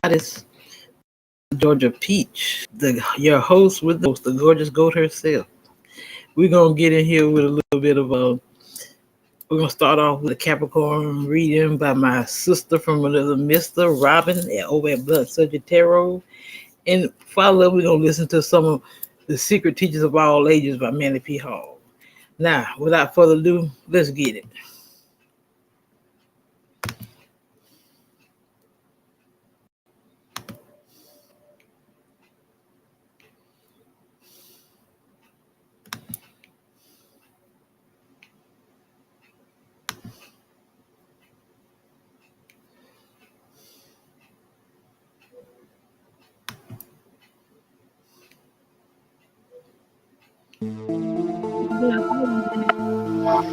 Goddess Georgia Peach, your host with the gorgeous goat herself. We're gonna get in here with a little bit of we're gonna start off with a Capricorn reading by my sister from another Mr. Robin over at Blood Surgery Tarot. And follow up, we're gonna listen to some of the Secret Teachers of All Ages by Manly P. Hall. Now, without further ado, let's get it.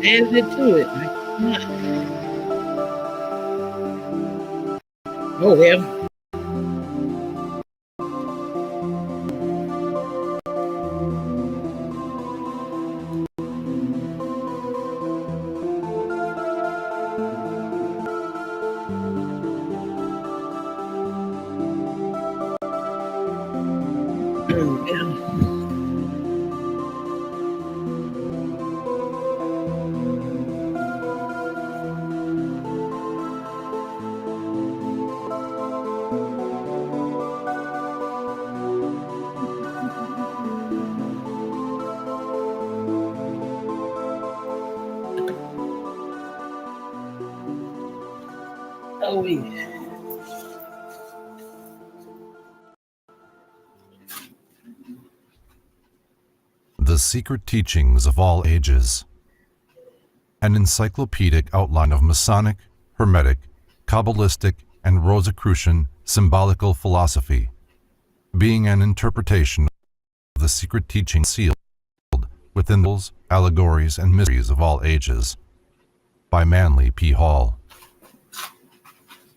Add it to it. Oh, well. Oh, yeah. The Secret Teachings of All Ages. An encyclopedic outline of Masonic, Hermetic, Kabbalistic, and Rosicrucian symbolical philosophy, being an interpretation of the secret teachings sealed within those allegories and mysteries of all ages, by Manly P. Hall.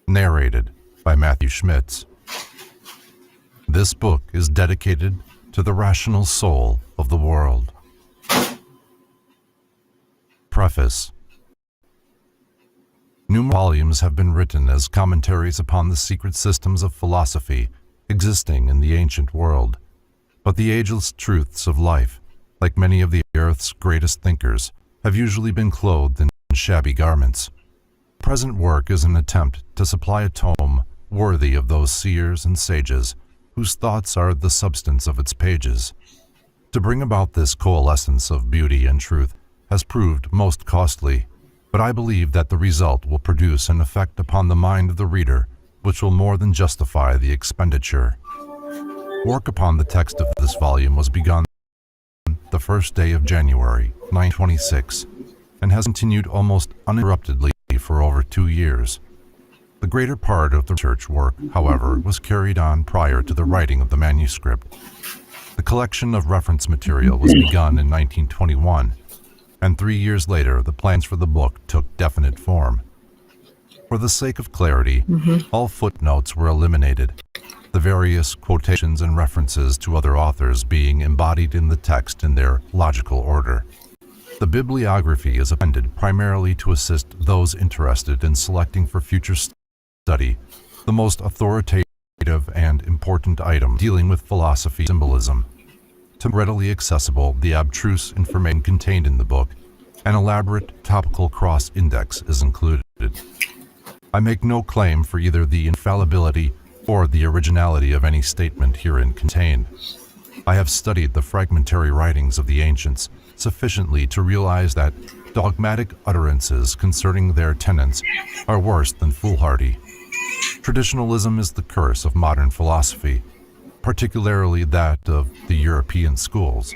Narrated by Matthew Schmitz. This book is dedicated to the rational soul of the world. Preface. Numerous volumes have been written as commentaries upon the secret systems of philosophy existing in the ancient world, but the ageless truths of life, like many of the earth's greatest thinkers, have usually been clothed in shabby garments. Present work is an attempt to supply a tome worthy of those seers and sages whose thoughts are the substance of its pages. To bring about this coalescence of beauty and truth has proved most costly, but I believe that the result will produce an effect upon the mind of the reader which will more than justify the expenditure. Work upon the text of this volume was begun the first day of January, 926, and has continued almost uninterruptedly for over 2 years. The greater part of the research work, however, was carried on prior to the writing of the manuscript. The collection of reference material was begun in 1921, and 3 years later the plans for the book took definite form. For the sake of clarity, all footnotes were eliminated, the various quotations and references to other authors being embodied in the text in their logical order. The bibliography is appended primarily to assist those interested in selecting for future study the most authoritative and important item dealing with philosophy symbolism. To readily accessible the abstruse information contained in the book, an elaborate topical cross-index is included. I make no claim for either the infallibility or the originality of any statement herein contained. I have studied the fragmentary writings of the ancients sufficiently to realize that dogmatic utterances concerning their tenets are worse than foolhardy. Traditionalism is the curse of modern philosophy, particularly that of the European schools.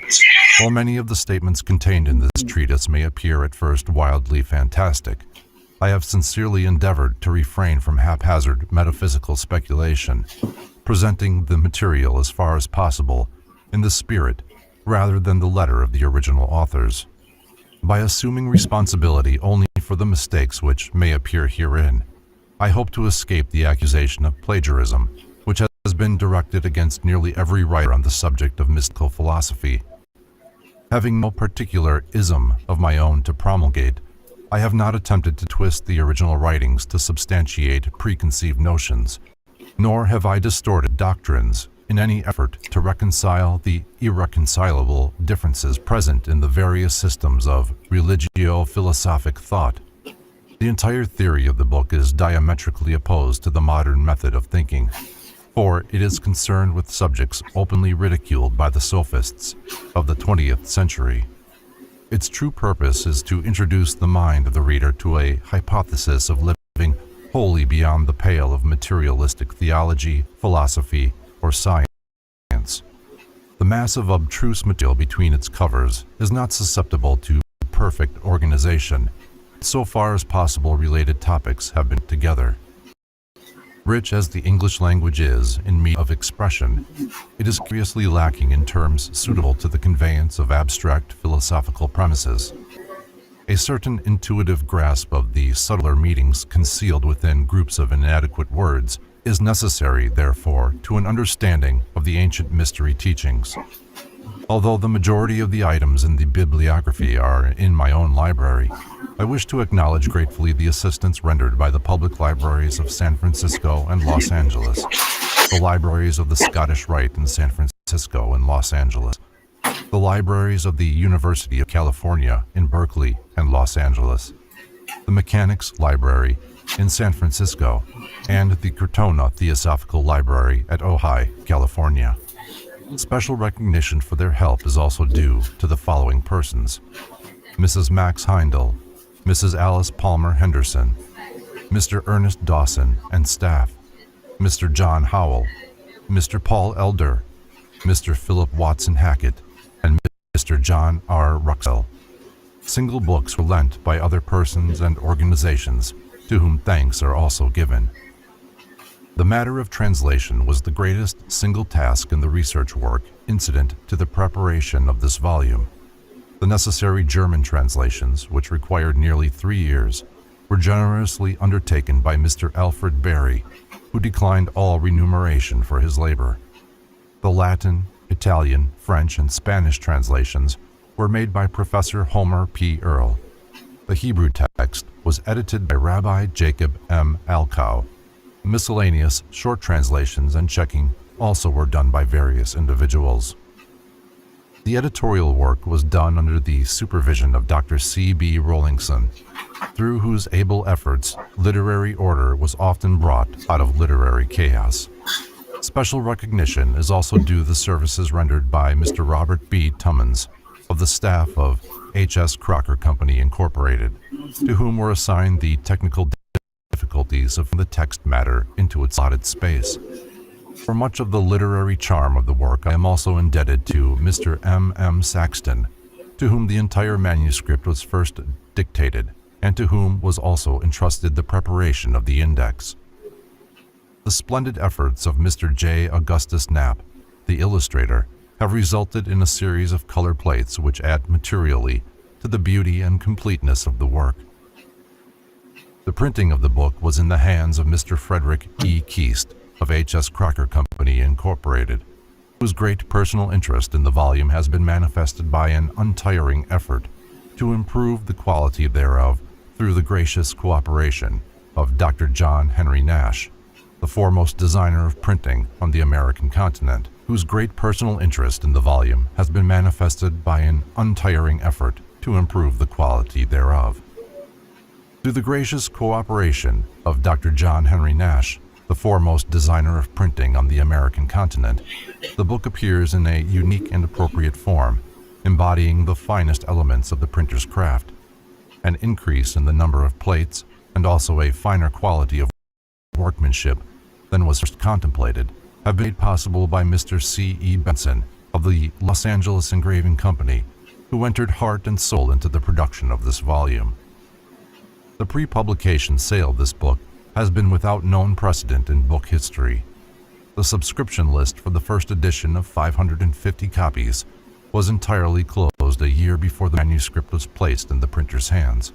While many of the statements contained in this treatise may appear at first wildly fantastic, I have sincerely endeavored to refrain from haphazard metaphysical speculation, presenting the material as far as possible in the spirit rather than the letter of the original authors. By assuming responsibility only for the mistakes which may appear herein, I hope to escape the accusation of plagiarism, which has been directed against nearly every writer on the subject of mystical philosophy. Having no particular ism of my own to promulgate, I have not attempted to twist the original writings to substantiate preconceived notions, Nor have I distorted doctrines in any effort to reconcile the irreconcilable differences present in the various systems of religio-philosophic thought. The entire theory of the book is diametrically opposed to the modern method of thinking, for it is concerned with subjects openly ridiculed by the sophists of the 20th century. Its true purpose is to introduce the mind of the reader to a hypothesis of living wholly beyond the pale of materialistic theology, philosophy, or science. The mass of abstruse material between its covers is not susceptible to perfect organization. So far as possible, related topics have been together. Rich as the English language is in means of expression, it is curiously lacking in terms suitable to the conveyance of abstract philosophical premises. A certain intuitive grasp of the subtler meanings concealed within groups of inadequate words is necessary, therefore, to an understanding of the ancient mystery teachings. Although the majority of the items in the bibliography are in my own library, I wish to acknowledge gratefully the assistance rendered by the public libraries of San Francisco and Los Angeles, the libraries of the Scottish Rite in San Francisco and Los Angeles, the libraries of the University of California in Berkeley and Los Angeles, the Mechanics Library in San Francisco, and the Cortona Theosophical Library at Ojai, California. Special recognition for their help is also due to the following persons: Mrs. Max Heindel, Mrs. Alice Palmer Henderson, Mr. Ernest Dawson and staff, Mr. John Howell, Mr. Paul Elder, Mr. Philip Watson Hackett, and Mr. John R. Ruxell. Single books were lent by other persons and organizations, to whom thanks are also given. The matter of translation was the greatest single task in the research work incident to the preparation of this volume. The necessary German translations, which required nearly 3 years, were generously undertaken by Mr. Alfred Berry, who declined all remuneration for his labor. The Latin, Italian, French, and Spanish translations were made by Professor Homer P. Earle. The Hebrew text was edited by Rabbi Jacob M. Alcow. Miscellaneous short translations and checking also were done by various individuals. The editorial work was done under the supervision of Dr. C. B. Rowlingson, through whose able efforts literary order was often brought out of literary chaos. Special recognition is also due the services rendered by Mr. Robert B. Tummins of the staff of H.S. Crocker Company, Incorporated, to whom were assigned the technical difficulties of the text matter into its allotted space. For much of the literary charm of the work, I am also indebted to Mr. M. M. Saxton, to whom the entire manuscript was first dictated, and to whom was also entrusted the preparation of the index. The splendid efforts of Mr. J. Augustus Knapp, the illustrator, have resulted in a series of color plates which add materially to the beauty and completeness of the work. The printing of the book was in the hands of Mr. Frederick E. Keast, of H.S. Crocker Company, Incorporated, whose great personal interest in the volume has been manifested by an untiring effort to improve the quality thereof through the gracious cooperation of Dr. John Henry Nash, the foremost designer of printing on the American continent, whose great personal interest in the volume has been manifested by an untiring effort to improve the quality thereof. Through the gracious cooperation of Dr. John Henry Nash, the foremost designer of printing on the American continent, the book appears in a unique and appropriate form, embodying the finest elements of the printer's craft. An increase in the number of plates and also a finer quality of workmanship than was first contemplated have been made possible by Mr. C. E. Benson of the Los Angeles Engraving Company, who entered heart and soul into the production of this volume. The pre-publication sale of this book has been without known precedent in book history. The subscription list for the first edition of 550 copies was entirely closed a year before the manuscript was placed in the printer's hands.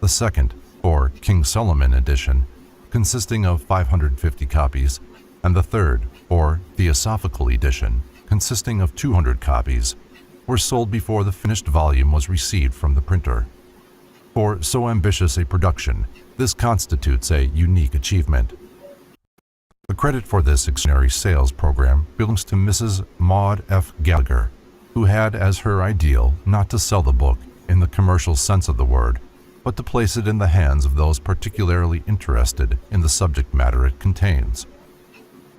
The second, or King Solomon edition, consisting of 550 copies, and the third, or Theosophical edition, consisting of 200 copies, were sold before the finished volume was received from the printer. For so ambitious a production, this constitutes a unique achievement. The credit for this extraordinary sales program belongs to Mrs. Maud F. Gallagher, who had as her ideal not to sell the book in the commercial sense of the word, but to place it in the hands of those particularly interested in the subject matter it contains.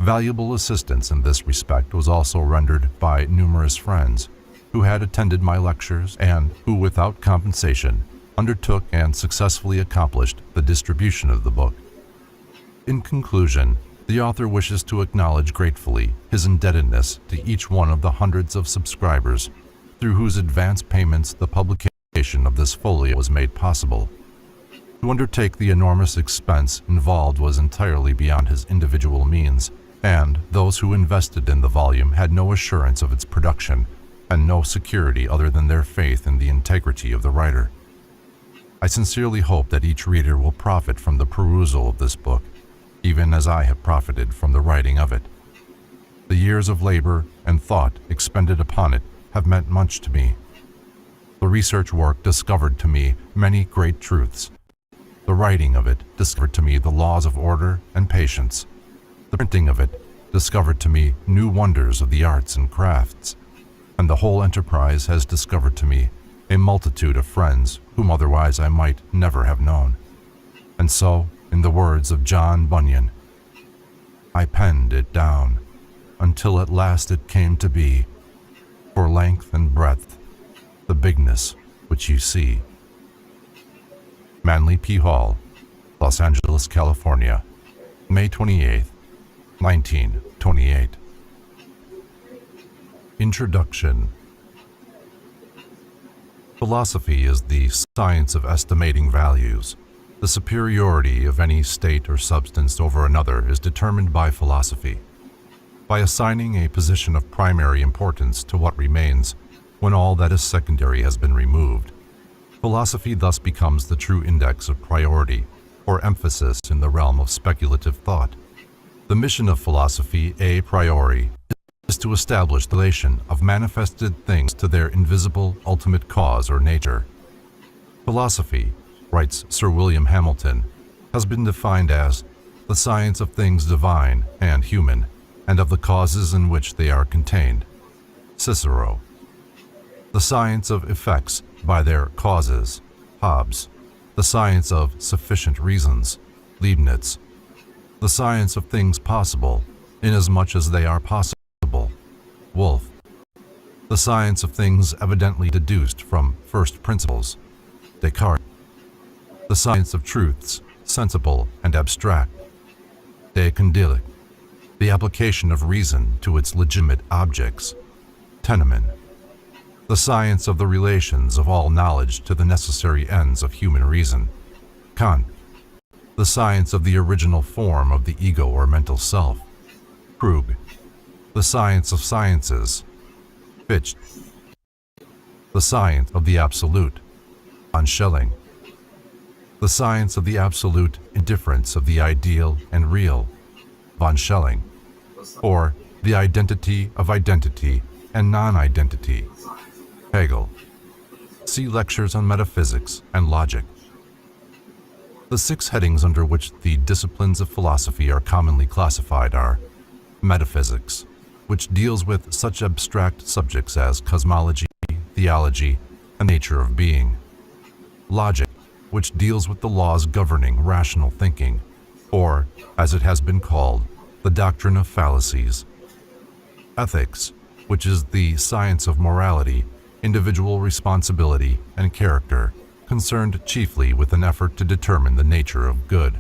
Valuable assistance in this respect was also rendered by numerous friends who had attended my lectures and who, without compensation, undertook and successfully accomplished the distribution of the book. In conclusion, the author wishes to acknowledge gratefully his indebtedness to each one of the hundreds of subscribers through whose advance payments the publication of this folio was made possible. To undertake the enormous expense involved was entirely beyond his individual means, and those who invested in the volume had no assurance of its production and no security other than their faith in the integrity of the writer. I sincerely hope that each reader will profit from the perusal of this book, even as I have profited from the writing of it. The years of labor and thought expended upon it have meant much to me. The research work discovered to me many great truths. The writing of it discovered to me the laws of order and patience. The printing of it discovered to me new wonders of the arts and crafts. And the whole enterprise has discovered to me a multitude of friends whom otherwise I might never have known. And so, in the words of John Bunyan, I penned it down until at last it came to be, for length and breadth, the bigness which you see. Manly P. Hall, Los Angeles, California, May 28, 1928. Introduction. Philosophy is the science of estimating values. The superiority of any state or substance over another is determined by philosophy. By assigning a position of primary importance to what remains when all that is secondary has been removed, philosophy thus becomes the true index of priority or emphasis in the realm of speculative thought. The mission of philosophy a priori is to establish the relation of manifested things to their invisible ultimate cause or nature. Philosophy, writes Sir William Hamilton, has been defined as the science of things divine and human, and of the causes in which they are contained. Cicero. The science of effects by their causes. Hobbes. The science of sufficient reasons. Leibniz. The science of things possible, inasmuch as they are possible. Wolff. The science of things evidently deduced from first principles. Descartes. The science of truths, sensible and abstract. De Condillac. The application of reason to its legitimate objects. Tennemann. The science of the relations of all knowledge to the necessary ends of human reason. Kant. The science of the original form of the ego or mental self. Krug. The science of sciences. Fichte. The science of the absolute. Von Schelling. The science of the absolute indifference of the ideal and real. Von Schelling. Or the identity of identity and non-identity. Hegel. See lectures on metaphysics and logic. The 6 headings under which the disciplines of philosophy are commonly classified are: metaphysics, which deals with such abstract subjects as cosmology, theology, and nature of being; logic, which deals with the laws governing rational thinking, or, as it has been called, the doctrine of fallacies; ethics, which is the science of morality, individual responsibility, and character, concerned chiefly with an effort to determine the nature of good;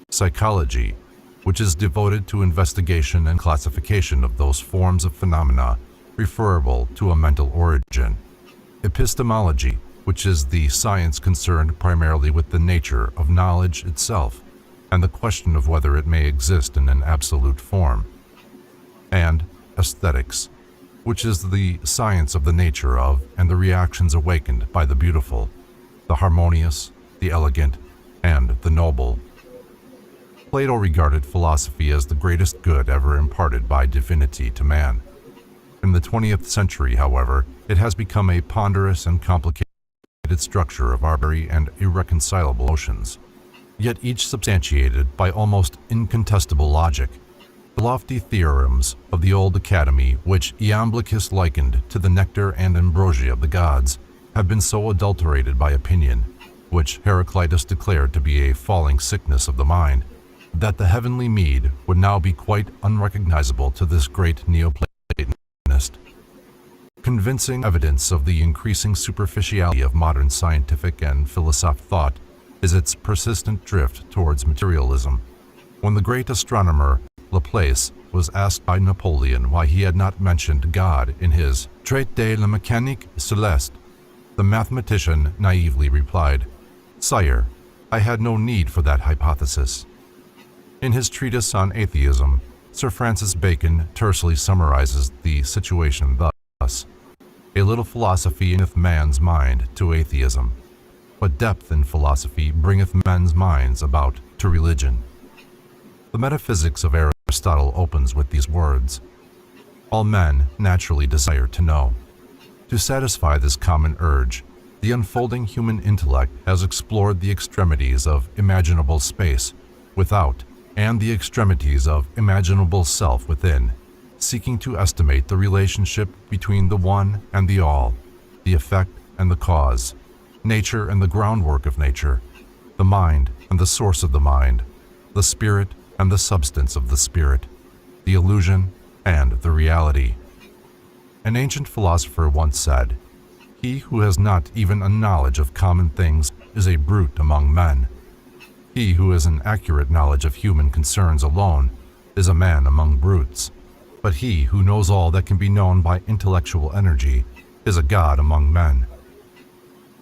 psychology, which is devoted to investigation and classification of those forms of phenomena referable to a mental origin; epistemology, which is the science concerned primarily with the nature of knowledge itself and the question of whether it may exist in an absolute form; and aesthetics, which is the science of the nature of and the reactions awakened by the beautiful, the harmonious, the elegant, and the noble. Plato regarded philosophy as the greatest good ever imparted by divinity to man. In the 20th century, however, it has become a ponderous and complicated structure of arbitrary and irreconcilable notions. yet each substantiated by almost incontestable logic. The lofty theorems of the old academy, which Iamblichus likened to the nectar and ambrosia of the gods, have been so adulterated by opinion, which Heraclitus declared to be a falling sickness of the mind, that the heavenly mead would now be quite unrecognizable to this great Neoplatonist. Convincing evidence of the increasing superficiality of modern scientific and philosophic thought is its persistent drift towards materialism. When the great astronomer Laplace was asked by Napoleon why he had not mentioned God in his Traité de la Mécanique Céleste, the mathematician naively replied, "Sire, I had no need for that hypothesis." In his treatise on atheism, Sir Francis Bacon tersely summarizes the situation thus: "A little philosophy bringeth man's mind to atheism, but depth in philosophy bringeth men's minds about to religion." The metaphysics of Aristotle opens with these words: "All men naturally desire to know." To satisfy this common urge, the unfolding human intellect has explored the extremities of imaginable space without and the extremities of imaginable self within, seeking to estimate the relationship between the one and the all, the effect and the cause, nature and the groundwork of nature, the mind and the source of the mind, the spirit and the substance of the spirit, the illusion and the reality. An ancient philosopher once said, "He who has not even a knowledge of common things is a brute among men. He who has an accurate knowledge of human concerns alone is a man among brutes. But he who knows all that can be known by intellectual energy is a god among men."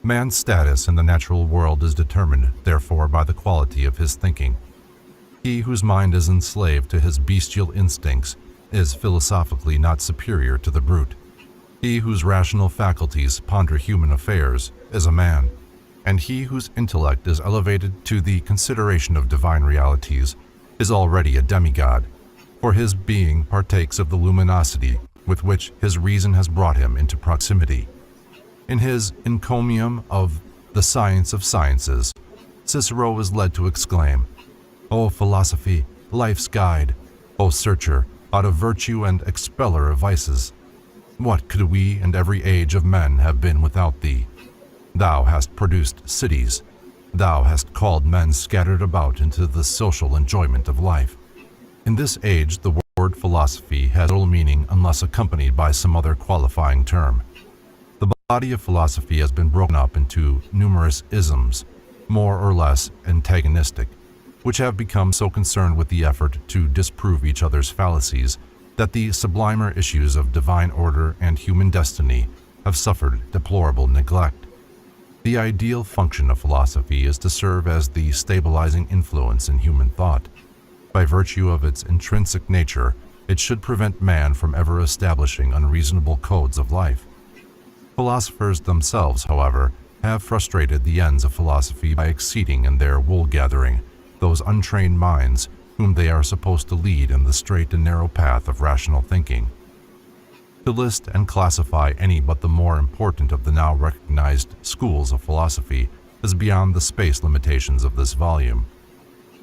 Man's status in the natural world is determined, therefore, by the quality of his thinking. He whose mind is enslaved to his bestial instincts is philosophically not superior to the brute. He whose rational faculties ponder human affairs is a man, and he whose intellect is elevated to the consideration of divine realities is already a demigod, for his being partakes of the luminosity with which his reason has brought him into proximity. In his encomium of the science of sciences, Cicero is led to exclaim, "O philosophy, life's guide, O searcher out of virtue and expeller of vices, what could we and every age of men have been without thee? Thou hast produced cities. Thou hast called men scattered about into the social enjoyment of life." In this age, the word philosophy has little meaning unless accompanied by some other qualifying term. The body of philosophy has been broken up into numerous isms, more or less antagonistic, which have become so concerned with the effort to disprove each other's fallacies that the sublimer issues of divine order and human destiny have suffered deplorable neglect. The ideal function of philosophy is to serve as the stabilizing influence in human thought. By virtue of its intrinsic nature, it should prevent man from ever establishing unreasonable codes of life. Philosophers themselves, however, have frustrated the ends of philosophy by exceeding in their wool-gathering those untrained minds whom they are supposed to lead in the straight and narrow path of rational thinking. To list and classify any but the more important of the now recognized schools of philosophy is beyond the space limitations of this volume.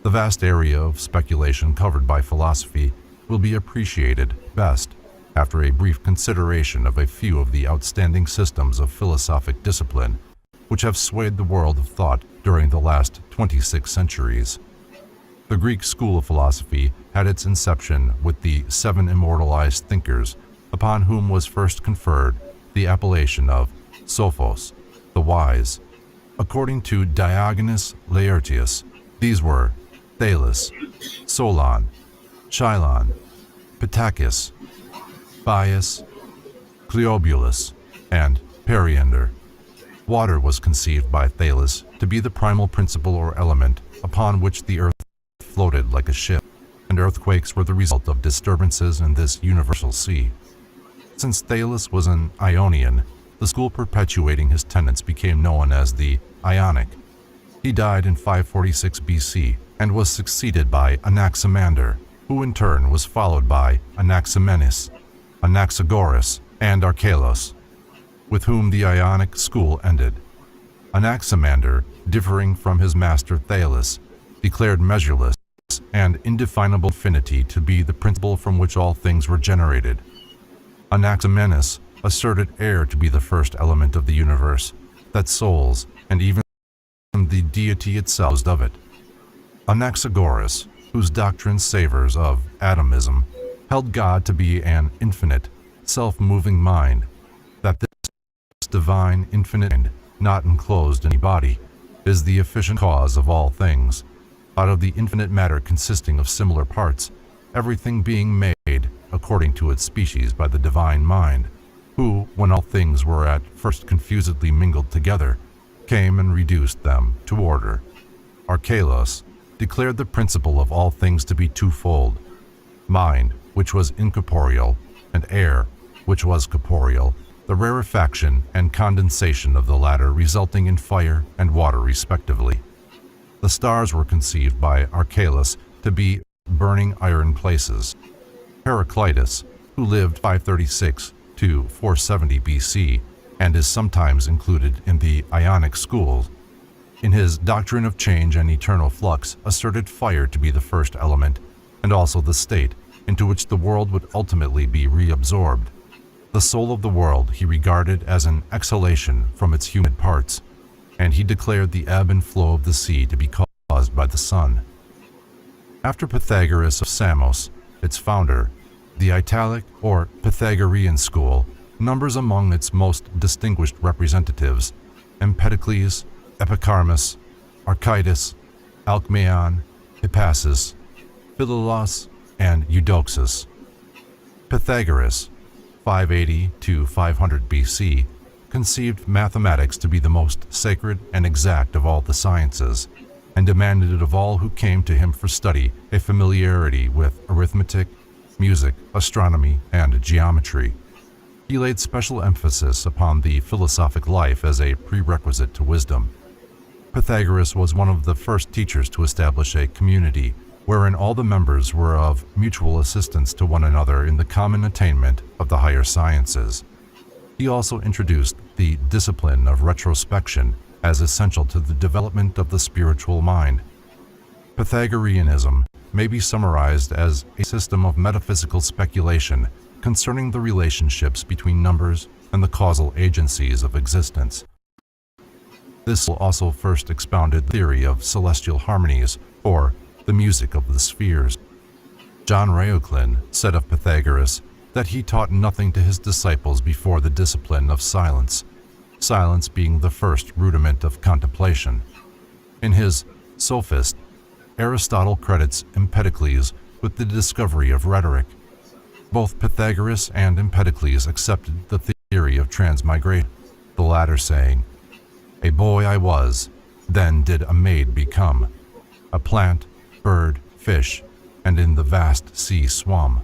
The vast area of speculation covered by philosophy will be appreciated best after a brief consideration of a few of the outstanding systems of philosophic discipline which have swayed the world of thought during the last 26 centuries. The Greek school of philosophy had its inception with the 7 immortalized thinkers upon whom was first conferred the appellation of Sophos, the wise. According to Diogenes Laertius, these were Thales, Solon, Chilon, Pittacus, Bias, Cleobulus, and Periander. Water was conceived by Thales to be the primal principle or element upon which the earth floated like a ship, and earthquakes were the result of disturbances in this universal sea. Since Thales was an Ionian, the school perpetuating his tenets became known as the Ionic. He died in 546 BC and was succeeded by Anaximander, who in turn was followed by Anaximenes, Anaxagoras, and Archelos, with whom the Ionic school ended. Anaximander, differing from his master Thales, declared measureless and indefinable infinity to be the principle from which all things were generated. Anaximenes asserted air to be the first element of the universe, that souls, and even the deity itself was of it. Anaxagoras, whose doctrine savors of atomism, held God to be an infinite, self-moving mind, that this divine infinite mind, not enclosed in any body, is the efficient cause of all things. Out of the infinite matter consisting of similar parts, everything being made according to its species by the divine mind, who, when all things were at first confusedly mingled together, came and reduced them to order. Archelos declared the principle of all things to be twofold: mind, which was incorporeal, and air, which was corporeal, the rarefaction and condensation of the latter resulting in fire and water respectively. The stars were conceived by Archelos to be burning iron places. Heraclitus, who lived 536 to 470 BC and is sometimes included in the Ionic schools, in his Doctrine of Change and Eternal Flux, asserted fire to be the first element and also the state into which the world would ultimately be reabsorbed. The soul of the world he regarded as an exhalation from its humid parts, and he declared the ebb and flow of the sea to be caused by the sun. After Pythagoras of Samos, its founder, the Italic or Pythagorean school numbers among its most distinguished representatives Empedocles, Epicharmus, Archytas, Alcmaeon, Hippasus, Philolaus, and Eudoxus. Pythagoras, 580 to 500 BC, conceived mathematics to be the most sacred and exact of all the sciences, and demanded of all who came to him for study a familiarity with arithmetic, music, astronomy, and geometry. He laid special emphasis upon the philosophic life as a prerequisite to wisdom. Pythagoras was one of the first teachers to establish a community wherein all the members were of mutual assistance to one another in the common attainment of the higher sciences. He also introduced the discipline of retrospection as essential to the development of the spiritual mind. Pythagoreanism may be summarized as a system of metaphysical speculation concerning the relationships between numbers and the causal agencies of existence. This also first expounded the theory of celestial harmonies, or the music of the spheres. John Reuchlin said of Pythagoras that he taught nothing to his disciples before the discipline of silence, silence being the first rudiment of contemplation. In his Sophist, Aristotle credits Empedocles with the discovery of rhetoric. Both Pythagoras and Empedocles accepted the theory of transmigration, the latter saying, "A boy I was, then did a maid become, a plant, bird, fish, and in the vast sea swum."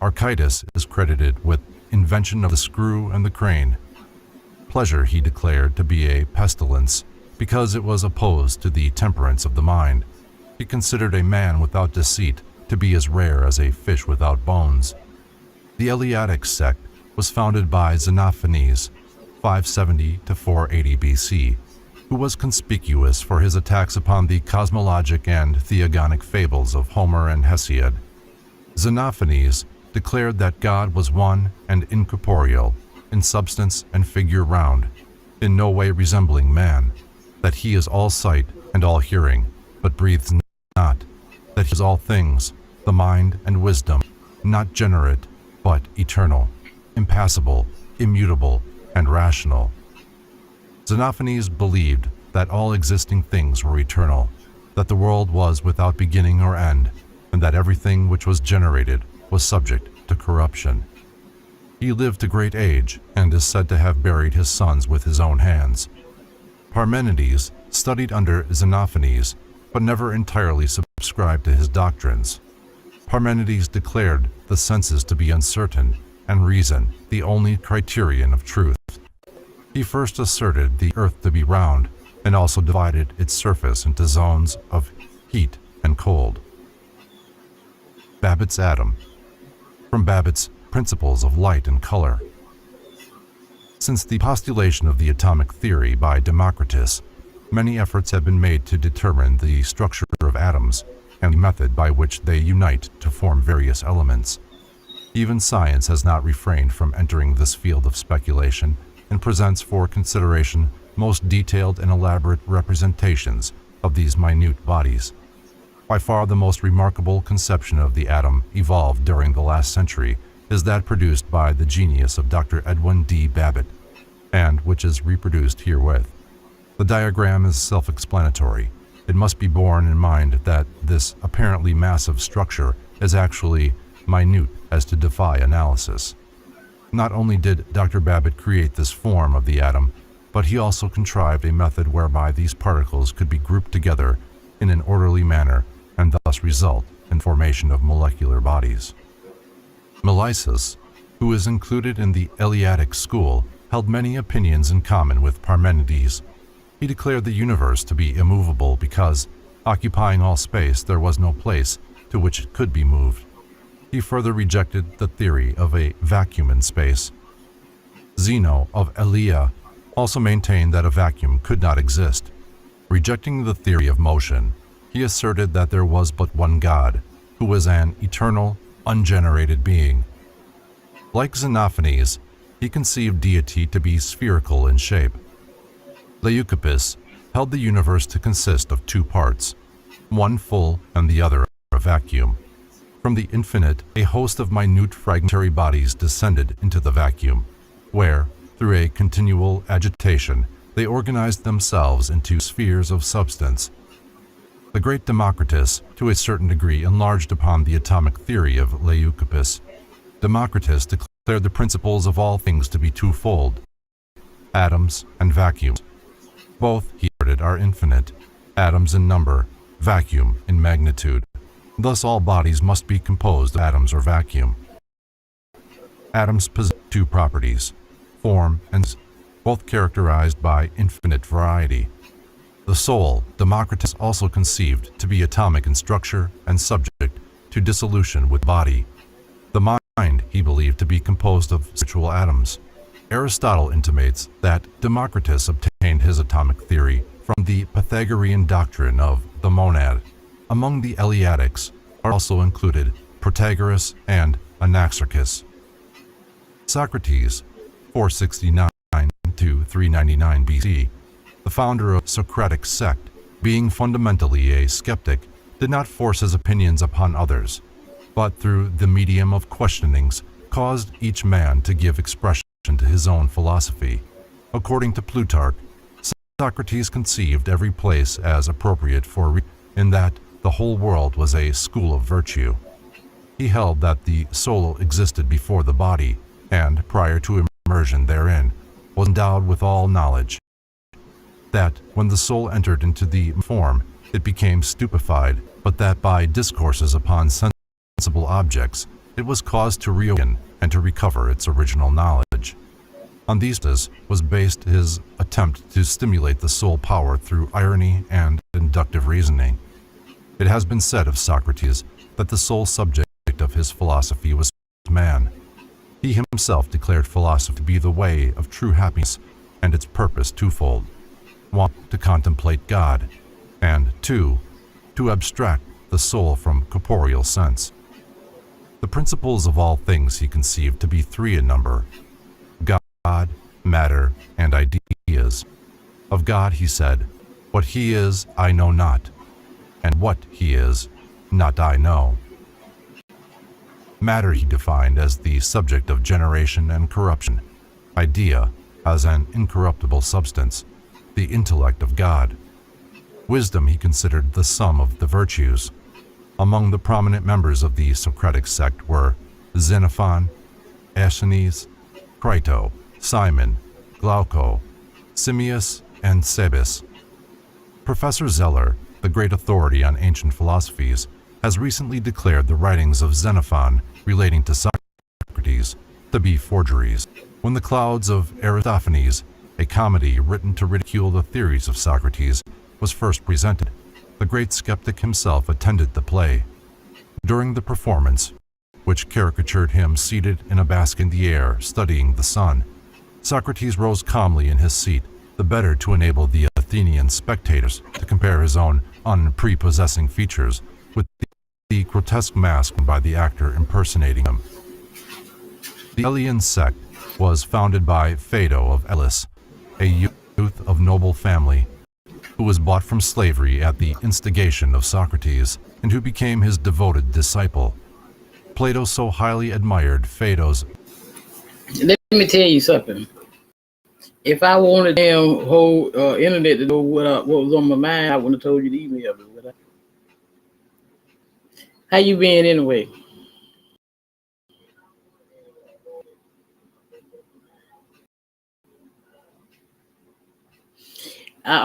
Archytas is credited with invention of the screw and the crane. Pleasure he declared to be a pestilence because it was opposed to the temperance of the mind. He considered a man without deceit to be as rare as a fish without bones. The Eleatic sect was founded by Xenophanes, 570 to 480 BC, who was conspicuous for his attacks upon the cosmologic and theogonic fables of Homer and Hesiod. Xenophanes declared that God was one and incorporeal, in substance and figure round, in no way resembling man, that he is all sight and all hearing, but breathes not, that he is all things, the mind and wisdom, not generate, but eternal, impassible, immutable, and rational. Xenophanes believed that all existing things were eternal, that the world was without beginning or end, and that everything which was generated was subject to corruption. He lived to great age and is said to have buried his sons with his own hands. Parmenides studied under Xenophanes, but never entirely subscribed to his doctrines. Parmenides declared the senses to be uncertain and reason the only criterion of truth. He first asserted the earth to be round and also divided its surface into zones of heat and cold. Babbitt's atom. From Babbitt's Principles of Light and Color. Since the postulation of the atomic theory by Democritus, Many efforts have been made to determine the structure of atoms and the method by which they unite to form various elements. Even science has not refrained from entering this field of speculation and presents for consideration most detailed and elaborate representations of these minute bodies. By far the most remarkable conception of the atom evolved during the last century is that produced by the genius of Dr. Edwin D. Babbitt, and which is reproduced herewith. The diagram is self-explanatory. It must be borne in mind that this apparently massive structure is actually minute as to defy analysis. Not only did Dr. Babbitt create this form of the atom, but he also contrived a method whereby these particles could be grouped together in an orderly manner and thus result in formation of molecular bodies. Melissus, who is included in the Eleatic school, held many opinions in common with Parmenides. He declared the universe to be immovable because, occupying all space, there was no place to which it could be moved. He further rejected the theory of a vacuum in space. Zeno of Elea also maintained that a vacuum could not exist. Rejecting the theory of motion, he asserted that there was but one God, who was an eternal, ungenerated being. Like Xenophanes, he conceived deity to be spherical in shape. Leucippus held the universe to consist of two parts, one full and the other a vacuum. From the infinite, a host of minute fragmentary bodies descended into the vacuum, where, through a continual agitation, they organized themselves into spheres of substance. The great Democritus, to a certain degree, enlarged upon the atomic theory of Leucippus. Democritus declared the principles of all things to be twofold, atoms and vacuums. Both, he asserted, are infinite, atoms in number, vacuum in magnitude. Thus all bodies must be composed of atoms or vacuum. Atoms possess two properties, form and both characterized by infinite variety. The soul, Democritus also conceived to be atomic in structure and subject to dissolution with body. The mind he believed to be composed of spiritual atoms. Aristotle intimates that Democritus obtained his atomic theory from the Pythagorean doctrine of the monad. Among the Eleatics are also included Protagoras and Anaxarchus. Socrates, 469 to 399 BC, the founder of Socratic sect, being fundamentally a skeptic, did not force his opinions upon others, but through the medium of questionings caused each man to give expression to his own philosophy. According to Plutarch, Socrates conceived every place as appropriate in that the whole world was a school of virtue. He held that the soul existed before the body, and, prior to immersion therein, was endowed with all knowledge. That, when the soul entered into the form, it became stupefied, but that by discourses upon sensible objects, it was caused to reawaken and to recover its original knowledge. On these was based his attempt to stimulate the soul power through irony and inductive reasoning. It has been said of Socrates that the sole subject of his philosophy was man. He himself declared philosophy to be the way of true happiness, and its purpose twofold: one, to contemplate God, and two, to abstract the soul from corporeal sense. The principles of all things he conceived to be three in number: God, matter, and ideas. Of God he said, "What he is, I know not, and what he is, not I know." Matter he defined as the subject of generation and corruption, idea as an incorruptible substance, the intellect of God. Wisdom he considered the sum of the virtues. Among the prominent members of the Socratic sect were Xenophon, Aeschines, Crito, Simon, Glauco, Simmias, and Sabis. Professor Zeller, the great authority on ancient philosophies, has recently declared the writings of Xenophon relating to Socrates to be forgeries. When the Clouds of Aristophanes, a comedy written to ridicule the theories of Socrates, was first presented, the great skeptic himself attended the play. During the performance, which caricatured him seated in a basket in the air studying the sun, Socrates rose calmly in his seat, the better to enable the Athenian spectators to compare his own unprepossessing features with the grotesque mask by the actor impersonating him. The Elean sect was founded by Phaedo of Elis, a youth of noble family who was bought from slavery at the instigation of Socrates and who became his devoted disciple. Plato so highly admired Phaedo's. Let me tell you something. If I wanted damn whole internet to know what was on my mind, I wouldn't have told you to email me. Would I? How you been anyway? I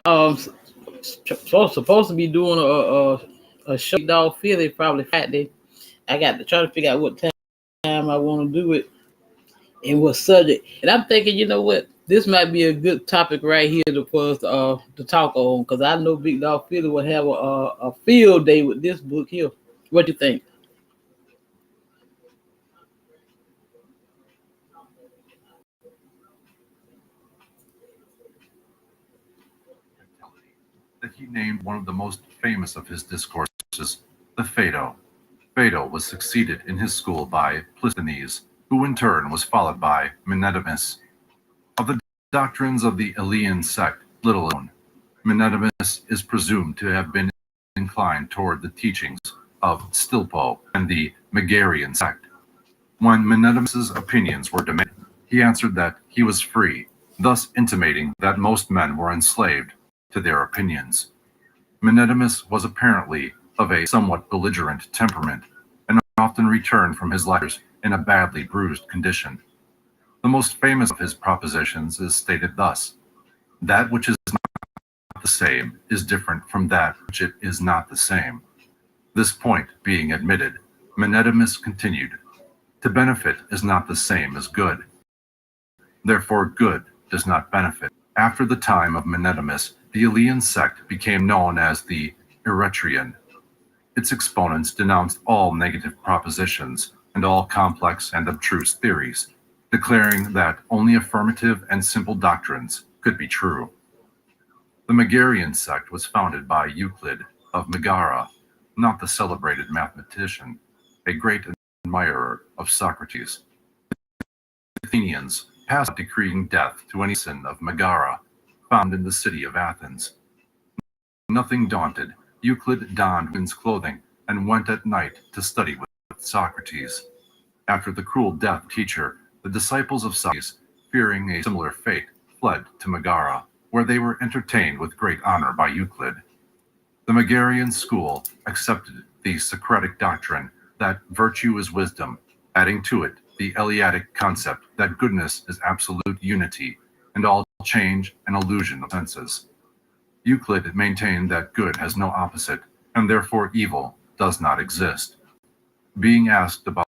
supposed to be doing a show. Dog Philly probably Friday. I got to try to figure out what time I want to do it and what subject. And I'm thinking, you know what? This might be a good topic right here for us to talk on, because I know Big Dog Philly will have a field day with this book here. What do you think? That he named one of the most famous of his discourses, the Phaedo. Phaedo was succeeded in his school by Plisthenes, who in turn was followed by Menedimus. Of the doctrines of the Elean sect, little known. Menedimus is presumed to have been inclined toward the teachings of Stilpo and the Megarian sect. When Menedimus's opinions were demanded, he answered that he was free, thus intimating that most men were enslaved to their opinions. Menedimus was apparently of a somewhat belligerent temperament, and often returned from his lectures in a badly bruised condition. The most famous of his propositions is stated thus: that which is not the same is different from that which it is not the same. This point being admitted, Menedimus continued: to benefit is not the same as good. Therefore good does not benefit. After the time of Menedimus, the Elean sect became known as the Eretrian. Its exponents denounced all negative propositions and all complex and abstruse theories, declaring that only affirmative and simple doctrines could be true. The Megarian sect was founded by Euclid of Megara, not the celebrated mathematician, a great admirer of Socrates. The Athenians passed decreeing death to any citizen of Megara found in the city of Athens. Nothing daunted, Euclid donned men's clothing and went at night to study with Socrates. After the cruel death of the teacher, the disciples of Socrates, fearing a similar fate, fled to Megara, where they were entertained with great honor by Euclid. The Megarian school accepted the Socratic doctrine that virtue is wisdom, adding to it the Eleatic concept that goodness is absolute unity and all change and illusion of senses. Euclid maintained that good has no opposite, and therefore evil does not exist. Being asked about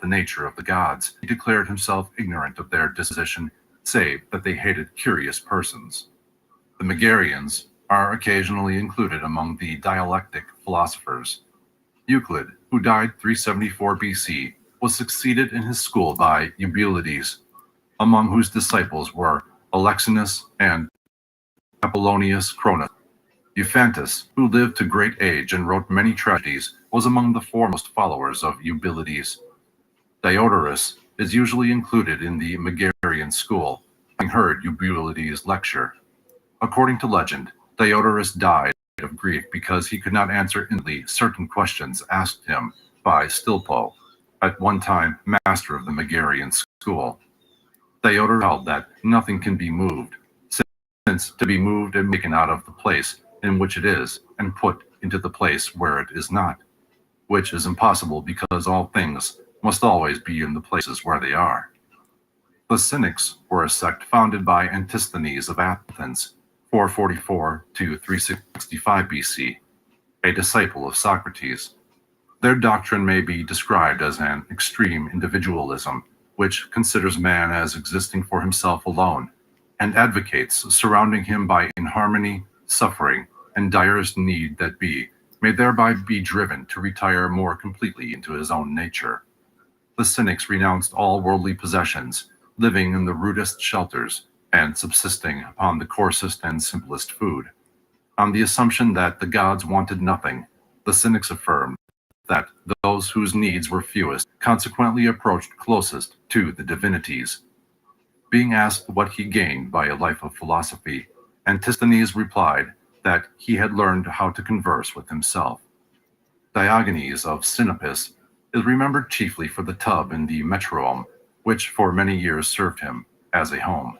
the nature of the gods, he declared himself ignorant of their disposition, save that they hated curious persons. The Megarians are occasionally included among the dialectic philosophers. Euclid, who died 374 BC, was succeeded in his school by Eubulides, among whose disciples were Alexinus and Apollonius Cronus. Euphantus, who lived to great age and wrote many tragedies, was among the foremost followers of Eubulides. Diodorus is usually included in the Megarian school, having heard Eubulides' lecture. According to legend, Diodorus died of grief because he could not answer instantly certain questions asked him by Stilpo, at one time master of the Megarian school. Diodorus held that nothing can be moved, since to be moved and taken out of the place in which it is and put into the place where it is not, which is impossible because all things must always be in the places where they are. The Cynics were a sect founded by Antisthenes of Athens, 444 to 365 BC, a disciple of Socrates. Their doctrine may be described as an extreme individualism, which considers man as existing for himself alone, and advocates surrounding him by inharmony, suffering, and direst need that may thereby be driven to retire more completely into his own nature. The Cynics renounced all worldly possessions, living in the rudest shelters, and subsisting upon the coarsest and simplest food. On the assumption that the gods wanted nothing, the cynics affirmed that those whose needs were fewest consequently approached closest to the divinities. Being asked what he gained by a life of philosophy, Antisthenes replied that he had learned how to converse with himself. Diogenes of Sinope is remembered chiefly for the tub in the Metrodrome, which for many years served him as a home.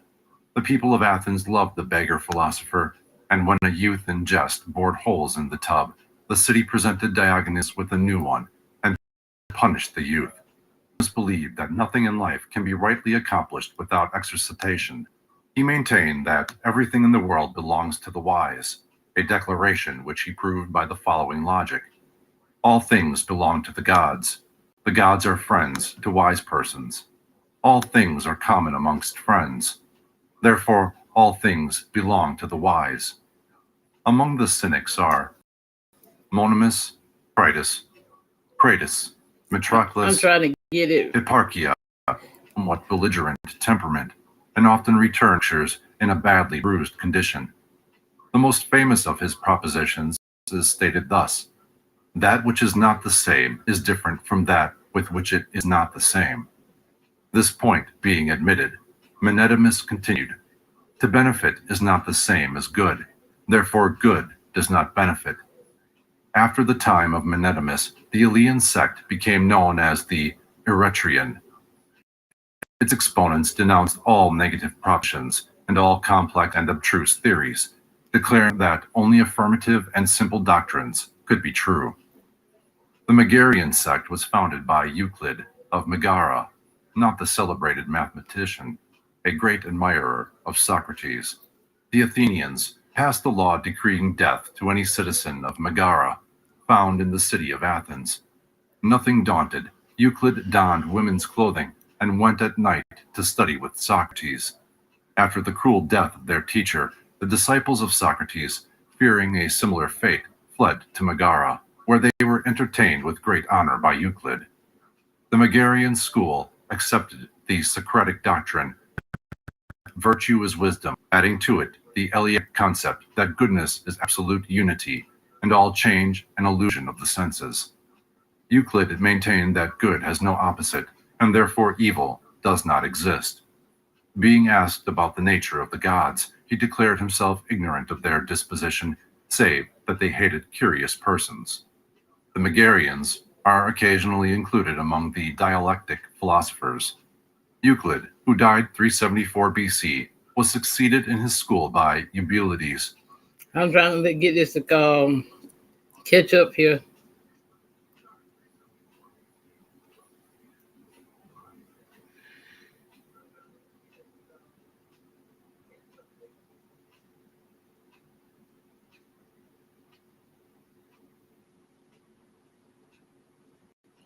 The people of Athens loved the beggar philosopher, and when a youth in jest bored holes in the tub, the city presented Diogenes with a new one and punished the youth. It was believed that nothing in life can be rightly accomplished without exercitation. He maintained that everything in the world belongs to the wise, a declaration which he proved by the following logic. All things belong to the gods. The gods are friends to wise persons. All things are common amongst friends. Therefore, all things belong to the wise. Among the cynics are Monimus, Critus, Cratus, Metroclus, I'm trying to get it. Hipparchia, somewhat belligerent temperament, and often return lectures in a badly bruised condition. The most famous of his propositions is stated thus: that which is not the same is different from that with which it is not the same. This point being admitted, Menedemus continued, to benefit is not the same as good, therefore good does not benefit. After the time of Menedemus, the Elean sect became known as the Eretrian. Its exponents denounced all negative propositions and all complex and abstruse theories, declaring that only affirmative and simple doctrines could be true. The Megarian sect was founded by Euclid of Megara, not the celebrated mathematician, a great admirer of Socrates. The Athenians passed a law decreeing death to any citizen of Megara found in the city of Athens. Nothing daunted, Euclid donned women's clothing and went at night to study with Socrates. After the cruel death of their teacher, the disciples of Socrates, fearing a similar fate, fled to Megara, where they were entertained with great honor by Euclid. The Megarian school accepted the Socratic doctrine, virtue is wisdom, adding to it the Eleatic concept that goodness is absolute unity, and all change an illusion of the senses. Euclid maintained that good has no opposite, and therefore evil does not exist. Being asked about the nature of the gods, he declared himself ignorant of their disposition, save that they hated curious persons. The Megarians are occasionally included among the dialectic philosophers. Euclid, who died 374 BC, was succeeded in his school by Eubulides. I'm trying to get this to catch up here.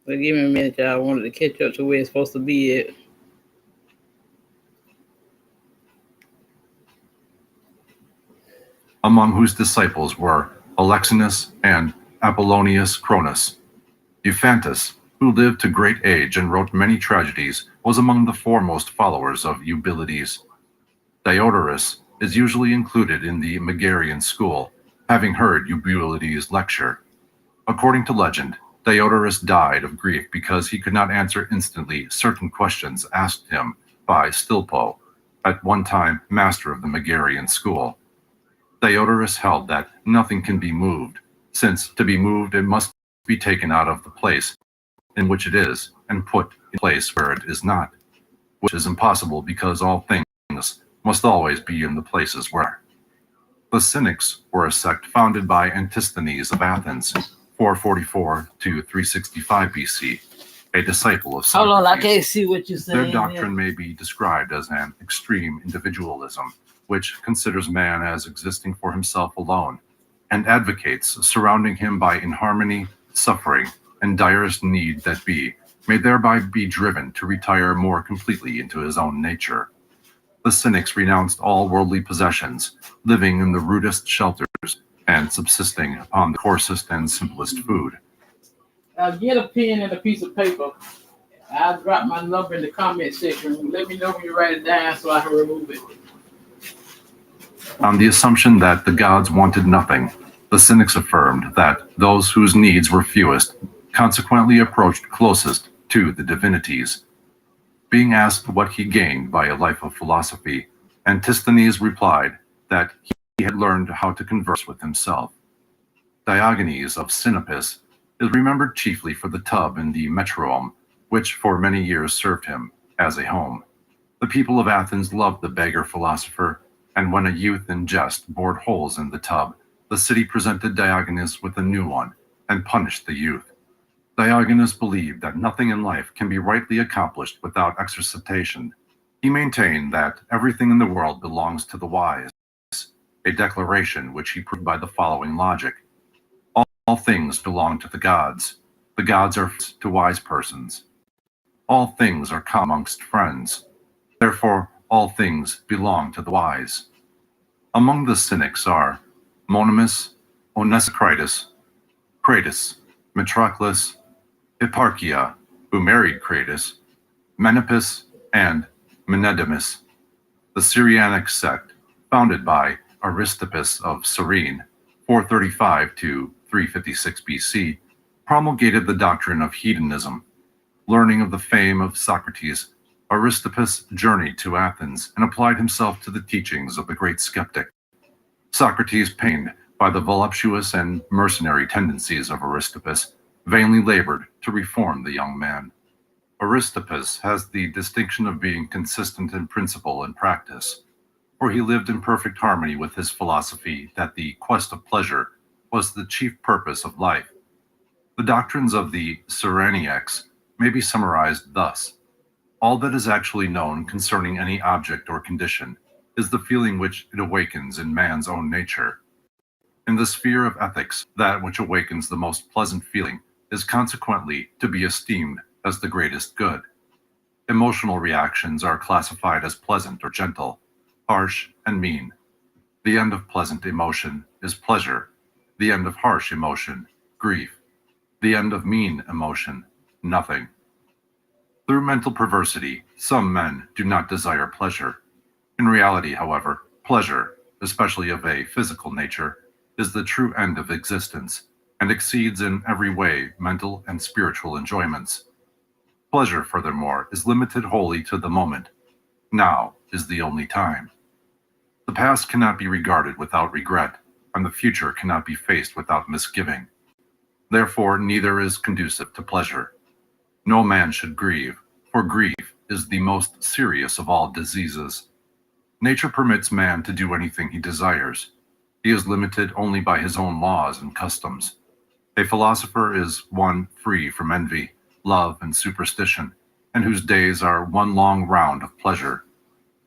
But give me a minute, y'all. I wanted to catch up to where it's supposed to be at. Among whose disciples were Alexinus and Apollonius Cronus. Euphantus, who lived to great age and wrote many tragedies, was among the foremost followers of Eubulides. Diodorus is usually included in the Megarian school, having heard Eubulides' lecture. According to legend, Diodorus died of grief because he could not answer instantly certain questions asked him by Stilpo, at one time master of the Megarian school. Diodorus held that nothing can be moved, since to be moved it must be taken out of the place in which it is and put in place where it is not, which is impossible because all things must always be in the places where. The Cynics were a sect founded by Antisthenes of Athens, 444 to 365 BC, a disciple of Socrates. Hold on, I can't see what you're saying. Their doctrine may be described as an extreme individualism, which considers man as existing for himself alone, and advocates surrounding him by inharmony, suffering, and direst need that be, may thereby be driven to retire more completely into his own nature. The Cynics renounced all worldly possessions, living in the rudest shelters, and subsisting upon the coarsest and simplest food. Get a pen and a piece of paper. I'll drop my number in the comment section. Let me know when you write it down so I can remove it. On the assumption that the gods wanted nothing, the cynics affirmed that those whose needs were fewest consequently approached closest to the divinities. Being asked what he gained by a life of philosophy, Antisthenes replied that he had learned how to converse with himself. Diogenes of Sinope is remembered chiefly for the tub in the Metrodrome, which for many years served him as a home. The people of Athens loved the beggar philosopher, and when a youth in jest bored holes in the tub, the city presented Diogenes with a new one and punished the youth. Diogenes believed that nothing in life can be rightly accomplished without exercitation. He maintained that everything in the world belongs to the wise, a declaration which he proved by the following logic. All things belong to the gods are to wise persons. All things are common amongst friends. Therefore, all things belong to the wise. Among the cynics are Monimus, Onesicritus, Cratus, Metroclus, Hipparchia, who married Cratus, Menipus, and Menedemus. The Cyrianic sect, founded by Aristippus of Cyrene, 435 to 356 BC, promulgated the doctrine of hedonism. Learning of the fame of Socrates, Aristippus journeyed to Athens and applied himself to the teachings of the great skeptic. Socrates, pained by the voluptuous and mercenary tendencies of Aristippus, vainly labored to reform the young man. Aristippus has the distinction of being consistent in principle and practice, for he lived in perfect harmony with his philosophy that the quest of pleasure was the chief purpose of life. The doctrines of the Cyrenaics may be summarized thus. All that is actually known concerning any object or condition is the feeling which it awakens in man's own nature. In the sphere of ethics, that which awakens the most pleasant feeling is consequently to be esteemed as the greatest good. Emotional reactions are classified as pleasant or gentle, harsh and mean. The end of pleasant emotion is pleasure. The end of harsh emotion, grief. The end of mean emotion, nothing. Through mental perversity, some men do not desire pleasure. In reality, however, pleasure, especially of a physical nature, is the true end of existence and exceeds in every way mental and spiritual enjoyments. Pleasure, furthermore, is limited wholly to the moment. Now is the only time. The past cannot be regarded without regret, and the future cannot be faced without misgiving. Therefore, neither is conducive to pleasure. No man should grieve, for grief is the most serious of all diseases. Nature permits man to do anything he desires. He is limited only by his own laws and customs. A philosopher is one free from envy, love, and superstition, and whose days are one long round of pleasure.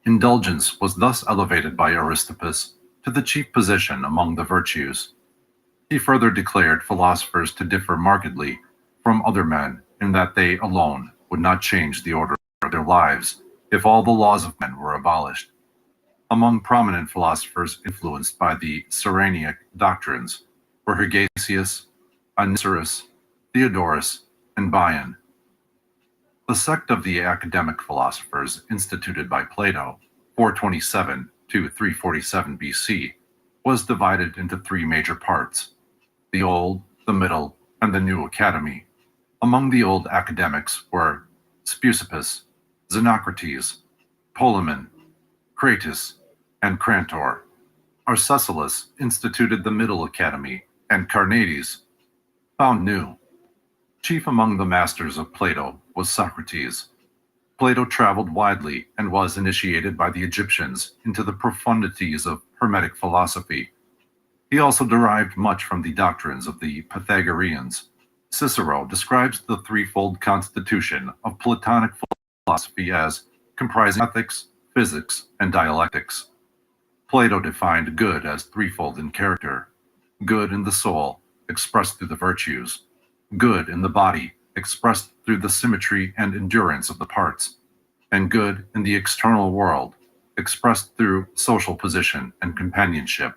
Indulgence was thus elevated by Aristippus to the chief position among the virtues. He further declared philosophers to differ markedly from other men in that they alone would not change the order of their lives if all the laws of men were abolished. Among prominent philosophers influenced by the Cyrenaic doctrines were Hegesias, Anicetus, Theodorus, and Bion. The sect of the academic philosophers instituted by Plato, 427 to 347 BC, was divided into three major parts: the Old, the Middle, and the New Academy. Among the old academics were Speusippus, Xenocrates, Polemon, Cratus, and Crantor. Arcesilaus instituted the Middle Academy, and Carneades found new. Chief among the masters of Plato was Socrates. Plato traveled widely and was initiated by the Egyptians into the profundities of Hermetic philosophy. He also derived much from the doctrines of the Pythagoreans. Cicero describes the threefold constitution of Platonic philosophy as comprising ethics, physics, and dialectics. Plato defined good as threefold in character: good in the soul, expressed through the virtues; good in the body, expressed through the symmetry and endurance of the parts; and good in the external world, expressed through social position and companionship.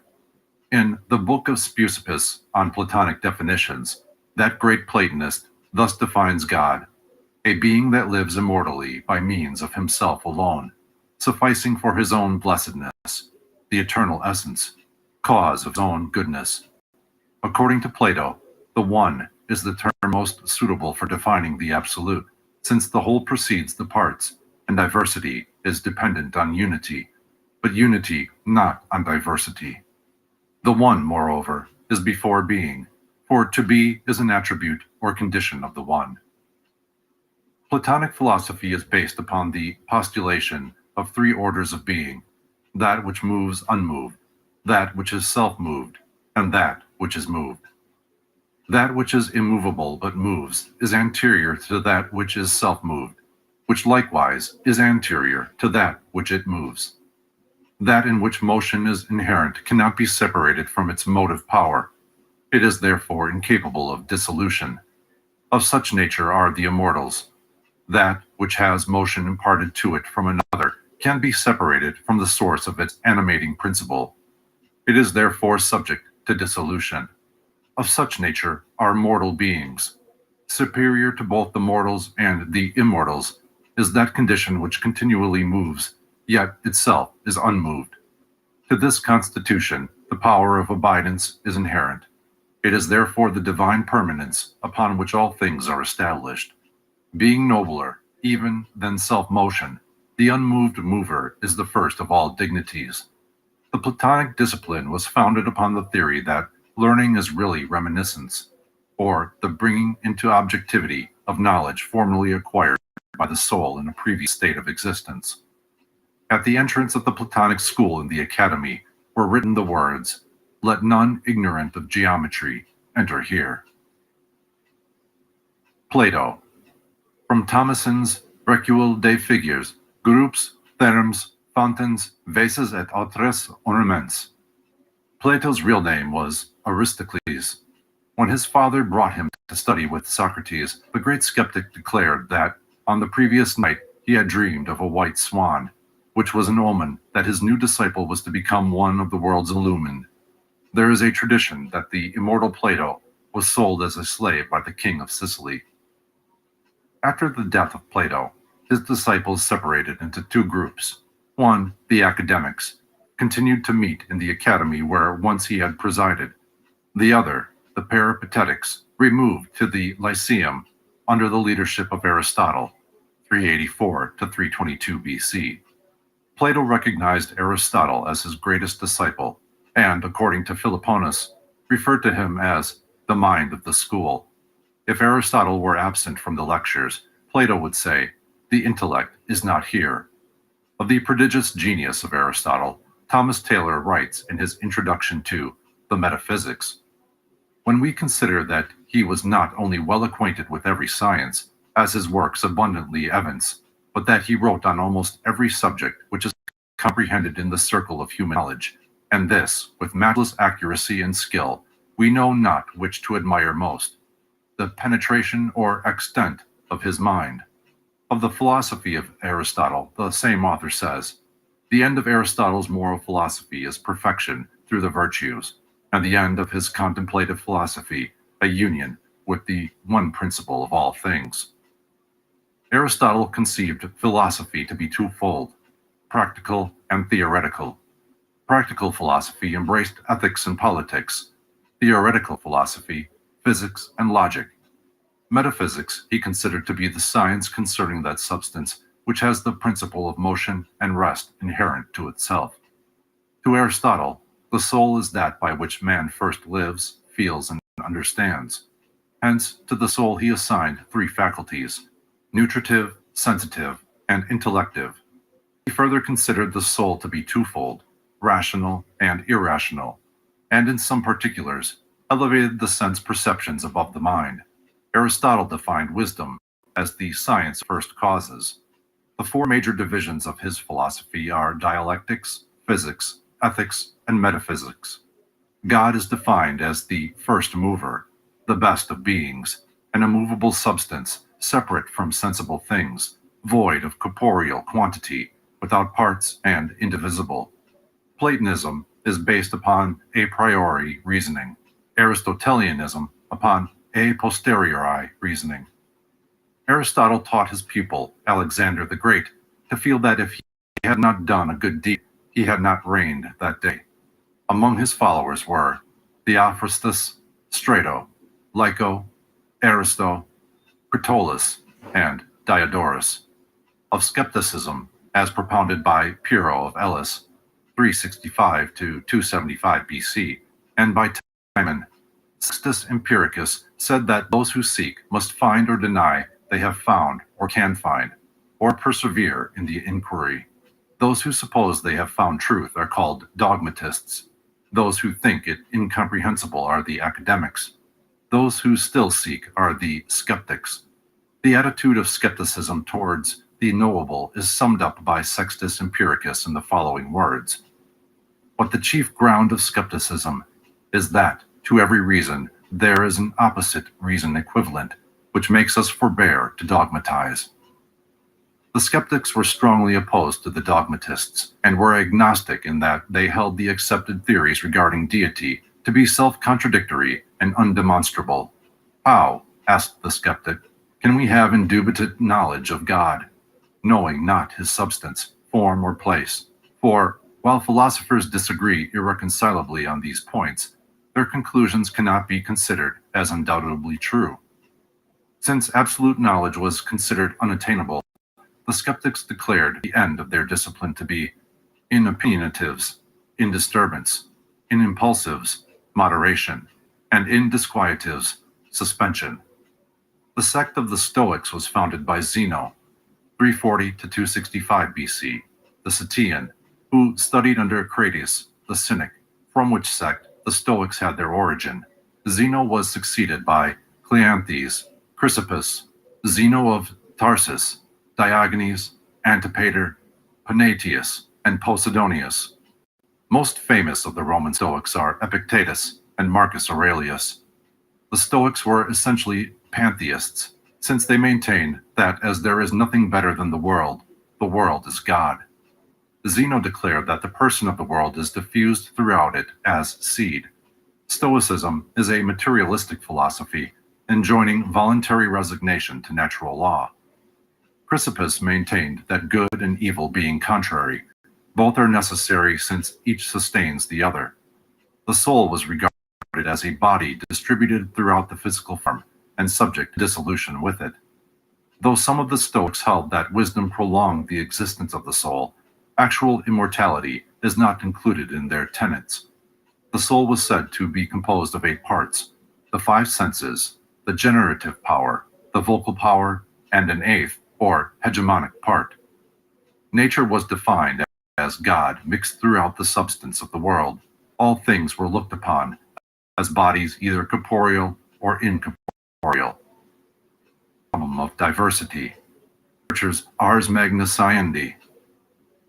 In the Book of Speusippus on Platonic definitions, that great Platonist thus defines God: a being that lives immortally by means of himself alone, sufficing for his own blessedness, the eternal essence, cause of its own goodness. According to Plato, the One is the term most suitable for defining the Absolute, since the whole precedes the parts, and diversity is dependent on unity, but unity not on diversity. The One, moreover, is before being, for to be is an attribute or condition of the One. Platonic philosophy is based upon the postulation of three orders of being: that which moves unmoved, that which is self-moved, and that which is moved. That which is immovable but moves is anterior to that which is self-moved, which likewise is anterior to that which it moves. That in which motion is inherent cannot be separated from its motive power. It is therefore incapable of dissolution. Of such nature are the immortals. That which has motion imparted to it from another can be separated from the source of its animating principle. It is therefore subject to dissolution. Of such nature are mortal beings. Superior to both the mortals and the immortals is that condition which continually moves, yet itself is unmoved. To this constitution, the power of abidance is inherent. It is therefore the divine permanence upon which all things are established. Being nobler, even than self-motion, the unmoved mover is the first of all dignities. The Platonic discipline was founded upon the theory that learning is really reminiscence, or the bringing into objectivity of knowledge formerly acquired by the soul in a previous state of existence. At the entrance of the Platonic school in the Academy were written the words, "Let none ignorant of geometry enter here." Plato. From Thomason's Recueil des Figures, Groupes, Thermes, Fountains, Vases et autres ornements. Plato's real name was Aristocles. When his father brought him to study with Socrates, the great skeptic declared that on the previous night he had dreamed of a white swan, which was an omen that his new disciple was to become one of the world's illumined. There is a tradition that the immortal Plato was sold as a slave by the king of Sicily. After the death of Plato, his disciples separated into two groups. One, the academics, continued to meet in the academy where once he had presided. The other, the Peripatetics, removed to the Lyceum under the leadership of Aristotle, 384 to 322 BC. Plato recognized Aristotle as his greatest disciple, and, according to Philoponus, referred to him as the mind of the school. If Aristotle were absent from the lectures, Plato would say, "The intellect is not here." Of the prodigious genius of Aristotle, Thomas Taylor writes in his introduction to The Metaphysics, "When we consider that he was not only well acquainted with every science, as his works abundantly evince, but that he wrote on almost every subject which is comprehended in the circle of human knowledge, and this with matchless accuracy and skill, we know not which to admire most, the penetration or extent of his mind." Of the philosophy of Aristotle, the same author says, "The end of Aristotle's moral philosophy is perfection through the virtues, and the end of his contemplative philosophy a union with the one principle of all things." Aristotle conceived philosophy to be twofold, practical and theoretical. Practical philosophy embraced ethics and politics, theoretical philosophy, physics and logic. Metaphysics he considered to be the science concerning that substance which has the principle of motion and rest inherent to itself. To Aristotle, the soul is that by which man first lives, feels, and understands. Hence, to the soul he assigned three faculties: nutritive, sensitive, and intellective. He further considered the soul to be twofold, rational and irrational, and in some particulars, elevated the sense perceptions above the mind. Aristotle defined wisdom as the science of first causes. The four major divisions of his philosophy are dialectics, physics, ethics, and metaphysics. God is defined as the first mover, the best of beings, an immovable substance separate from sensible things, void of corporeal quantity, without parts and indivisible. Platonism is based upon a priori reasoning, Aristotelianism upon a posteriori reasoning. Aristotle taught his pupil, Alexander the Great, to feel that if he had not done a good deed, He had not reigned that day. Among his followers were Theophrastus, Strato, Lyco, Aristo, Critolus, and Diodorus. Of skepticism, as propounded by Pyrrho of Elis, 365 to 275 BC, and by Timon, Sextus Empiricus said that those who seek must find or deny they have found or can find, or persevere in the inquiry. Those who suppose they have found truth are called dogmatists. Those who think it incomprehensible are the academics. Those who still seek are the skeptics. The attitude of skepticism towards the knowable is summed up by Sextus Empiricus in the following words. But the chief ground of skepticism is that, to every reason, there is an opposite reason equivalent, which makes us forbear to dogmatize. The skeptics were strongly opposed to the dogmatists, and were agnostic in that they held the accepted theories regarding deity to be self-contradictory and undemonstrable. How, asked the skeptic, can we have indubitate knowledge of God, knowing not his substance, form, or place? For, while philosophers disagree irreconcilably on these points, their conclusions cannot be considered as undoubtedly true. Since absolute knowledge was considered unattainable, the skeptics declared the end of their discipline to be in opinionatives, in disturbance, in impulsives, moderation, and in disquietives, suspension. The sect of the Stoics was founded by Zeno, 340 to 265 BC, the Cetian, who studied under Cratius, the Cynic, from which sect the Stoics had their origin. Zeno was succeeded by Cleanthes, Chrysippus, Zeno of Tarsus, Diogenes, Antipater, Panatius, and Posidonius. Most famous of the Roman Stoics are Epictetus and Marcus Aurelius. The Stoics were essentially pantheists, since they maintained that as there is nothing better than the world is God. Zeno declared that the person of the world is diffused throughout it as seed. Stoicism is a materialistic philosophy, enjoining voluntary resignation to natural law. Chrysippus maintained that good and evil being contrary, both are necessary since each sustains the other. The soul was regarded as a body distributed throughout the physical form and subject to dissolution with it. Though some of the Stoics held that wisdom prolonged the existence of the soul, actual immortality is not included in their tenets. The soul was said to be composed of 8 parts, the 5 senses, the generative power, the vocal power, and an 8th, or hegemonic part. Nature was defined as God mixed throughout the substance of the world. All things were looked upon as bodies either corporeal or incorporeal. Problem of diversity. Kircher's Ars Magna Sciendi.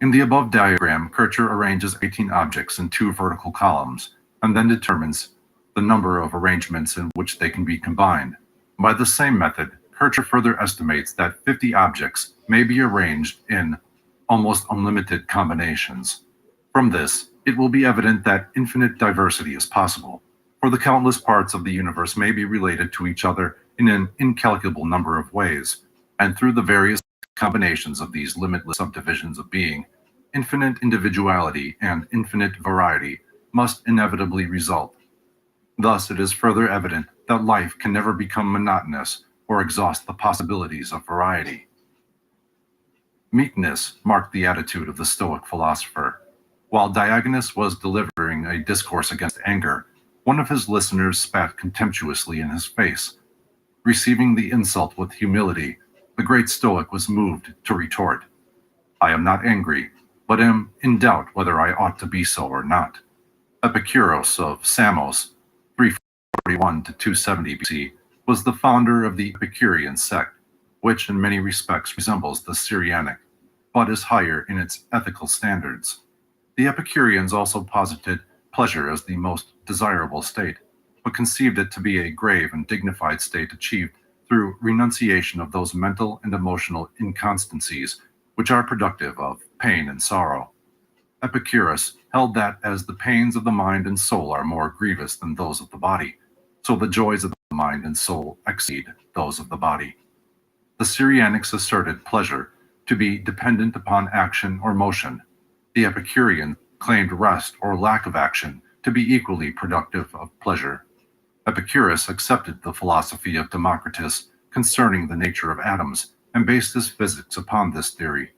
In the above diagram, Kircher arranges 18 objects in 2 vertical columns, and then determines the number of arrangements in which they can be combined. By the same method, Kircher further estimates that 50 objects may be arranged in almost unlimited combinations. From this, it will be evident that infinite diversity is possible, for the countless parts of the universe may be related to each other in an incalculable number of ways, and through the various combinations of these limitless subdivisions of being, infinite individuality and infinite variety must inevitably result. Thus, it is further evident that life can never become monotonous or exhaust the possibilities of variety. Meekness marked the attitude of the Stoic philosopher. While Diogenes was delivering a discourse against anger, one of his listeners spat contemptuously in his face. Receiving the insult with humility, the great Stoic was moved to retort, "I am not angry, but am in doubt whether I ought to be so or not." Epicurus of Samos, 341 to 270 BC, was the founder of the Epicurean sect, which in many respects resembles the Cyrenaic, but is higher in its ethical standards. The Epicureans also posited pleasure as the most desirable state, but conceived it to be a grave and dignified state achieved through renunciation of those mental and emotional inconstancies which are productive of pain and sorrow. Epicurus held that as the pains of the mind and soul are more grievous than those of the body, so the joys of the mind and soul exceed those of the body. The Cyrenaics asserted pleasure to be dependent upon action or motion. The Epicurean claimed rest or lack of action to be equally productive of pleasure. Epicurus accepted the philosophy of Democritus concerning the nature of atoms and based his physics upon this theory.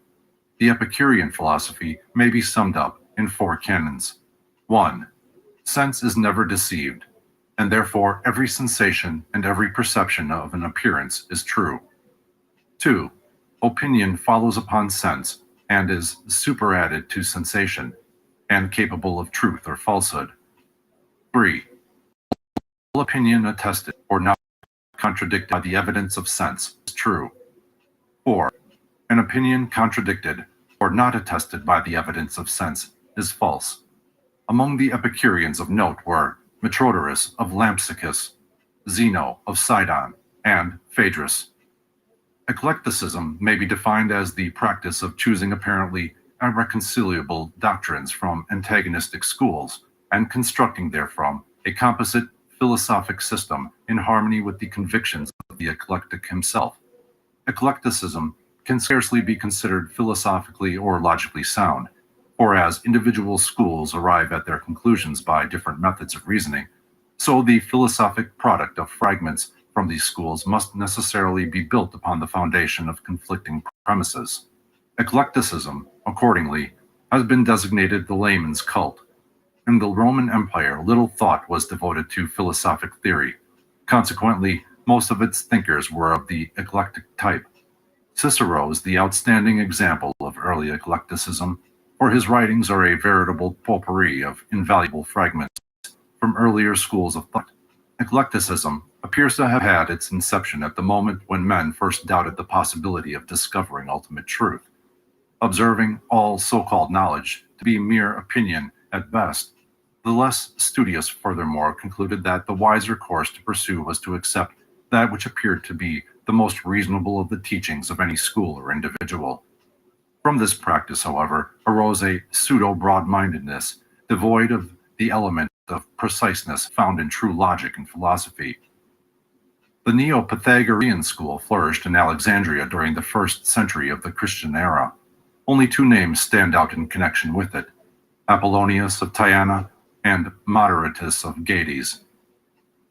The Epicurean philosophy may be summed up in 4 canons. 1. Sense is never deceived, and therefore every sensation and every perception of an appearance is true. 2. Opinion follows upon sense and is superadded to sensation, and capable of truth or falsehood. 3. All opinion attested or not contradicted by the evidence of sense is true. 4. An opinion contradicted or not attested by the evidence of sense is false. Among the Epicureans of note were Metrodorus of Lampsacus, Zeno of Sidon, and Phaedrus. Eclecticism may be defined as the practice of choosing apparently irreconcilable doctrines from antagonistic schools and constructing therefrom a composite philosophic system in harmony with the convictions of the eclectic himself. Eclecticism can scarcely be considered philosophically or logically sound, for as individual schools arrive at their conclusions by different methods of reasoning, so the philosophic product of fragments from these schools must necessarily be built upon the foundation of conflicting premises. Eclecticism, accordingly, has been designated the layman's cult. In the Roman Empire, little thought was devoted to philosophic theory. Consequently, most of its thinkers were of the eclectic type. Cicero is the outstanding example of early eclecticism, for his writings are a veritable potpourri of invaluable fragments from earlier schools of thought. Eclecticism appears to have had its inception at the moment when men first doubted the possibility of discovering ultimate truth. Observing all so-called knowledge to be mere opinion at best, the less studious furthermore concluded that the wiser course to pursue was to accept that which appeared to be the most reasonable of the teachings of any school or individual. From this practice, however, arose a pseudo-broad-mindedness, devoid of the element of preciseness found in true logic and philosophy. The Neo-Pythagorean school flourished in Alexandria during the 1st century of the Christian era. Only 2 names stand out in connection with it: Apollonius of Tyana and Moderatus of Gades.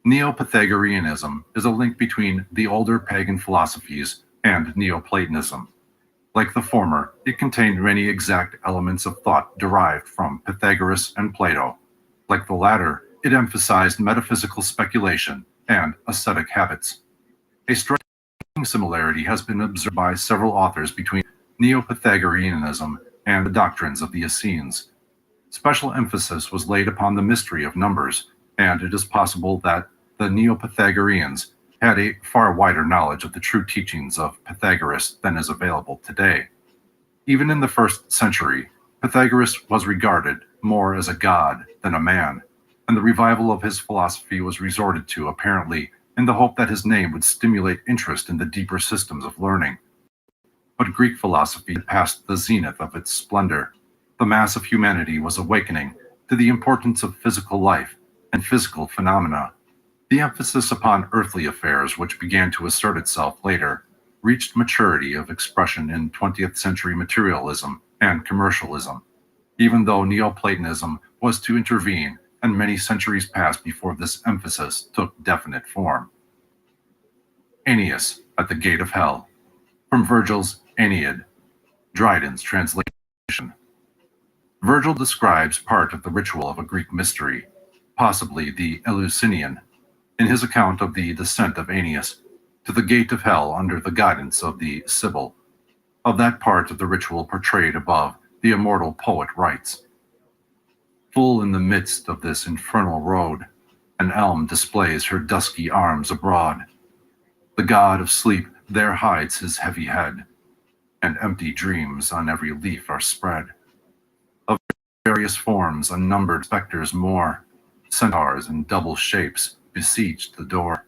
Neo-Pythagoreanism is a link between the older pagan philosophies and Neoplatonism. Like the former, it contained many exact elements of thought derived from Pythagoras and Plato. Like the latter, it emphasized metaphysical speculation and ascetic habits. A striking similarity has been observed by several authors between Neo-Pythagoreanism and the doctrines of the Essenes. Special emphasis was laid upon the mystery of numbers, and it is possible that the Neo-Pythagoreans had a far wider knowledge of the true teachings of Pythagoras than is available today. Even in the 1st century, Pythagoras was regarded more as a god than a man, and the revival of his philosophy was resorted to apparently in the hope that his name would stimulate interest in the deeper systems of learning. But Greek philosophy had passed the zenith of its splendor. The mass of humanity was awakening to the importance of physical life and physical phenomena. The emphasis upon earthly affairs, which began to assert itself later, reached maturity of expression in 20th century materialism and commercialism, even though Neoplatonism was to intervene and many centuries passed before this emphasis took definite form. Aeneas at the Gate of Hell, from Virgil's Aeneid, Dryden's translation. Virgil describes part of the ritual of a Greek mystery, possibly the Eleusinian, in his account of the descent of Aeneas to the gate of hell under the guidance of the Sibyl. Of that part of the ritual portrayed above, the immortal poet writes, "Full in the midst of this infernal road, an elm displays her dusky arms abroad. The god of sleep there hides his heavy head, and empty dreams on every leaf are spread. Of various forms, unnumbered specters more, centaurs in double shapes, besiege the door.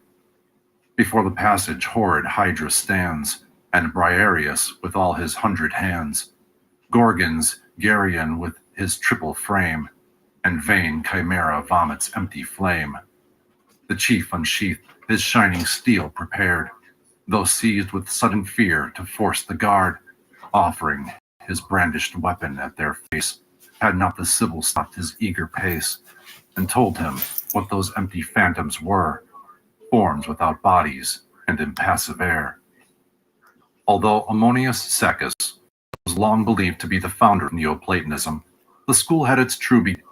Before the passage horrid Hydra stands, and Briareus with all his 100 hands, Gorgons, Geryon with his triple frame, and vain Chimera vomits empty flame. The chief unsheathed his shining steel prepared, though seized with sudden fear to force the guard, offering his brandished weapon at their face, had not the Sibyl stopped his eager pace and told him what those empty phantoms were, forms without bodies and impassive air. Although Ammonius Saccas was long believed to be the founder of Neoplatonism, the school had its true beginnings.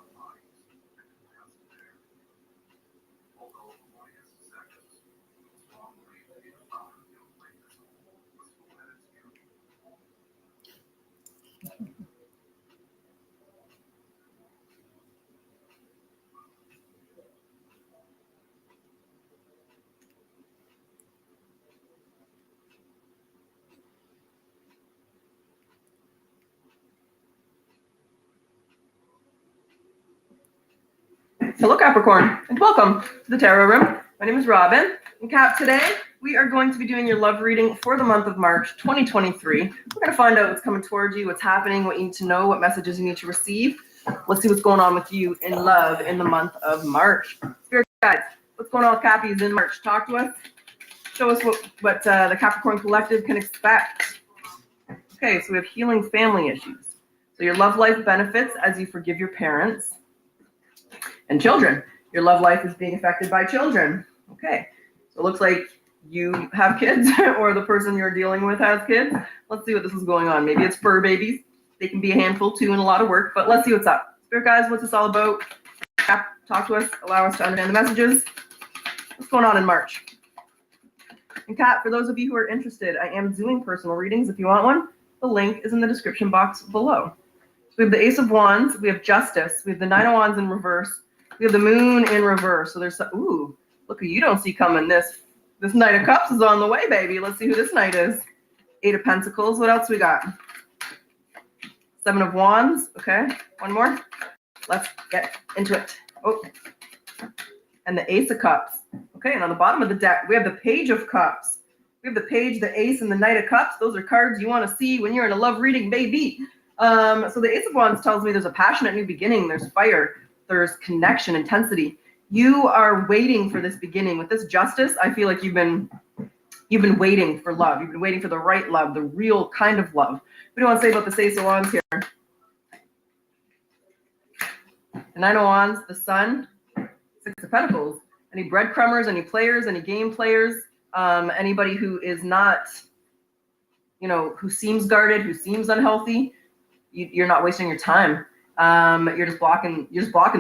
Hello Capricorn, and welcome to the Tarot Room. My name is Robin, and Cap, today we are going to be doing your love reading for the month of March 2023. We're going to find out what's coming towards you, what's happening, what you need to know, what messages you need to receive. Let's see what's going on with you in love in the month of March. Spirit guides, what's going on with Cappies in March? Talk to us. Show us what the Capricorn Collective can expect. Okay, so we have healing family issues. So your love life benefits as you forgive your parents. And children, your love life is being affected by children. Okay, so it looks like you have kids or the person you're dealing with has kids. Let's see what this is going on. Maybe it's fur babies. They can be a handful too and a lot of work, but let's see what's up. Spirit guys, what's this all about? Talk to us, allow us to understand the messages. What's going on in March? And Kat, for those of you who are interested, I am doing personal readings. If you want one, the link is in the description box below. So we have the Ace of Wands, we have Justice, we have the Nine of Wands in reverse, we have the Moon in reverse. So there's, ooh, look who you don't see coming. This Knight of Cups is on the way, baby. Let's see who this knight is. Eight of Pentacles. What else we got? Seven of Wands. Okay, one more. Let's get into it. Oh, and the Ace of Cups. Okay, and on the bottom of the deck, we have the Page of Cups. We have the Page, the Ace, and the Knight of Cups. Those are cards you want to see when you're in a love reading, baby. So the Ace of Wands tells me there's a passionate new beginning. There's fire. There's connection, intensity. You are waiting for this beginning. With this Justice, I feel like you've been waiting for love. You've been waiting for the right love, the real kind of love. What do you want to say about the Ace of Wands here? The Nine of Wands, the Sun, Six of Pentacles. Any breadcrumbers, any players, any game players, anybody who is not, who seems guarded, who seems unhealthy, you're not wasting your time. You're just blocking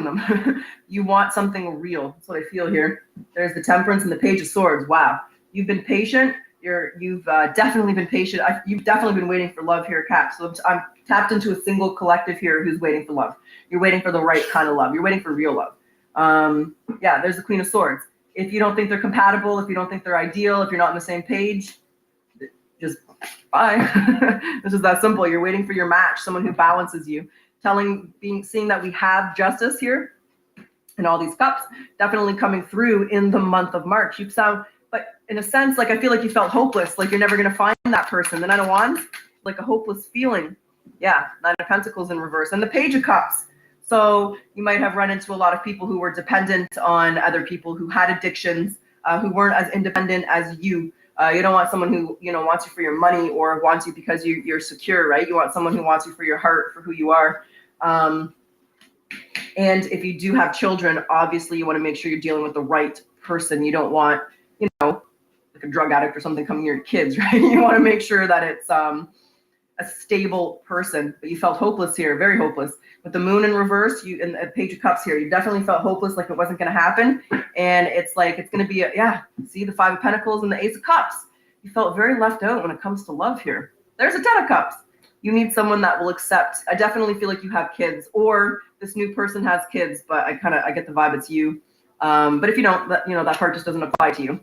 them. You want something real. That's what I feel here. There's the Temperance and the Page of Swords. Wow. You've been patient. You've definitely been patient. You've definitely been waiting for love here, Cap. So I'm tapped into a single collective here who's waiting for love. You're waiting for the right kind of love. You're waiting for real love. Yeah, there's the Queen of Swords. If you don't think they're compatible, if you don't think they're ideal, if you're not on the same page, just bye. It's just that simple. You're waiting for your match, someone who balances you. Seeing that we have Justice here and all these cups definitely coming through in the month of March. You sound, but in a sense, like I feel like you felt hopeless, like you're never going to find that person. The Nine of Wands, like a hopeless feeling. Yeah, Nine of Pentacles in reverse and the Page of Cups. So you might have run into a lot of people who were dependent on other people, who had addictions, who weren't as independent as you. You don't want someone who, wants you for your money or wants you because you're secure, right? You want someone who wants you for your heart, for who you are. And if you do have children, obviously you want to make sure you're dealing with the right person. You don't want, like a drug addict or something coming near your kids, right? You want to make sure that it's a stable person. But you felt hopeless here, very hopeless. With the Moon in reverse, and the Page of Cups here, you definitely felt hopeless, like it wasn't going to happen. And it's like, it's going to be, see the Five of Pentacles and the Ace of Cups. You felt very left out when it comes to love here. There's a Ten of Cups. You need someone that will accept. I definitely feel like you have kids, or this new person has kids, but I get the vibe it's you. But if you don't, that part just doesn't apply to you.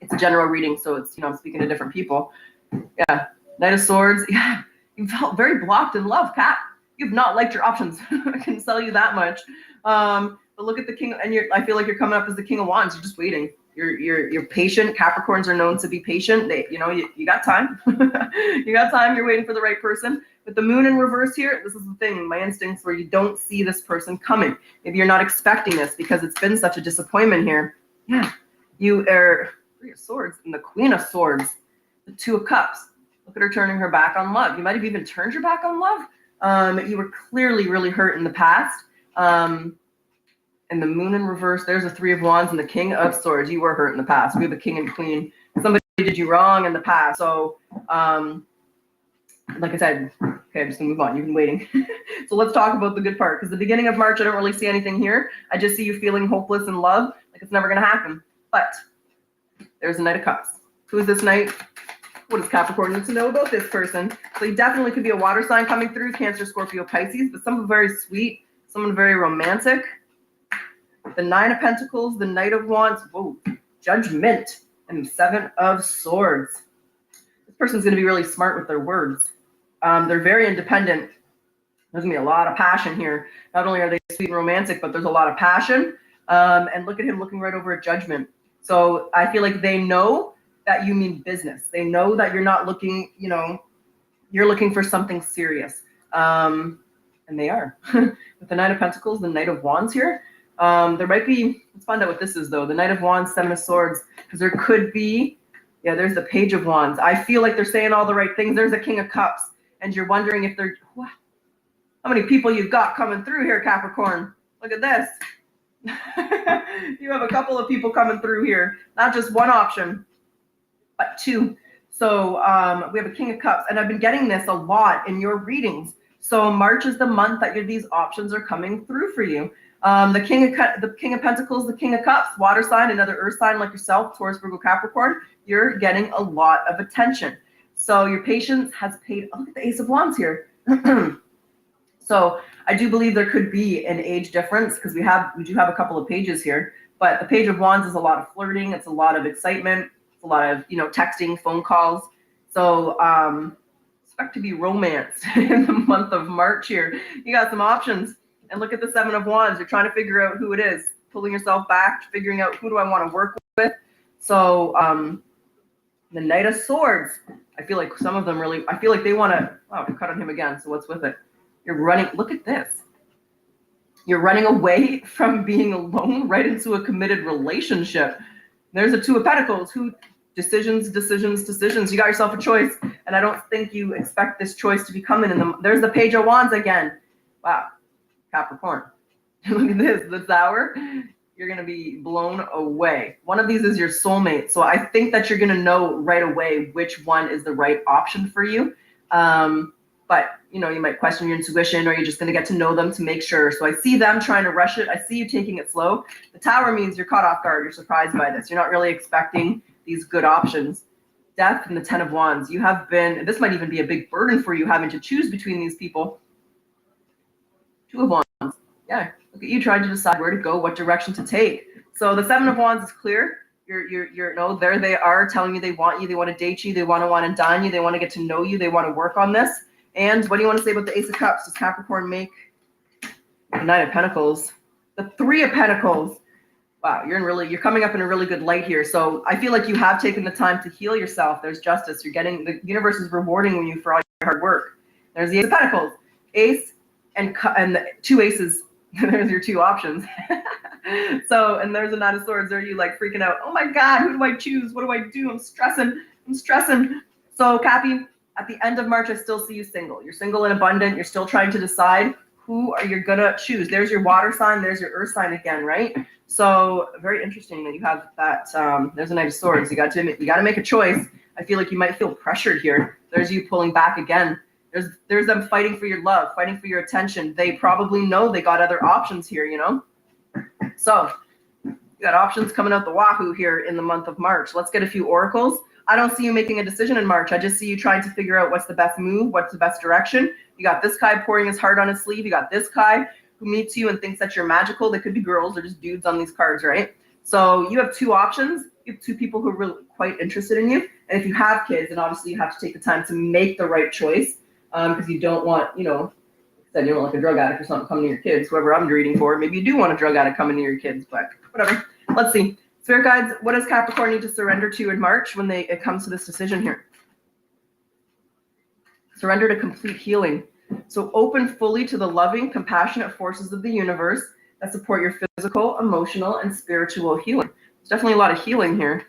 It's a general reading, so it's, I'm speaking to different people. Yeah. Knight of Swords. Yeah. You felt very blocked in love, Kat. You've not liked your options. I can tell you that much. But look at the King, and I feel like you're coming up as the King of Wands. You're just waiting. You're patient. Capricorns are known to be patient. You got time. You got time. You're waiting for the right person. With the Moon in reverse here, this is the thing. My instincts where you don't see this person coming. Maybe you're not expecting this because it's been such a disappointment here. Yeah, you are Three of Swords and the Queen of Swords, the Two of Cups. Look at her turning her back on love. You might have even turned your back on love. You were clearly really hurt in the past. And the moon in reverse, there's a 3 of Wands and the King of Swords. You were hurt in the past. We have the King and Queen. Somebody did you wrong in the past. So, like I said, okay, I'm just gonna move on. You've been waiting. So let's talk about the good part, because the beginning of March, I don't really see anything here. I just see you feeling hopeless in love, like it's never gonna happen. But there's a Knight of Cups. Who is this Knight? What does Capricorn need to know about this person? So he definitely could be a water sign coming through, Cancer, Scorpio, Pisces, but someone very sweet, someone very romantic. The 9 of Pentacles, the Knight of Wands, whoa, Judgment, and the 7 of Swords. This person's going to be really smart with their words. They're very independent. There's going to be a lot of passion here. Not only are they sweet and romantic, but there's a lot of passion. And look at him looking right over at Judgment. So I feel like they know that you mean business. They know that you're not looking, you're looking for something serious. And they are. With the 9 of Pentacles, the Knight of Wands here. There might be, let's find out what this is though. The Knight of Wands, 7 of Swords, because there could be, yeah, there's the Page of Wands. I feel like they're saying all the right things. There's a King of Cups, and you're wondering if they're, wow, how many people you've got coming through here, Capricorn. Look at this. You have a couple of people coming through here, not just one option, but 2. So we have a King of Cups, and I've been getting this a lot in your readings. So March is the month that these options are coming through for you. The King of Pentacles, the King of Cups, water sign, another earth sign like yourself, Taurus, Virgo, Capricorn, you're getting a lot of attention. So your patience has paid. Oh, look at the Ace of Wands here. So I do believe there could be an age difference, because we do have a couple of pages here, but the Page of Wands is a lot of flirting. It's a lot of excitement. It's a lot of, texting, phone calls. So expect to be romanced in the month of March here. You got some options. And look at the 7 of Wands. You're trying to figure out who it is, pulling yourself back, figuring out who do I want to work with. So the Knight of Swords, I feel like some of them really, I feel like they want to, oh, I cut on him again. So what's with it? You're running, look at this. You're running away from being alone right into a committed relationship. There's a 2 of Pentacles. Decisions. You got yourself a choice. And I don't think you expect this choice to be coming in them. There's the Page of Wands again. Wow. Capricorn. Look at this, the Tower. You're going to be blown away. One of these is your soulmate. So I think that you're going to know right away which one is the right option for you. But, you might question your intuition, or you're just going to get to know them to make sure. So I see them trying to rush it. I see you taking it slow. The Tower means you're caught off guard. You're surprised by this. You're not really expecting these good options. Death and the 10 of Wands. You have been, this might even be a big burden for you, having to choose between these people. 2 of Wands. Yeah, look at you trying to decide where to go, what direction to take. So the 7 of Wands is clear. You're there they are telling you they want you, they want to date you, they want to dine you, they want to get to know you, they want to work on this. And what do you want to say about the Ace of Cups? Does Capricorn make the 9 of Pentacles? The 3 of Pentacles. Wow, you're coming up in a really good light here. So I feel like you have taken the time to heal yourself. There's justice. The universe is rewarding you for all your hard work. There's the Ace of Pentacles. Ace and the 2 aces. There's your 2 options. So, and there's a Knight of Swords. Are you like freaking out? Oh my God, who do I choose? What do I do? I'm stressing. So Cappy, at the end of March, I still see you single. You're single and abundant. You're still trying to decide who are you gonna choose. There's your water sign. There's your earth sign again, right? So very interesting that you have that. There's a Knight of Swords. You got to make a choice. I feel like you might feel pressured here. There's you pulling back again. There's them fighting for your love, fighting for your attention. They probably know they got other options here, So you got options coming out the wahoo here in the month of March. Let's get a few oracles. I don't see you making a decision in March. I just see you trying to figure out what's the best move, what's the best direction. You got this guy pouring his heart on his sleeve. You got this guy who meets you and thinks that you're magical. They could be girls or just dudes on these cards, right? So you have 2 options. You have 2 people who are really quite interested in you. And if you have kids, then obviously you have to take the time to make the right choice, because you don't want, you don't want like a drug addict or something coming to your kids, whoever I'm reading for. Maybe you do want a drug addict coming to your kids, but whatever. Let's see. Spirit guides, what does Capricorn need to surrender to in March when it comes to this decision here? Surrender to complete healing. So open fully to the loving, compassionate forces of the universe that support your physical, emotional, and spiritual healing. There's definitely a lot of healing here.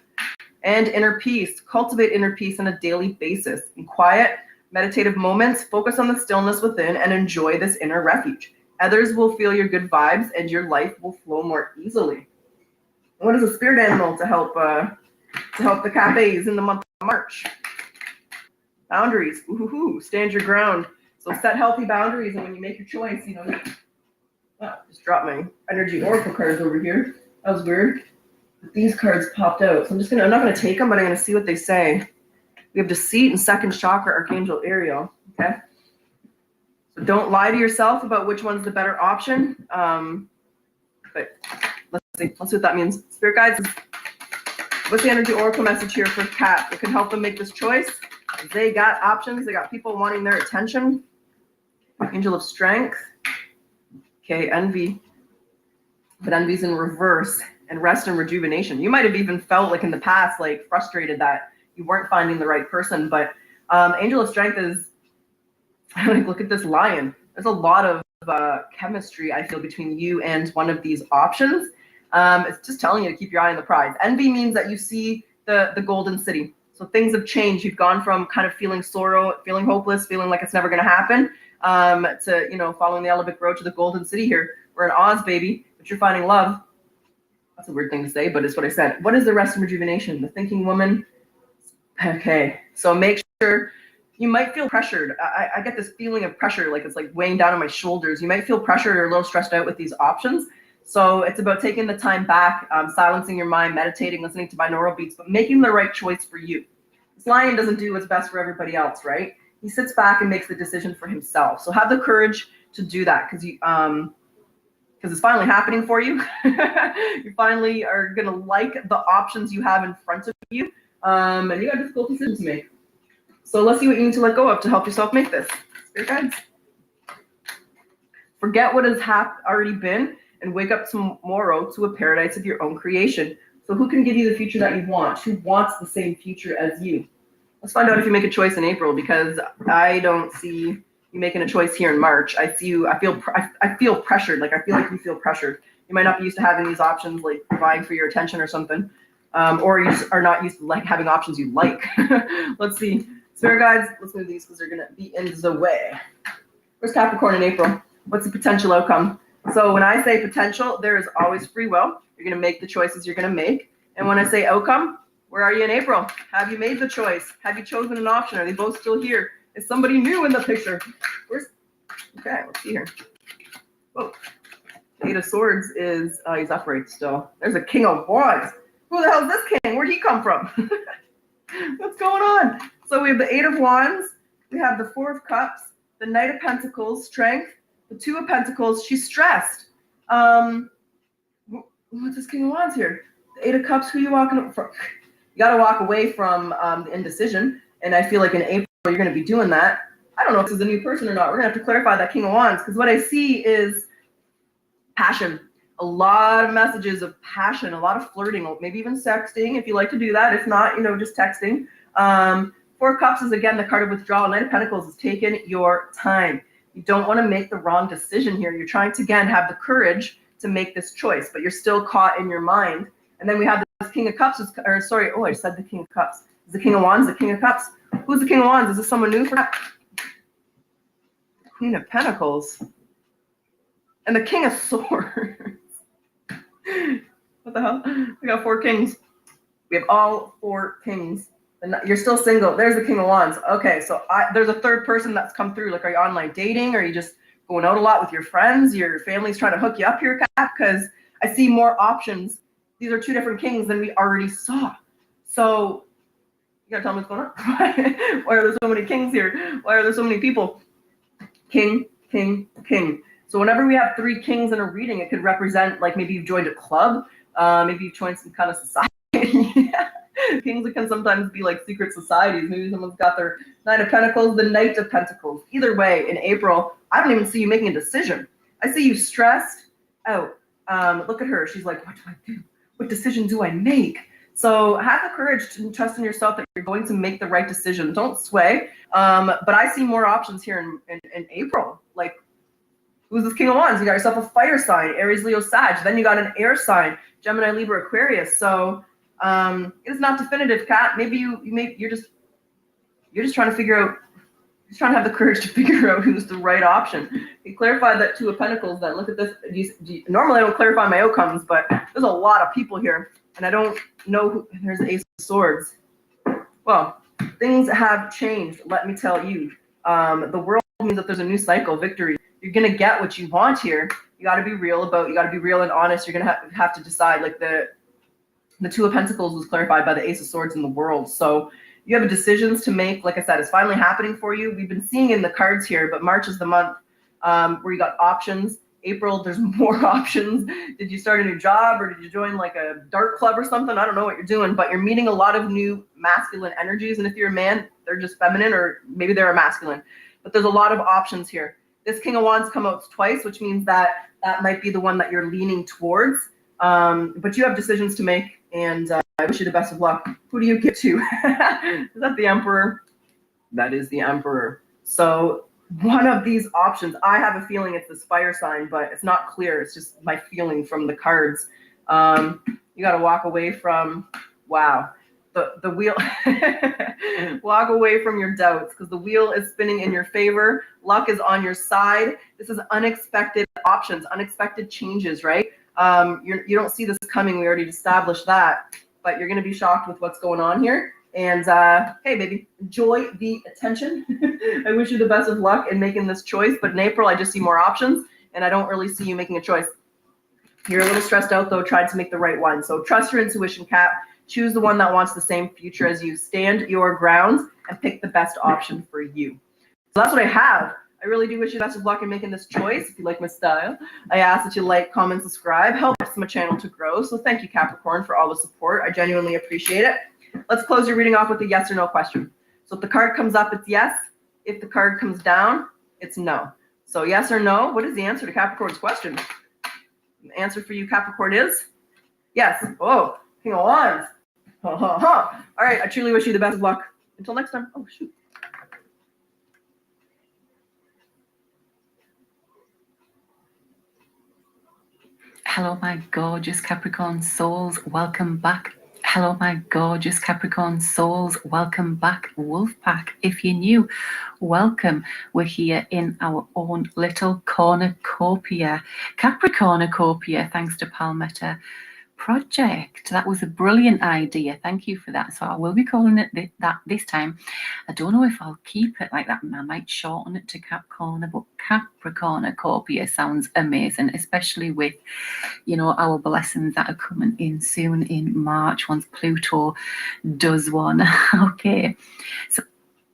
And inner peace. Cultivate inner peace on a daily basis. In quiet, meditative moments, focus on the stillness within and enjoy this inner refuge. Others will feel your good vibes and your life will flow more easily. What is a spirit animal to help the cafes in the month of March? Boundaries. Ooh, stand your ground. So set healthy boundaries, and when you make your choice, just dropped my energy oracle cards over here. That was weird. These cards popped out. So I'm not gonna take them, but I'm gonna see what they say. We have Deceit and Second Chakra, Archangel Ariel. Okay. So don't lie to yourself about which one's the better option. But let's see what that means. Spirit guides, what's the energy oracle message here for Cat? It can help them make this choice. They got options. They got people wanting their attention. Angel of Strength. Okay, Envy. But Envy's in reverse, and Rest and Rejuvenation. You might have even felt like in the past, like frustrated that you weren't finding the right person. But Angel of Strength is, like, look at this lion. There's a lot of chemistry, I feel, between you and one of these options. It's just telling you to keep your eye on the prize. Envy means that you see the golden city. So things have changed. You've gone from kind of feeling sorrow, feeling hopeless, feeling like it's never going to happen, to, following the Elebic road to the golden city here. We're in Oz, baby, but you're finding love. That's a weird thing to say, but it's what I said. What is the Rest and Rejuvenation? The Thinking Woman. Okay, so make sure. You might feel pressured. I get this feeling of pressure, like it's like weighing down on my shoulders. You might feel pressured or a little stressed out with these options. So it's about taking the time back, silencing your mind, meditating, listening to binaural beats, but making the right choice for you. This lion doesn't do what's best for everybody else, right? He sits back and makes the decision for himself. So have the courage to do that, because it's finally happening for you. You finally are gonna like the options you have in front of you, and you got a difficult decision to make. So let's see what you need to let go of to help yourself make this. Spirit guides. Forget what has already been and wake up tomorrow to a paradise of your own creation. So who can give you the future that you want? Who wants the same future as you? Let's find out if you make a choice in April, because I don't see you making a choice here in March. I see you. I feel pressured. Like I feel like you feel pressured. You might not be used to having these options, like vying for your attention or something, or you just are not used to like having options you like. Let's see. Spirit guides, let's move these because they're going to be in the way. Where's Capricorn in April? What's the potential outcome? So when I say potential, there is always free will. You're going to make the choices you're going to make. And when I say outcome, where are you in April? Have you made the choice? Have you chosen an option? Are they both still here? Is somebody new in the picture? Okay, let's see here. Whoa. Eight of Swords is, he's upright still. There's a King of Wands. Who the hell is this king? Where'd he come from? What's going on? So we have the Eight of Wands, we have the Four of Cups, the Knight of Pentacles, Strength, the Two of Pentacles. She's stressed. What's this King of Wands here? The Eight of Cups, who are you walking from? You got to walk away from the indecision. And I feel like in April, you're going to be doing that. I don't know if this is a new person or not. We're going to have to clarify that King of Wands, because what I see is passion. A lot of messages of passion, a lot of flirting, maybe even sexting if you like to do that. If not, just texting. Four of Cups is, again, the card of withdrawal. Knight of Pentacles is taking your time. You don't want to make the wrong decision here. You're trying to, again, have the courage to make this choice, but you're still caught in your mind. And then we have this King of Cups, I said the King of Cups. Is the King of Wands the King of Cups? Who's the King of Wands? Is this someone new for that? Queen of Pentacles. And the King of Swords. What the hell? We got four kings. We have all four kings. And you're still single. There's the King of Wands. Okay, so there's a third person that's come through. Like, are you online dating? Are you just going out a lot with your friends? Your family's trying to hook you up here, Kat? Because I see more options. These are two different kings than we already saw. So you gotta tell me what's going on. Why are there so many kings here? Why are there so many people? King, king, king. So whenever we have three kings in a reading, it could represent, like, maybe you've joined a club. Maybe you've joined some kind of society. Kings can sometimes be like secret societies. Maybe someone's got their Nine of Pentacles, the Knight of Pentacles. Either way, in April, I don't even see you making a decision. I see you stressed out. Look at her. She's like, what do I do? What decision do I make? So have the courage to trust in yourself that you're going to make the right decision. Don't sway. But I see more options here in April. Like, who's this King of Wands? You got yourself a fire sign, Aries, Leo, Sag. Then you got an air sign, Gemini, Libra, Aquarius. So it is not definitive, Kat. Maybe you're just trying to figure out He's trying to have the courage to figure out who's the right option. He clarified that Two of Pentacles, that look at this. Normally I don't clarify my outcomes, but there's a lot of people here, and I don't know who. There's the Ace of Swords. Well, things have changed, let me tell you. The world means that there's a new cycle, victory. You're going to get what you want here. You got to be real and honest. You're going to have to decide. Like the Two of Pentacles was clarified by the Ace of Swords in the world. So you have decisions to make. Like I said, it's finally happening for you. We've been seeing in the cards here, but March is the month where you got options. April, there's more options. Did you start a new job, or did you join like a dart club or something? I don't know what you're doing, but you're meeting a lot of new masculine energies. And if you're a man, they're just feminine, or maybe they're a masculine. But there's a lot of options here. This King of Wands come out twice, which means that might be the one that you're leaning towards. But you have decisions to make, and I wish you the best of luck. Who do you give to? Is that the Emperor? That is the Emperor. So one of these options, I have a feeling it's this fire sign, but it's not clear. It's just my feeling from the cards. You got to walk away from, wow, the wheel. Walk away from your doubts, because the wheel is spinning in your favor. Luck is on your side. This is unexpected options, unexpected changes, right? You don't see this coming. We already established that, but you're going to be shocked with what's going on here. And hey, baby, enjoy the attention. I wish you the best of luck in making this choice. But in April, I just see more options, and I don't really see you making a choice. You're a little stressed out, though, trying to make the right one. So trust your intuition, Cap. Choose the one that wants the same future as you. Stand your grounds and pick the best option for you. So that's what I have. I really do wish you the best of luck in making this choice. If you like my style, I ask that you like, comment, subscribe. Helps my channel to grow. So thank you, Capricorn, for all the support. I genuinely appreciate it. Let's close your reading off with a yes or no question. So if the card comes up, it's yes. If the card comes down, it's no. So yes or no, what is the answer to Capricorn's question? The answer for you, Capricorn, is yes. Oh, King of Wands. All right, I truly wish you the best of luck. Until next time. Oh, shoot. Hello, my gorgeous Capricorn souls. Welcome back. Hello, my gorgeous Capricorn souls. Welcome back, Wolfpack. If you're new, welcome. We're here in our own little cornucopia, Capricornucopia, thanks to Palmetto Project. That was a brilliant idea. Thank you for that. So I will be calling it that this time. I don't know if I'll keep it like that. I might shorten it to Capricorn, but Capricornucopia sounds amazing, especially with, you know, our blessings that are coming in soon in March once Pluto does one. Okay, so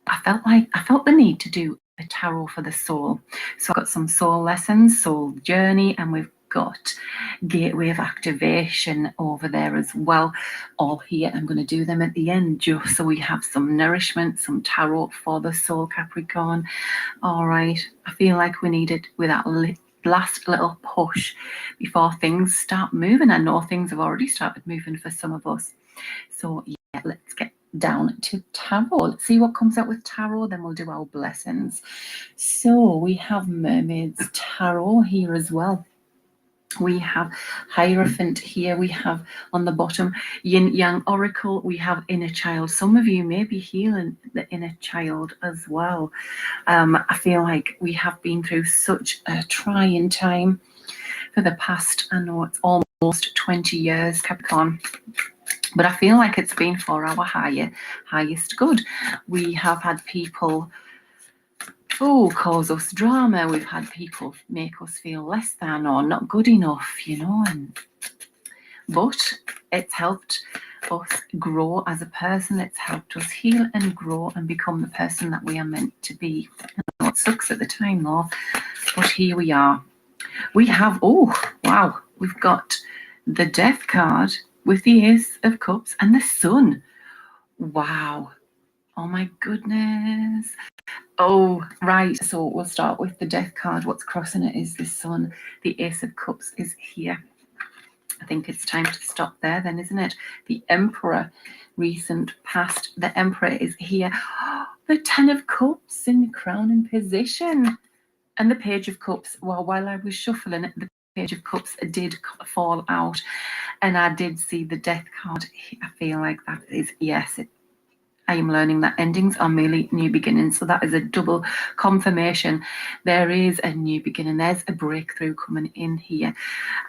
I felt the need to do a tarot for the soul. So I've got some soul lessons, soul journey, and we've got gateway of activation over there as well, all here. I'm going to do them at the end just so we have some nourishment, some tarot for the soul, Capricorn. All right, I feel like we need it with that last little push before things start moving. I know things have already started moving for some of us. So yeah, let's get down to tarot. Let's see what comes out with tarot, then we'll do our blessings. So we have Mermaid's Tarot here as well. We have Hierophant here. We have on the bottom Yin Yang Oracle. We have Inner Child. Some of you may be healing the inner child as well. I feel like we have been through such a trying time for the past, I know it's almost 20 years, Capricorn. But I feel like it's been for our highest good. We have had people cause us drama. We've had people make us feel less than or not good enough, you know, but it's helped us grow as a person. It's helped us heal and grow and become the person that we are meant to be. I know it sucks at the time though, but here we are. We have, wow, we've got the Death card with the Ace of Cups and the Sun. Wow. Oh my goodness. Oh, right. So we'll start with the Death card. What's crossing it is the Sun. The Ace of Cups is here. I think it's time to stop there then, isn't it? The Emperor, recent past. The Emperor is here. The Ten of Cups in the crowning position. And the Page of Cups. Well, while I was shuffling, the Page of Cups did fall out. And I did see the Death card. I feel like that is, yes, I am learning that endings are merely new beginnings. So that is a double confirmation. There is a new beginning. There's a breakthrough coming in here.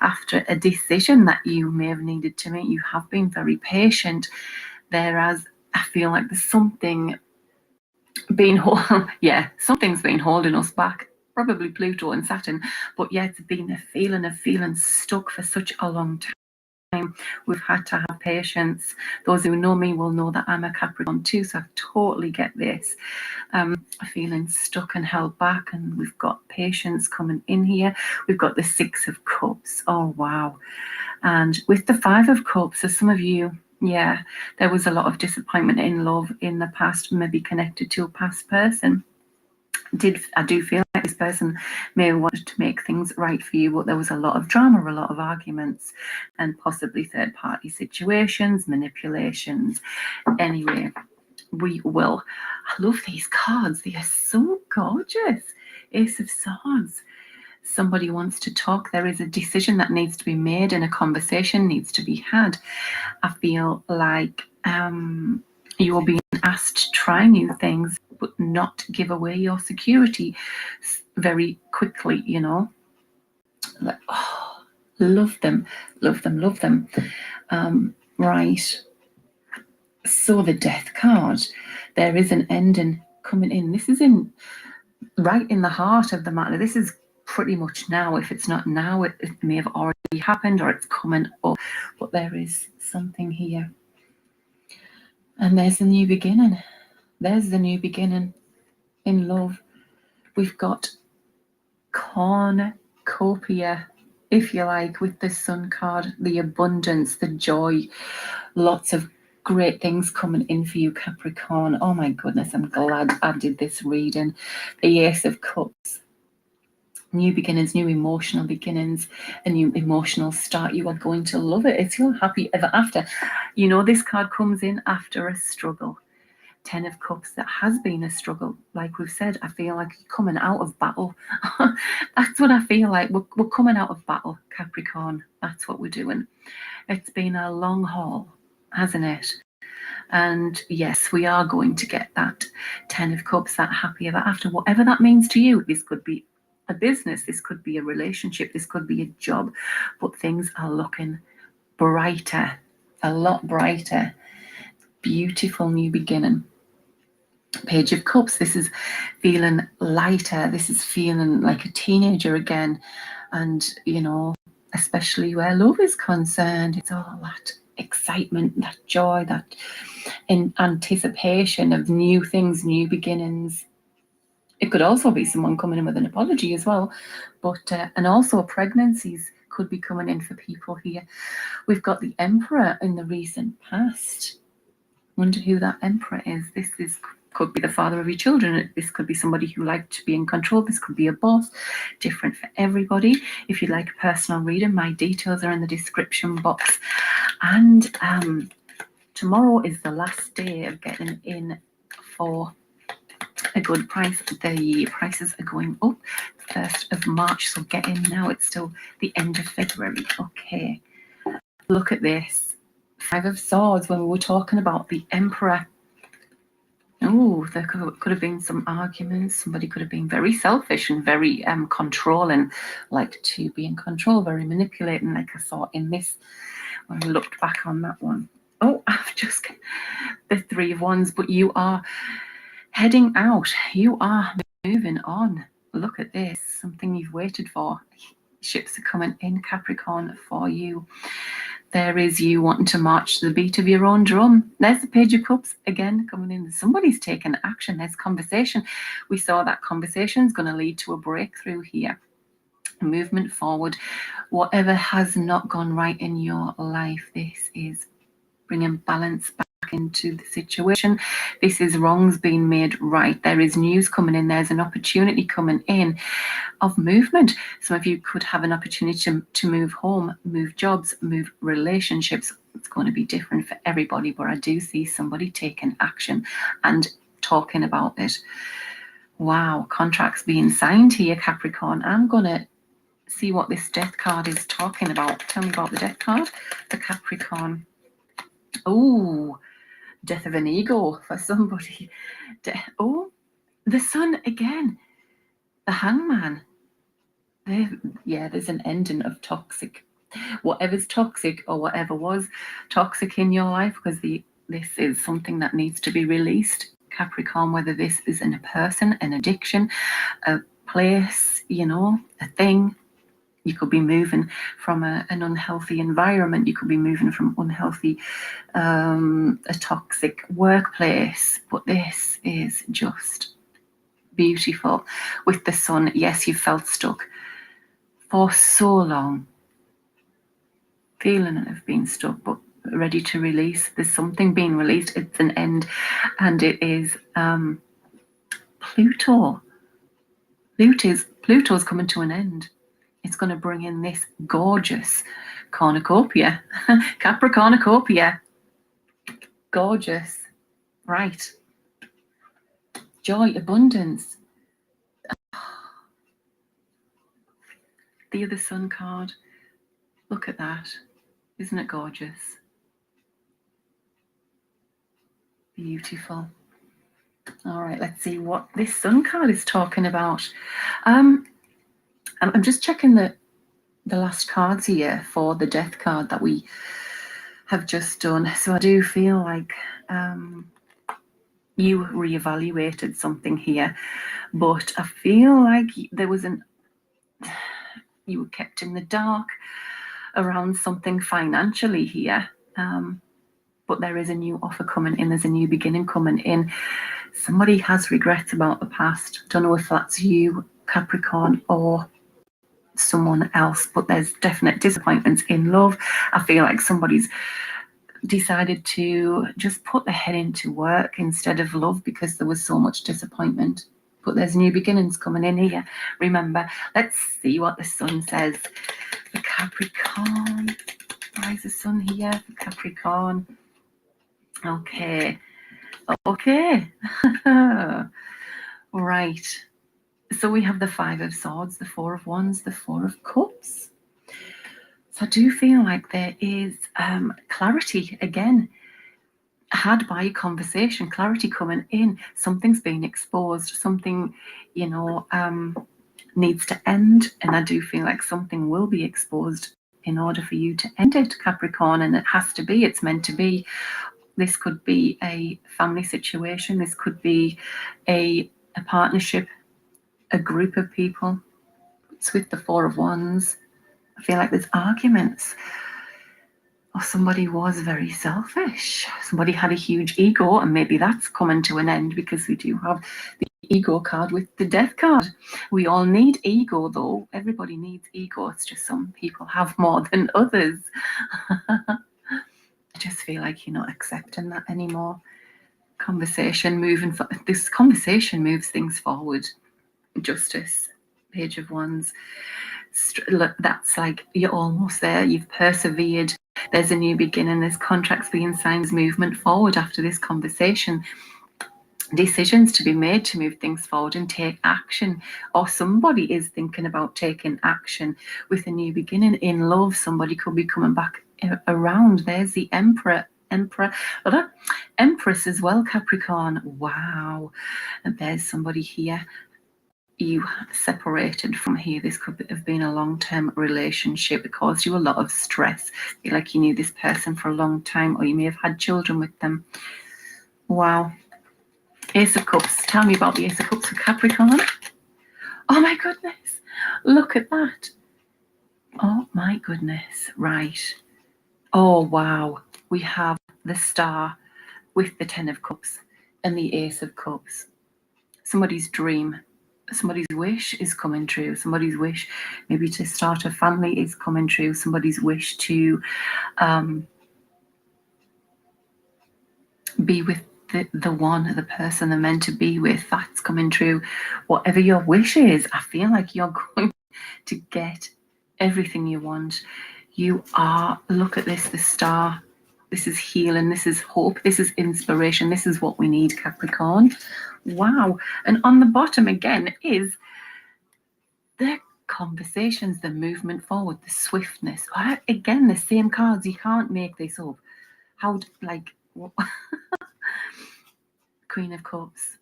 After a decision that you may have needed to make, you have been very patient. Whereas I feel like there's something being, something's been holding us back. Probably Pluto and Saturn. But yeah, it's been a feeling of feeling stuck for such a long time. We've had to have patience. Those who know me will know that I'm a Capricorn too, so I totally get this. Feeling stuck and held back, and we've got patience coming in here. We've got the Six of Cups. Oh wow. And with the Five of Cups, so some of you, yeah, there was a lot of disappointment in love in the past, maybe connected to a past person. I do feel like this person may have wanted to make things right for you, but there was a lot of drama, a lot of arguments, and possibly third-party situations, manipulations. Anyway, we will. I love these cards. They are so gorgeous. Ace of Swords. Somebody wants to talk. There is a decision that needs to be made and a conversation needs to be had. I feel like you are being asked to try new things, but not give away your security very quickly, you know. Like, oh, love them, love them, love them. Right. So the Death card, there is an ending coming in. This is right in the heart of the matter. This is pretty much now. If it's not now, it may have already happened or it's coming up, but there is something here. And there's the new beginning. There's the new beginning in love. We've got cornucopia, if you like, with the Sun card, the abundance, the joy, lots of great things coming in for you, Capricorn. Oh my goodness, I'm glad I did this reading. The Ace of Cups. New beginnings, new emotional beginnings, a new emotional start. You are going to love it. It's your happy ever after. You know, this card comes in after a struggle. 10 of Cups, that has been a struggle. Like we've said, I feel like you're coming out of battle. That's what I feel like. We're coming out of battle, Capricorn. That's what we're doing. It's been a long haul, hasn't it? And yes, we are going to get that 10 of Cups, that happy ever after, whatever that means to you. This could be a business, this could be a relationship, this could be a job, but things are looking brighter, a lot brighter. Beautiful new beginning. Page of Cups, this is feeling lighter, this is feeling like a teenager again, and you know, especially where love is concerned, it's all that excitement, that joy, that in anticipation of new things, new beginnings. It could also be someone coming in with an apology as well, but and also pregnancies could be coming in for people here. We've got the Emperor in the recent past. Wonder who that Emperor is. Could be the father of your children. This could be somebody who liked to be in control. This could be a boss. Different for everybody. If you'd like a personal reading, my details are in the description box. And tomorrow is the last day of getting in for a good price. The prices are going up 1st of March, so get in now. It's still the end of February. Okay, look at this. 5 of Swords, when we were talking about the Emperor. Oh, there could have been some arguments. Somebody could have been very selfish and very controlling, like to be in control, very manipulating, like I saw in this when we looked back on that one. Oh, I've just got the 3 of Wands, but you are heading out. You are moving on. Look at this, something you've waited for. Ships are coming in, Capricorn, for you. There is you wanting to march to the beat of your own drum. There's the Page of Cups again coming in. Somebody's taking action. There's conversation. We saw that conversation is going to lead to a breakthrough here. A movement forward. Whatever has not gone right in your life, this is bringing balance back into the situation. This is wrongs being made right. There is news coming in. There's an opportunity coming in of movement. Some of you could have an opportunity to move home, move jobs, move relationships. It's going to be different for everybody, but I do see somebody taking action and talking about it. Wow, contracts being signed here, Capricorn. I'm going to see what this Death card is talking about. Tell me about the Death card, the Capricorn. Oh, death of an ego for somebody. Oh, the sun again, the hangman. There's an ending of toxic. Whatever's toxic or whatever was toxic in your life, because this is something that needs to be released, Capricorn, whether this is in a person, an addiction, a place, a thing. You could be moving from an unhealthy environment. You could be moving from unhealthy, a toxic workplace. But this is just beautiful. With the sun, yes, you felt stuck for so long, feeling of being stuck, but ready to release. There's something being released. It's an end, and it is Pluto. Pluto's coming to an end. It's going to bring in this gorgeous cornucopia, Capricornucopia. Gorgeous, right? Joy, abundance. The other sun card. Look at that. Isn't it gorgeous? Beautiful. All right, let's see what this sun card is talking about. I'm just checking the last cards here for the death card that we have just done. So I do feel like you reevaluated something here, but I feel like there was you were kept in the dark around something financially here. But there is a new offer coming in. There's a new beginning coming in. Somebody has regrets about the past. Don't know if that's you, Capricorn, or someone else, but there's definite disappointments in love. I feel like somebody's decided to just put their head into work instead of love because there was so much disappointment. But there's new beginnings coming in here. Remember, let's see what the sun says for Capricorn. Why is the sun here for Capricorn? Okay. Right. So we have the Five of Swords, the Four of Wands, the Four of Cups. So I do feel like there is clarity again had by a conversation, clarity coming in. Something's been exposed, something, needs to end. And I do feel like something will be exposed in order for you to end it, Capricorn. And it has to be, it's meant to be. This could be a family situation. This could be a partnership, a group of people. It's with the Four of Wands. I feel like there's arguments. Or somebody was very selfish. Somebody had a huge ego, and maybe that's coming to an end because we do have the ego card with the death card. We all need ego, though. Everybody needs ego. It's just some people have more than others. I just feel like you're not accepting that anymore. This conversation moves things forward. Justice, Page of Wands. Look, that's like you're almost there. You've persevered. There's a new beginning. There's contracts being signed. Movement forward after this conversation. Decisions to be made to move things forward and take action. Or somebody is thinking about taking action with a new beginning in love. Somebody could be coming back around. There's the Empress as well, Capricorn. Wow. And there's somebody here. You separated from here. This could have been a long-term relationship. It caused you a lot of stress. Feel like you knew this person for a long time, or you may have had children with them. Wow. Ace of Cups. Tell me about the Ace of Cups for Capricorn. Oh my goodness. Look at that. Oh my goodness. Right. Oh wow. We have the Star with the Ten of Cups and the Ace of Cups. Somebody's dream, somebody's wish is coming true. Somebody's wish maybe to start a family is coming true. Somebody's wish to be with the one, the person they're meant to be with, that's coming true. Whatever your wish is, I feel like you're going to get everything you want. You are, look at this, the Star. This is healing, this is hope, this is inspiration, this is what we need, Capricorn. Wow. And on the bottom again is the conversations, the movement forward, the swiftness. Again, the same cards. You can't make this up. How, like, Queen of Cups.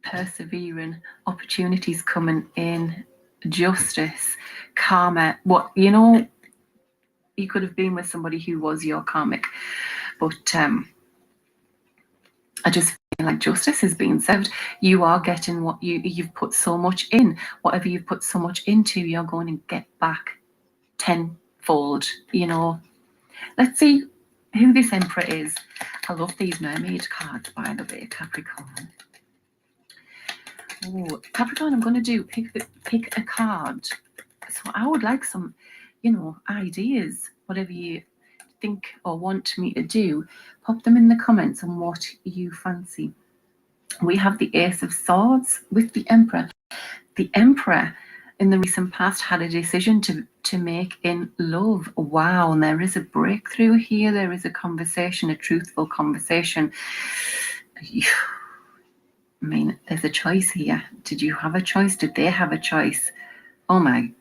Persevering, opportunities coming in, justice, karma. What, you know, you could have been with somebody who was your karmic, but I just feel like justice is being served. You are getting what you've put so much in. Whatever you've put so much into, you're going to get back tenfold, you know. Let's see who this Emperor is. I love these mermaid cards, by the way, Capricorn. Oh, Capricorn, I'm going to pick a card. So I would like some, you know, ideas, whatever you think or want me to do. Pop them in the comments on what you fancy. We have the Ace of Swords with the Emperor. The Emperor in the recent past had a decision to make in love. Wow, and there is a breakthrough here. There is a conversation, a truthful conversation. I mean, there's a choice here. Did you have a choice? Did they have a choice? Oh my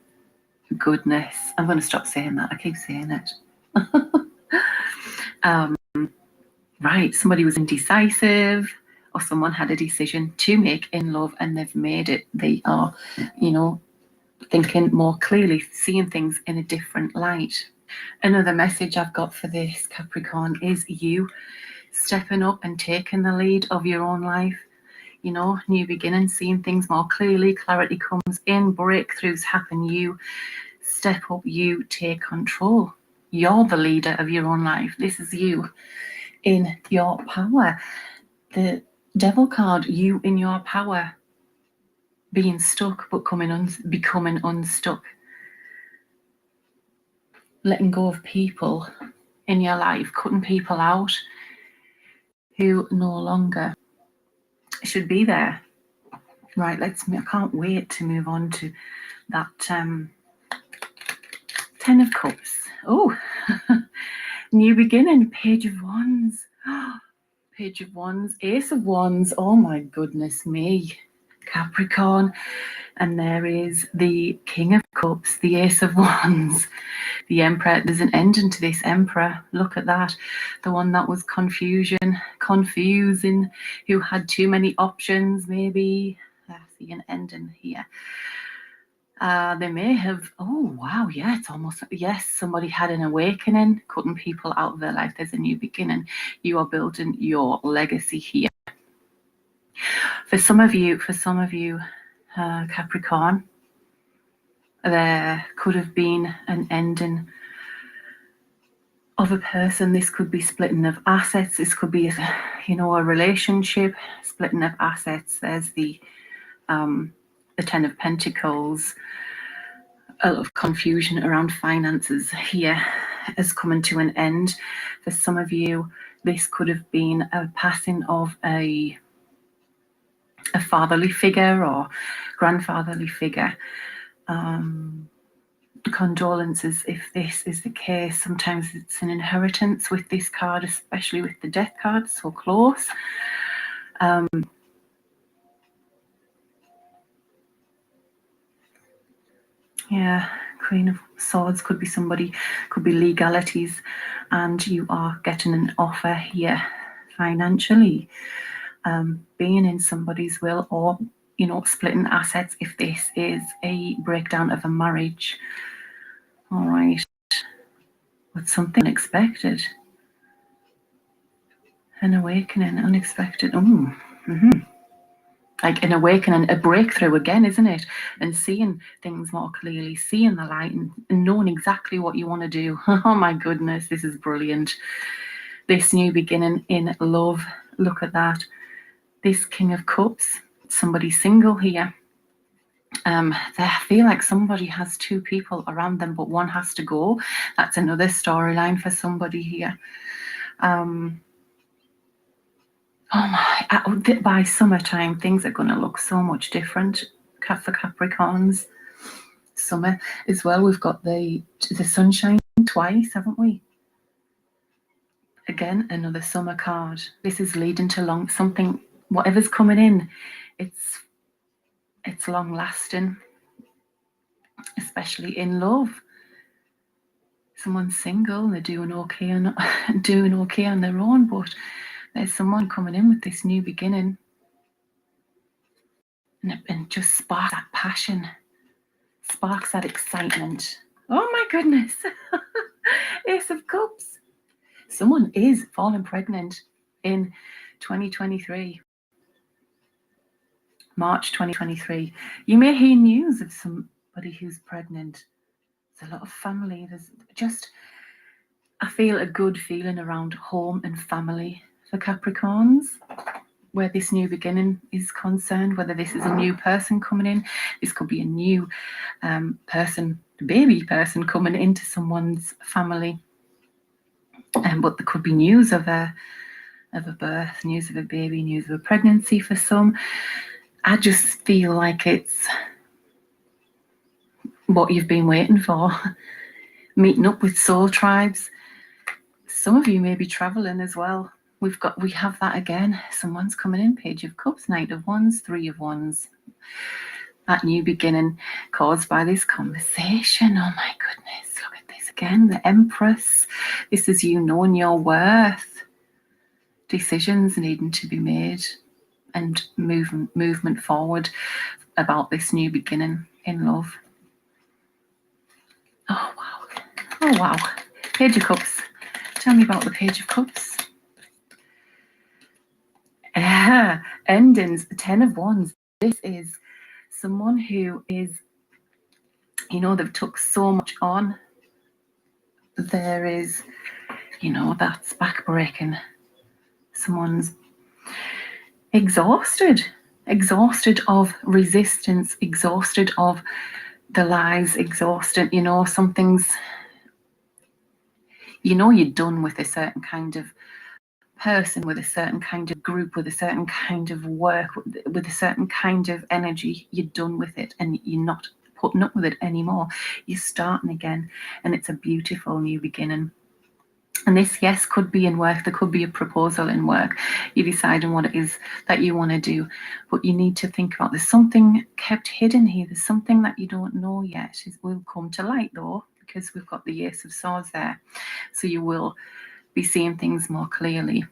goodness. I'm going to stop saying that. I keep saying it. Right, somebody was indecisive, or someone had a decision to make in love and they've made it. They are, you know, thinking more clearly, seeing things in a different light. Another message I've got for this, Capricorn, is you stepping up and taking the lead of your own life. You know, new beginnings, seeing things more clearly, clarity comes in, breakthroughs happen, you step up, you take control. You're the leader of your own life. This is you in your power. The Devil card, you in your power, being stuck but becoming unstuck. Letting go of people in your life, cutting people out who no longer should be there. Right, I can't wait to move on to that Ten of Cups. Oh, new beginning, Page of Wands. Page of Wands, Ace of Wands. Oh my goodness me, Capricorn. And there is the King of Cups, the Ace of Wands, the Emperor. There's an ending to this Emperor. Look at that. The one that was confusing, who had too many options, maybe. I see an ending here. They may have, oh wow, yeah, it's almost, yes, somebody had an awakening, cutting people out of their life. There's a new beginning. You are building your legacy here. For some of you, Capricorn, there could have been an ending of a person. This could be splitting of assets. This could be, you know, a relationship, splitting of assets. There's the Ten of Pentacles. A lot of confusion around finances here is coming to an end. For some of you, this could have been a passing of a fatherly figure or grandfatherly figure. Condolences if this is the case. Sometimes it's an inheritance with this card, especially with the Death card, so close. Yeah, Queen of Swords could be somebody, could be legalities, and you are getting an offer here financially, being in somebody's will, or, you know, splitting assets if this is a breakdown of a marriage. All right, with something unexpected, an awakening, unexpected. Like an awakening, a breakthrough again, isn't it? And seeing things more clearly, seeing the light and knowing exactly what you want to do. Oh my goodness, this is brilliant. This new beginning in love. Look at that. This King of Cups, somebody single here. They feel like somebody has two people around them, but one has to go. That's another storyline for somebody here. Oh my, by summertime, things are going to look so much different for Capricorns. Summer as well. We've got the sunshine twice, haven't we? Again, another summer card. This is leading to something, whatever's coming in, it's long lasting, especially in love. someone's single and they're doing okay and doing okay on their own, but there's someone coming in with this new beginning and just sparks that passion, sparks that excitement. Oh my goodness. Ace of Cups. Someone is falling pregnant in 2023. March 2023. You may hear news of somebody who's pregnant. There's a lot of family. There's just, I feel a good feeling around home and family for Capricorns, where this new beginning is concerned, whether this is a new person coming in. This could be a new person, baby person coming into someone's family. But there could be news of a birth, news of a baby, news of a pregnancy for some. I just feel like it's what you've been waiting for. Meeting up with soul tribes. Some of you may be traveling as well. We have that again. Someone's coming in. Page of Cups, Knight of Wands, Three of Wands. That new beginning caused by this conversation. Oh my goodness. Look at this again. The Empress. This is you knowing your worth. Decisions needing to be made. And movement forward about this new beginning in love. Oh wow. Oh wow. Page of Cups. Tell me about the Page of Cups. Endings, 10 of Wands. This is someone who is, they've took so much on. There is, that's backbreaking. Someone's exhausted of resistance, exhausted of the lies, exhausted, something's, you're done with a certain kind of person, with a certain kind of group, with a certain kind of work, with a certain kind of energy. You're done with it and you're not putting up with it anymore. You're starting again, and it's a beautiful new beginning. And this, yes, could be in work. There could be a proposal in work. You're deciding what it is that you want to do. But you need to think about, there's something kept hidden here. There's something that you don't know yet. It will come to light, though, because we've got the Ace of Swords there. So you will be seeing things more clearly.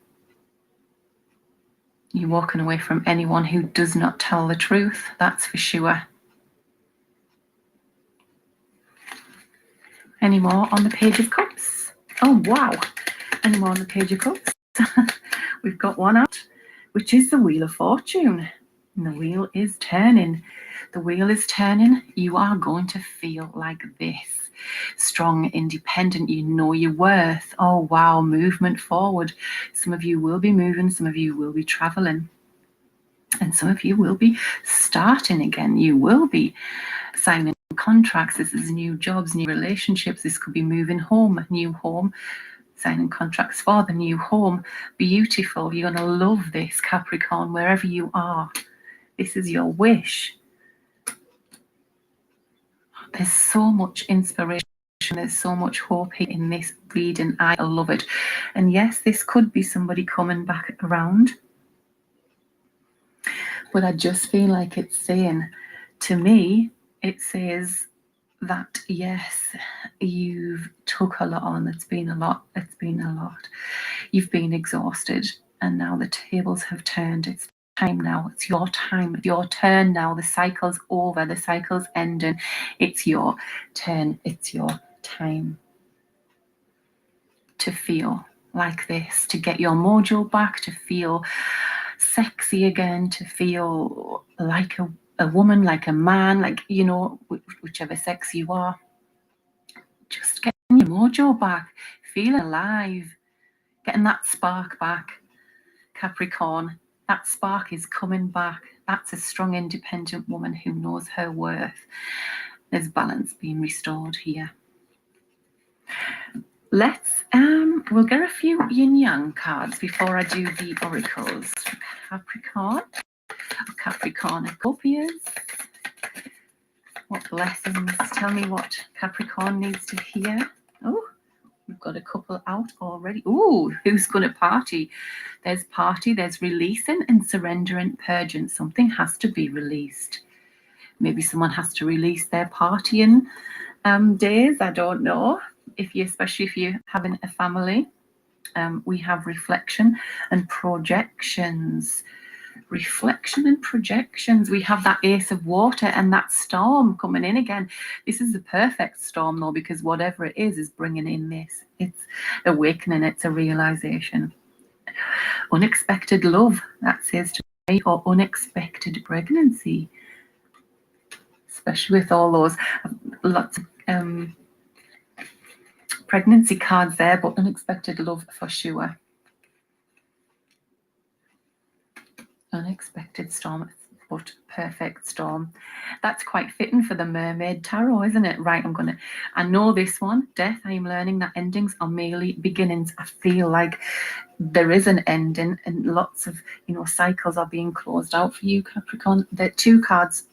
You're walking away from anyone who does not tell the truth. That's for sure. Any more on the Page of Cups? Oh, wow. Any more on the Page of Cups? We've got one out, which is the Wheel of Fortune. And the wheel is turning. The wheel is turning. You are going to feel like this. Strong, independent, you know your worth. Oh, wow, movement forward. Some of you will be moving. Some of you will be traveling. And some of you will be starting again. You will be signing contracts. This is new jobs, new relationships. This could be moving home, new home, signing contracts for the new home. Beautiful. You're going to love this, Capricorn, wherever you are. This is your wish. There's so much inspiration. There's so much hope in this reading. I love it. And yes, this could be somebody coming back around. But I just feel like it's saying, to me, it says that, yes, you've took a lot on. It's been a lot. It's been a lot. You've been exhausted. And now the tables have turned. It's time now. It's your time. It's your turn now. The cycle's over. The cycle's ending. It's your turn. It's your time to feel like this, to get your mojo back, to feel sexy again, to feel like a woman, like a man, like, whichever sex you are. Just getting your mojo back, feeling alive, getting that spark back, Capricorn. That spark is coming back. That's a strong, independent woman who knows her worth. There's balance being restored here. Let's, we'll get a few yin-yang cards before I do the oracles. Capricorn, Capricornucopias. What blessings? Tell me what Capricorn needs to hear. Oh, we've got a couple out already. Oh, who's going to party? There's releasing and surrendering, purging. Something has to be released. Maybe someone has to release their partying days. I don't know. especially if you're having a family. We have reflection and projections. Reflection and projections. We have that Ace of Water and that storm coming in again. This is the perfect storm though, because whatever it is bringing in this. It's awakening, it's a realization. Unexpected love, that says to me, or unexpected pregnancy. Especially with all those lots of pregnancy cards there, but unexpected love for sure. Unexpected storm, but perfect storm. That's quite fitting for the Mermaid Tarot, isn't it? Right, I know this one. Death, I am learning that endings are merely beginnings. I feel like there is an ending and lots of, cycles are being closed out for you, Capricorn. The 2 cards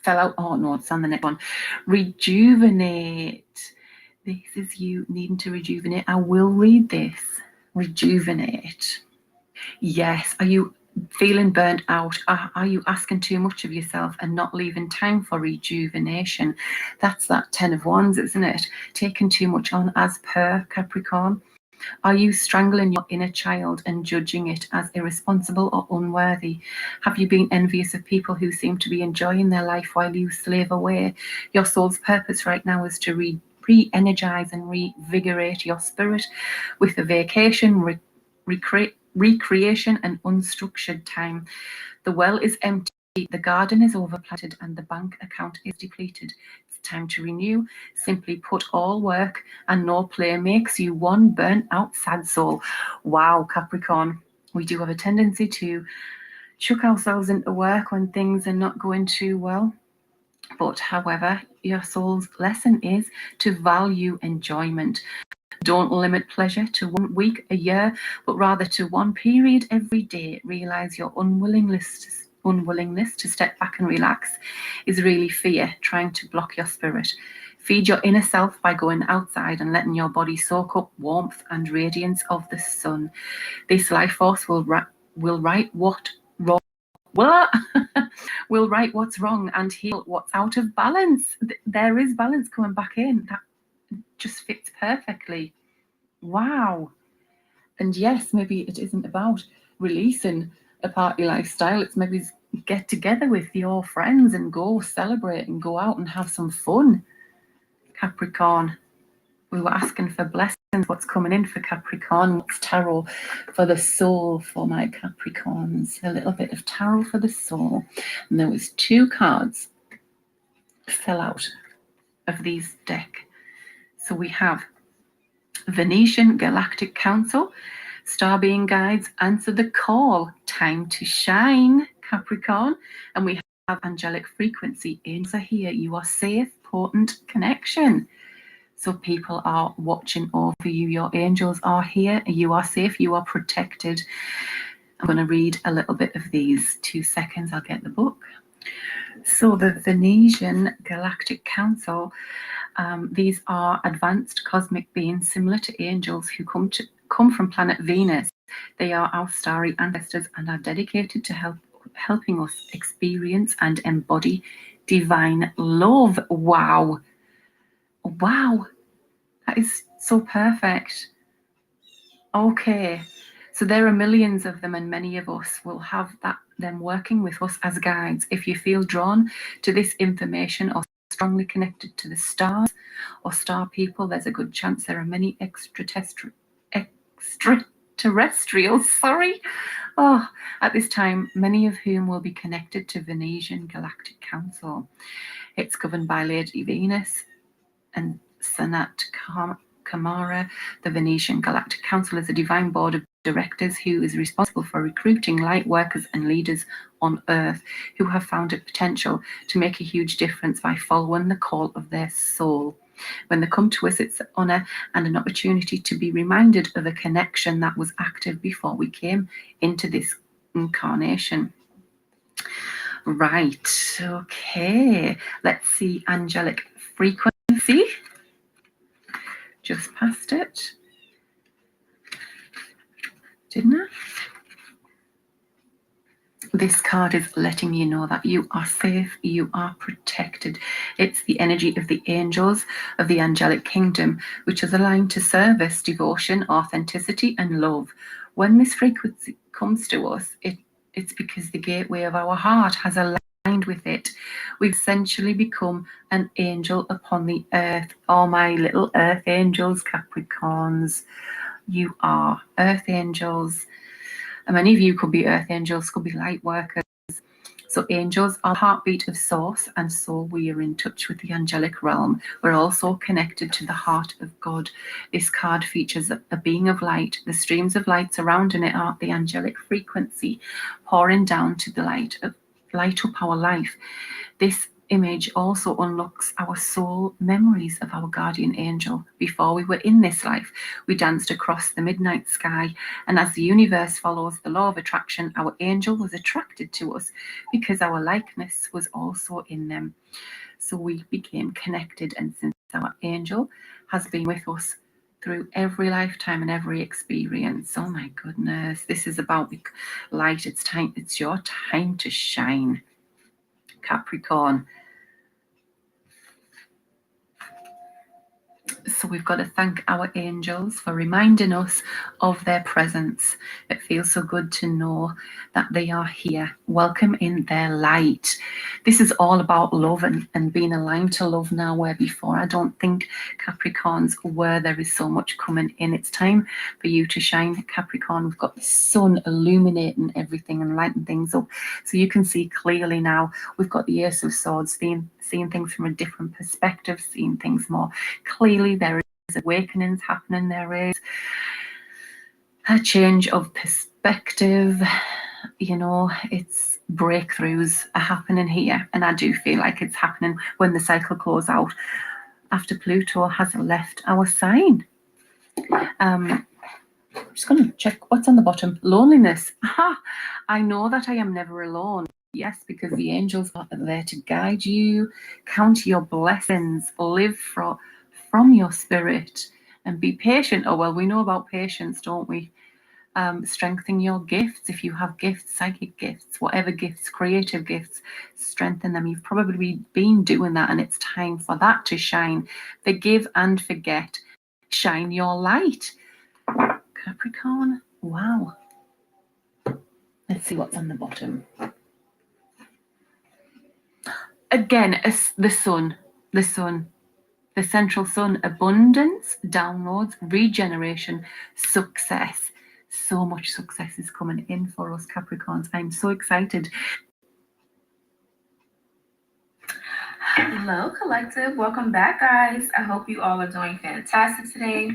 fell out. Oh no, it's on the next one. Rejuvenate. This is you needing to rejuvenate. I will read this. Rejuvenate. Yes. Are you feeling burnt out? Are you asking too much of yourself and not leaving time for rejuvenation? That's that 10 of Wands, isn't it? Taking too much on as per Capricorn. Are you strangling your inner child and judging it as irresponsible or unworthy? Have you been envious of people who seem to be enjoying their life while you slave away? Your soul's purpose right now is to re-energize and revigorate your spirit with a vacation, recreation and unstructured time. The well is empty, the garden is overplanted, and the bank account is depleted. Time to renew. Simply put, all work and no play makes you one burnt out sad soul. Wow, Capricorn, we do have a tendency to chuck ourselves into work when things are not going too well. But however, your soul's lesson is to value enjoyment. Don't limit pleasure to 1 week, a year, but rather to 1 period every day. Realize your unwillingness to step back and relax is really fear trying to block your spirit. Feed your inner self by going outside and letting your body soak up warmth and radiance of the sun. This life force will right what's wrong and heal what's out of balance. There is balance coming back in. That just fits perfectly. Wow. And yes, maybe it isn't about releasing a party lifestyle. It's maybe get together with your friends and go celebrate and go out and have some fun. Capricorn, we were asking for blessings. What's coming in for Capricorn? What's tarot for the soul for my Capricorns? A little bit of tarot for the soul. And there was 2 cards fell out of these deck. So we have Venetian Galactic Council. Star being guides, answer the call. Time to shine, Capricorn. And we have angelic frequency. Angels are here. You are safe, potent connection. So people are watching over you. Your angels are here. You are safe. You are protected. I'm going to read a little bit of these. 2 seconds. I'll get the book. So the Venetian Galactic Council, these are advanced cosmic beings similar to angels who come from planet Venus. They are our starry ancestors and are dedicated to helping us experience and embody divine love. Wow. Wow. That is so perfect. Okay. So there are millions of them, and many of us will have them working with us as guides. If you feel drawn to this information or strongly connected to the stars or star people, there's a good chance there are many extraterrestrials, at this time, many of whom will be connected to Venetian Galactic Council. It's governed by Lady Venus and Sanat Kamara. The Venetian Galactic Council is a divine board of directors who is responsible for recruiting light workers and leaders on Earth who have found a potential to make a huge difference by following the call of their soul. When they come to us, it's an honor and an opportunity to be reminded of a connection that was active before we came into this incarnation. Right, okay. Let's see angelic frequency. Just past it. Didn't I? This card is letting you know that you are safe, you are protected. It's the energy of the angels of the angelic kingdom, which is aligned to service, devotion, authenticity, and love. When this frequency comes to us, it's because the gateway of our heart has aligned with it. We've essentially become an angel upon the earth. Oh, my little earth angels, Capricorns. You are earth angels. And many of you could be earth angels, could be light workers. So angels are the heartbeat of source, and so we are in touch with the angelic realm. We're also connected to the heart of God. This card features a being of light. The streams of light surrounding it are the angelic frequency, pouring down to the light up our life. This image also unlocks our soul memories of our guardian angel. Before we were in this life, we danced across the midnight sky, and as the universe follows the law of attraction, our angel was attracted to us because our likeness was also in them. So we became connected, and since our angel has been with us through every lifetime and every experience. Oh my goodness, this is about light. It's your time to shine, Capricorn. So we've got to thank our angels for reminding us of their presence. It feels so good to know that they are here. Welcome in their light. This is all about love and being aligned to love now, where before I don't think Capricorns were. There is so much coming in. It's time for you to shine, Capricorn. We've got the sun illuminating everything and lighting things up, so you can see clearly now. We've got the Ace of Swords, seeing things from a different perspective, seeing things more clearly. There is awakenings happening. There is a change of perspective. You know, it's breakthroughs are happening here, and I do feel like it's happening when the cycle closes out after Pluto has left our sign. I'm just going to check what's on the bottom. Loneliness. Aha! I know that I am never alone. Yes, because the angels are there to guide you. Count your blessings. Live from your spirit and be patient. Oh, well, we know about patience, don't we? Strengthen your gifts. If you have gifts, psychic gifts, whatever gifts, creative gifts, strengthen them. You've probably been doing that, and it's time for that to shine. Forgive and forget. Shine your light, Capricorn. Wow. Let's see what's on the bottom. Again, the sun, the central sun, abundance, downloads, regeneration, success. So much success is coming in for us, Capricorns. I'm so excited. Hello, collective. Welcome back, guys. I hope you all are doing fantastic today.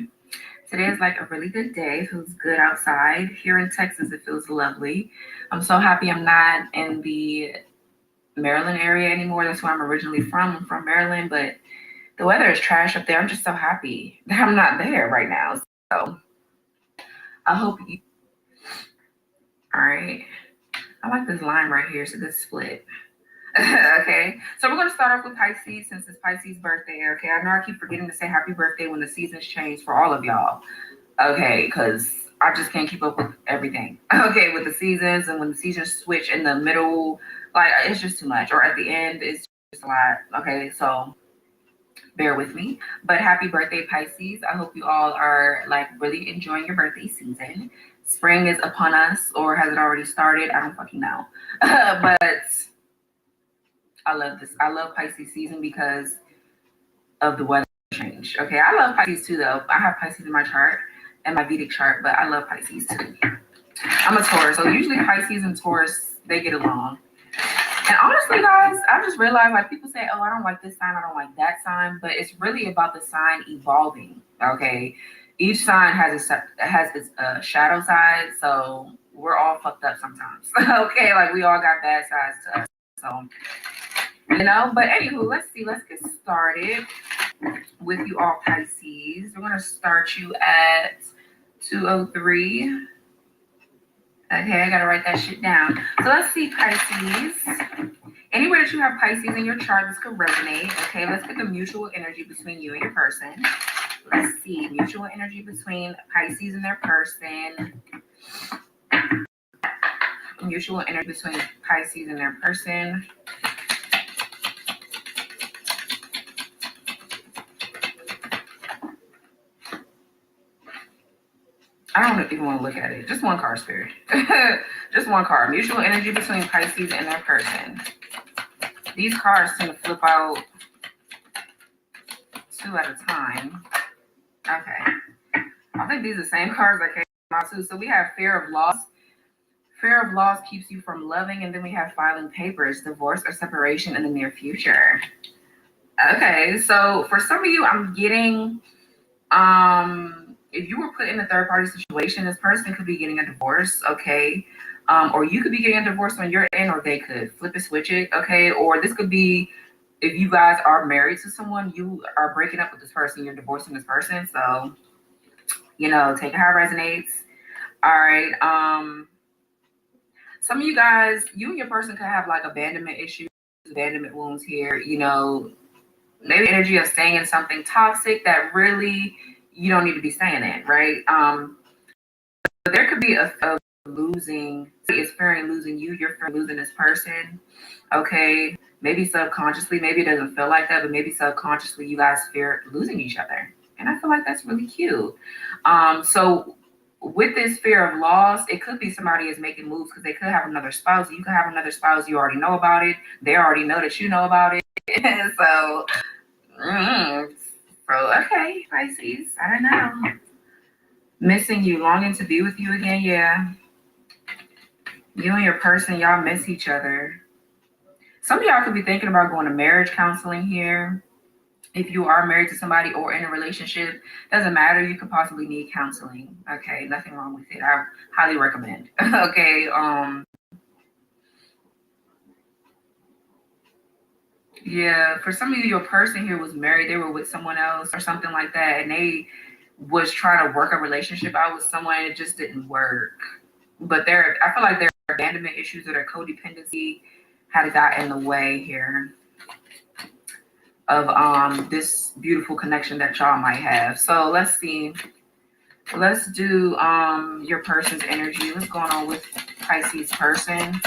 Today is like a really good day. It feels good outside. Here in Texas, it feels lovely. I'm so happy I'm not in the Maryland area anymore. That's where I'm originally from. I'm from Maryland, but the weather is trash up there. I'm just so happy that I'm not there right now. So I hope you. All right. I like this line right here. It's a good split. Okay. So we're going to start off with Pisces since it's Pisces' birthday. Okay. I know I keep forgetting to say happy birthday when the seasons change for all of y'all. Okay. Because I just can't keep up with everything. Okay. With the seasons, and when the seasons switch in the middle, like it's just too much. Or at the end, it's just a lot. Okay. So bear with me. But happy birthday, Pisces. I hope you all are like really enjoying your birthday season. Spring is upon us, or has it already started? I don't fucking know. But I love this. I love Pisces season because of the weather change. Okay, I love Pisces too, though. I have Pisces in my chart and my Vedic chart, but I love Pisces too. I'm a Taurus, so usually Pisces and Taurus, they get along. And honestly, guys, I just realized, like, people say, oh, I don't like this sign, I don't like that sign, but it's really about the sign evolving. Okay, each sign has its shadow side, so we're all fucked up sometimes. Okay, like we all got bad sides to us, so. You know, but anywho, let's get started with you all, Pisces. We're gonna start you at 203. Okay, I gotta write that shit down. So let's see, Pisces. Anywhere that you have Pisces in your chart, this could resonate. Okay, let's get the mutual energy between you and your person. Let's see, mutual energy between Pisces and their person. mutual energy between Pisces and their person. I don't even want to look at it. Just one card, Spirit. Just one card. Mutual energy between Pisces and their person. These cards tend to flip out 2 at a time. Okay. I think these are the same cards that came out too. So we have fear of loss. Fear of loss keeps you from loving. And then we have filing papers, divorce or separation in the near future. Okay. So for some of you, I'm getting, if you were put in a third party situation, this person could be getting a divorce, okay? Or you could be getting a divorce when you're in, or they could flip it, switch it, okay? Or this could be, if you guys are married to someone, you are breaking up with this person, you're divorcing this person. So, you know, take it how it resonates. All right. Some of you guys, you and your person could have like abandonment issues, abandonment wounds here, you know, maybe the energy of staying in something toxic that really you don't need to be staying in, right? But there could be a losing, it's fearing losing you, you're fearing losing this person, okay? Maybe subconsciously, maybe it doesn't feel like that, but maybe subconsciously you guys fear losing each other. And I feel like that's really cute. So with this fear of loss, it could be somebody is making moves because they could have another spouse. You could have another spouse, you already know about it. They already know that you know about it. So, okay, Pisces, I don't know. Missing you, longing to be with you again, yeah. You and your person, y'all miss each other. Some of y'all could be thinking about going to marriage counseling here. If you are married to somebody or in a relationship, doesn't matter. You could possibly need counseling. Okay, nothing wrong with it. I highly recommend. Okay. Yeah, for some of you, your person here was married. They were with someone else or something like that, and they was trying to work a relationship out with someone. And it just didn't work. But I feel like their abandonment issues or their codependency had got in the way here of this beautiful connection that y'all might have. So let's see. Let's do your person's energy. What's going on with Pisces person?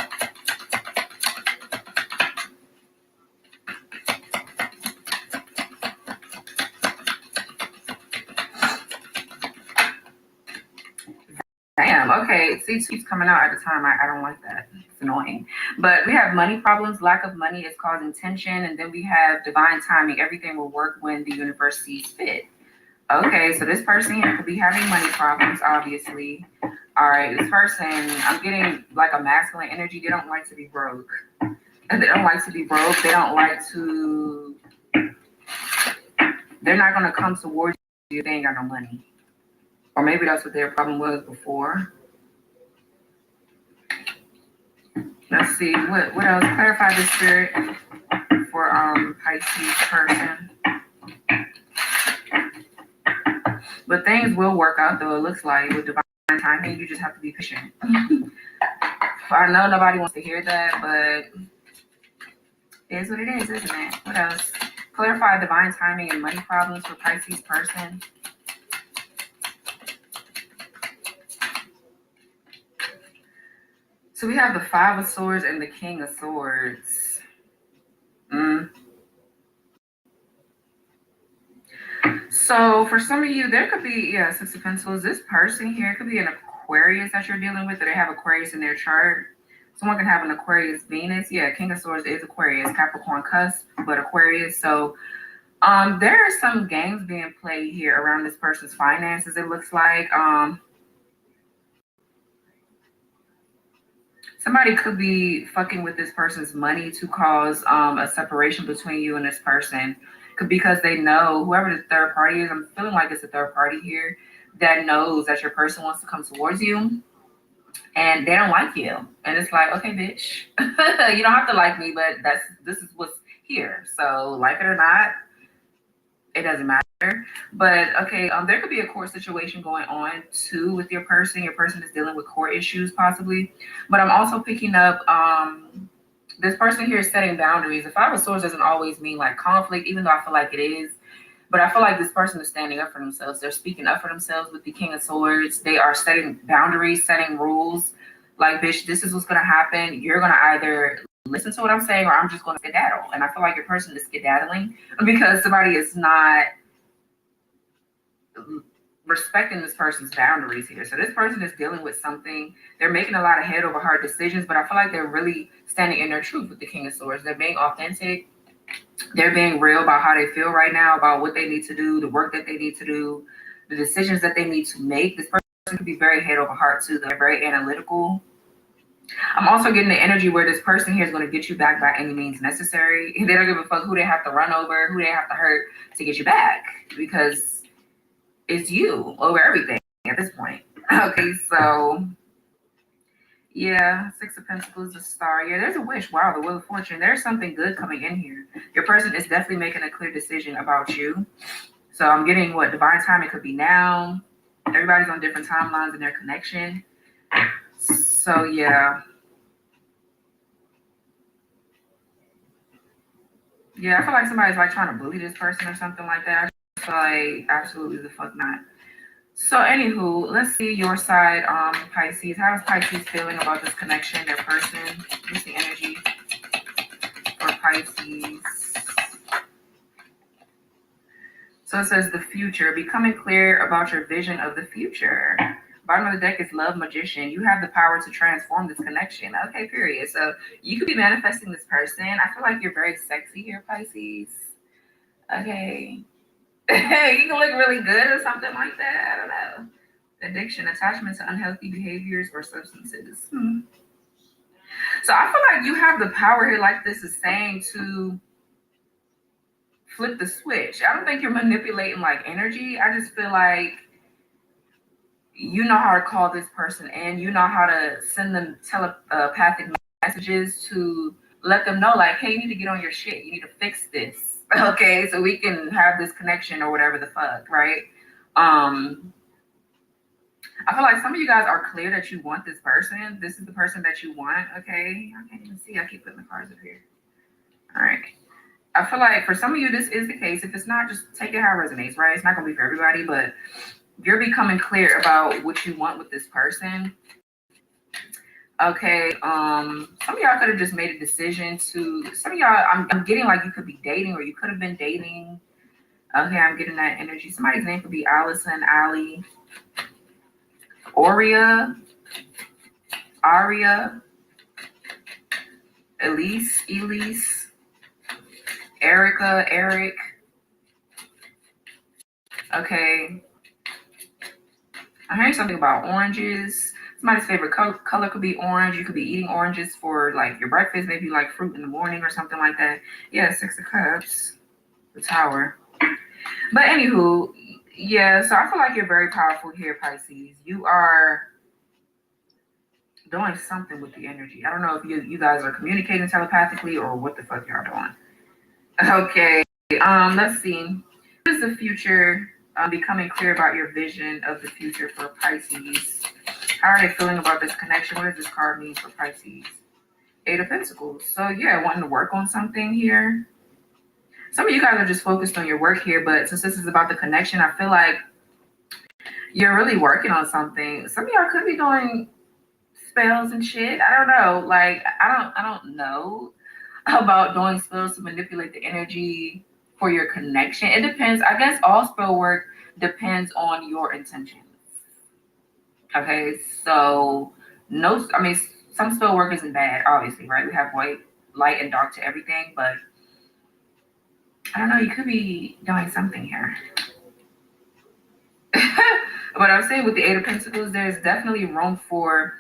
Damn, okay. See, it keeps coming out at a time. I don't like that. It's annoying. But we have money problems. Lack of money is causing tension. And then we have divine timing. Everything will work when the universe sees fit. Okay, so this person here could be having money problems, obviously. All right, this person, I'm getting like a masculine energy. They don't like to be broke. They don't like to be broke. They don't like to, they're not going to come towards you if they ain't got no money. Or maybe that's what their problem was before. Let's see, what else? Clarify the spirit for Pisces person. But things will work out, though, it looks like, with divine timing. You just have to be patient. I know nobody wants to hear that, but it is what it is, isn't it? What else? Clarify divine timing and money problems for Pisces person. So we have the 5 of Swords and the King of Swords. So for some of you, there could be, 6 of Pentacles. This person here could be an Aquarius that you're dealing with, or they have Aquarius in their chart. Someone can have an Aquarius Venus. Yeah, King of Swords is Aquarius, Capricorn cusp, but Aquarius. So there are some games being played here around this person's finances, it looks like. Somebody could be fucking with this person's money to cause a separation between you and this person. Because they know, whoever the third party is, I'm feeling like it's a third party here, that knows that your person wants to come towards you and they don't like you. And it's like, okay, bitch, you don't have to like me, but this is what's here. So like it or not, it doesn't matter. But okay, there could be a court situation going on too with your person. Your person is dealing with court issues possibly. But I'm also picking up this person here is setting boundaries. The 5 of Swords doesn't always mean like conflict, even though I feel like it is. But I feel like this person is standing up for themselves. They're speaking up for themselves with the King of Swords. They are setting boundaries, setting rules. like, bitch, this is what's gonna happen. You're gonna either listen to what I'm saying or I'm just gonna skedaddle. And I feel like your person is skedaddling because somebody is not respecting this person's boundaries here. So this person is dealing with something. They're making a lot of head over heart decisions, but I feel like they're really standing in their truth with the King of Swords. They're being authentic. They're being real about how they feel right now, about what they need to do, the work that they need to do, the decisions that they need to make. This person could be very head over heart too. They're very analytical. I'm also getting the energy where this person here is going to get you back by any means necessary. They don't give a fuck who they have to run over, who they have to hurt to get you back, because it's you over everything at this point. Okay, so yeah, Six of Pentacles, the Star. Yeah, there's a wish. Wow, the Wheel of Fortune. There's something good coming in here. Your person is definitely making a clear decision about you. So I'm getting what divine timing could be now. Everybody's on different timelines in their connection. So yeah. Yeah, I feel like somebody's like trying to bully this person or something like that. I feel like absolutely the fuck not. So anywho, let's see your side, Pisces. How is Pisces feeling about this connection, their person? What's the energy for Pisces? So it says the future, becoming clear about your vision of the future. Bottom of the deck is Love Magician. You have the power to transform this connection. Okay, period. So you could be manifesting this person. I feel like you're very sexy here, Pisces. Okay. You can look really good or something like that. I don't know. Addiction, attachment to unhealthy behaviors or substances. So I feel like you have the power here, like this is saying, to flip the switch. I don't think you're manipulating like energy. I just feel like you know how to call this person in. You know how to send them telepathic messages to let them know, like, hey, you need to get on your shit. You need to fix this. Okay, so we can have this connection or whatever the fuck, right? I feel like some of you guys are clear that you want this person. This is the person that you want, okay? I can't even see. I keep putting the cards up here. All right. I feel like for some of you, this is the case. If it's not, just take it how it resonates, right? It's not going to be for everybody, but you're becoming clear about what you want with this person. Okay, some of y'all could have just made a decision to, some of y'all, I'm getting like you could be dating or you could have been dating. Okay, I'm getting that energy. Somebody's name could be Allison, Allie, Aria, Elise, Erica, Eric. Okay. I'm hearing something about oranges. Somebody's favorite color could be orange. You could be eating oranges for like your breakfast, maybe like fruit in the morning or something like that. Yeah, Six of Cups, the Tower. But anywho, yeah, so I feel like you're very powerful here, Pisces. You are doing something with the energy. I don't know if you guys are communicating telepathically or what the fuck y'all doing. Okay, let's see. What is the future? Becoming clear about your vision of the future for Pisces. How are they feeling about this connection? What does this card mean for Pisces? Eight of Pentacles. So yeah, wanting to work on something here. Some of you guys are just focused on your work here, but since this is about the connection, I feel like you're really working on something. Some of y'all could be doing spells and shit. I don't know. Like, I don't know about doing spells to manipulate the energy for your connection. It depends. I guess all spell work depends on your intentions. Okay, so no, I mean, some spell work isn't bad, obviously, right? We have white, light, and dark to everything, but I don't know, you could be doing something here. But I'm saying with the Eight of Pentacles, there's definitely room for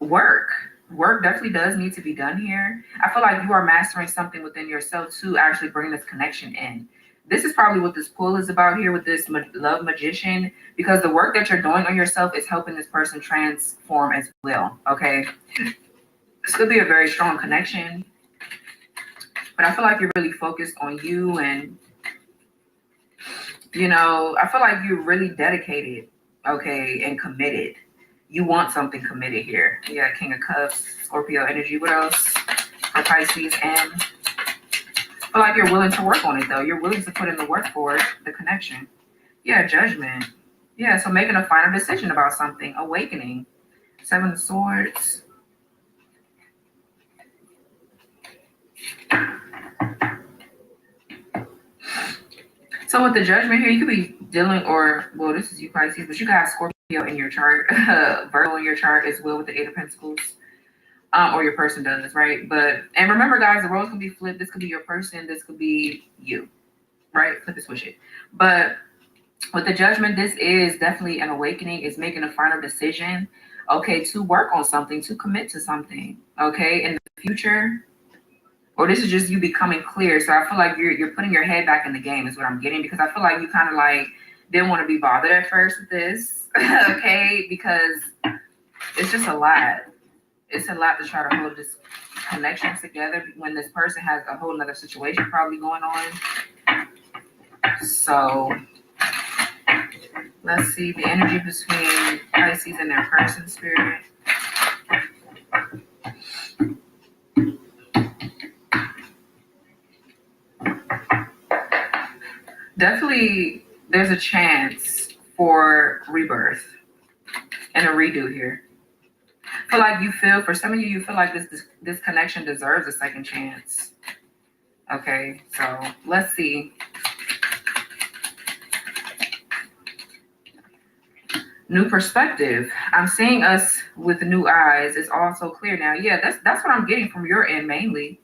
work. Work definitely does need to be done here. I feel like you are mastering something within yourself to actually bring this connection in. This is probably what this pull is about here with this Love Magician, because the work that you're doing on yourself is helping this person transform as well, okay? This could be a very strong connection, but I feel like you're really focused on you and, you know, I feel like you're really dedicated, okay, and committed. You want something committed here. Yeah, King of Cups, Scorpio energy. What else for Pisces? And I feel like you're willing to work on it, though. You're willing to put in the work for it, the connection. Yeah, Judgment. Yeah, so making a final decision about something, awakening. Seven of Swords. So with the Judgment here, you could be dealing, or, well, this is you Pisces, but you got Scorpio in your chart, Virgo in your chart as well with the Eight of Pentacles, or your person does, right? But, and remember guys, the roles can be flipped. This could be your person, this could be you, right? Flip it, switch it. But with the Judgment, this is definitely an awakening. It's making a final decision, okay, to work on something, to commit to something, okay, in the future. Or this is just you becoming clear. So I feel like you're putting your head back in the game is what I'm getting, because I feel like you kind of like didn't want to be bothered at first with this, okay? Because it's just a lot. It's a lot to try to hold this connection together when this person has a whole nother situation probably going on. So let's see the energy between Pisces and their person, Spirit. Definitely, there's a chance for rebirth and a redo here. I feel like you feel, for some of you, you feel like this connection deserves a second chance. Okay, so let's see. New perspective. I'm seeing us with new eyes. It's all so clear now. Yeah, that's what I'm getting from your end mainly.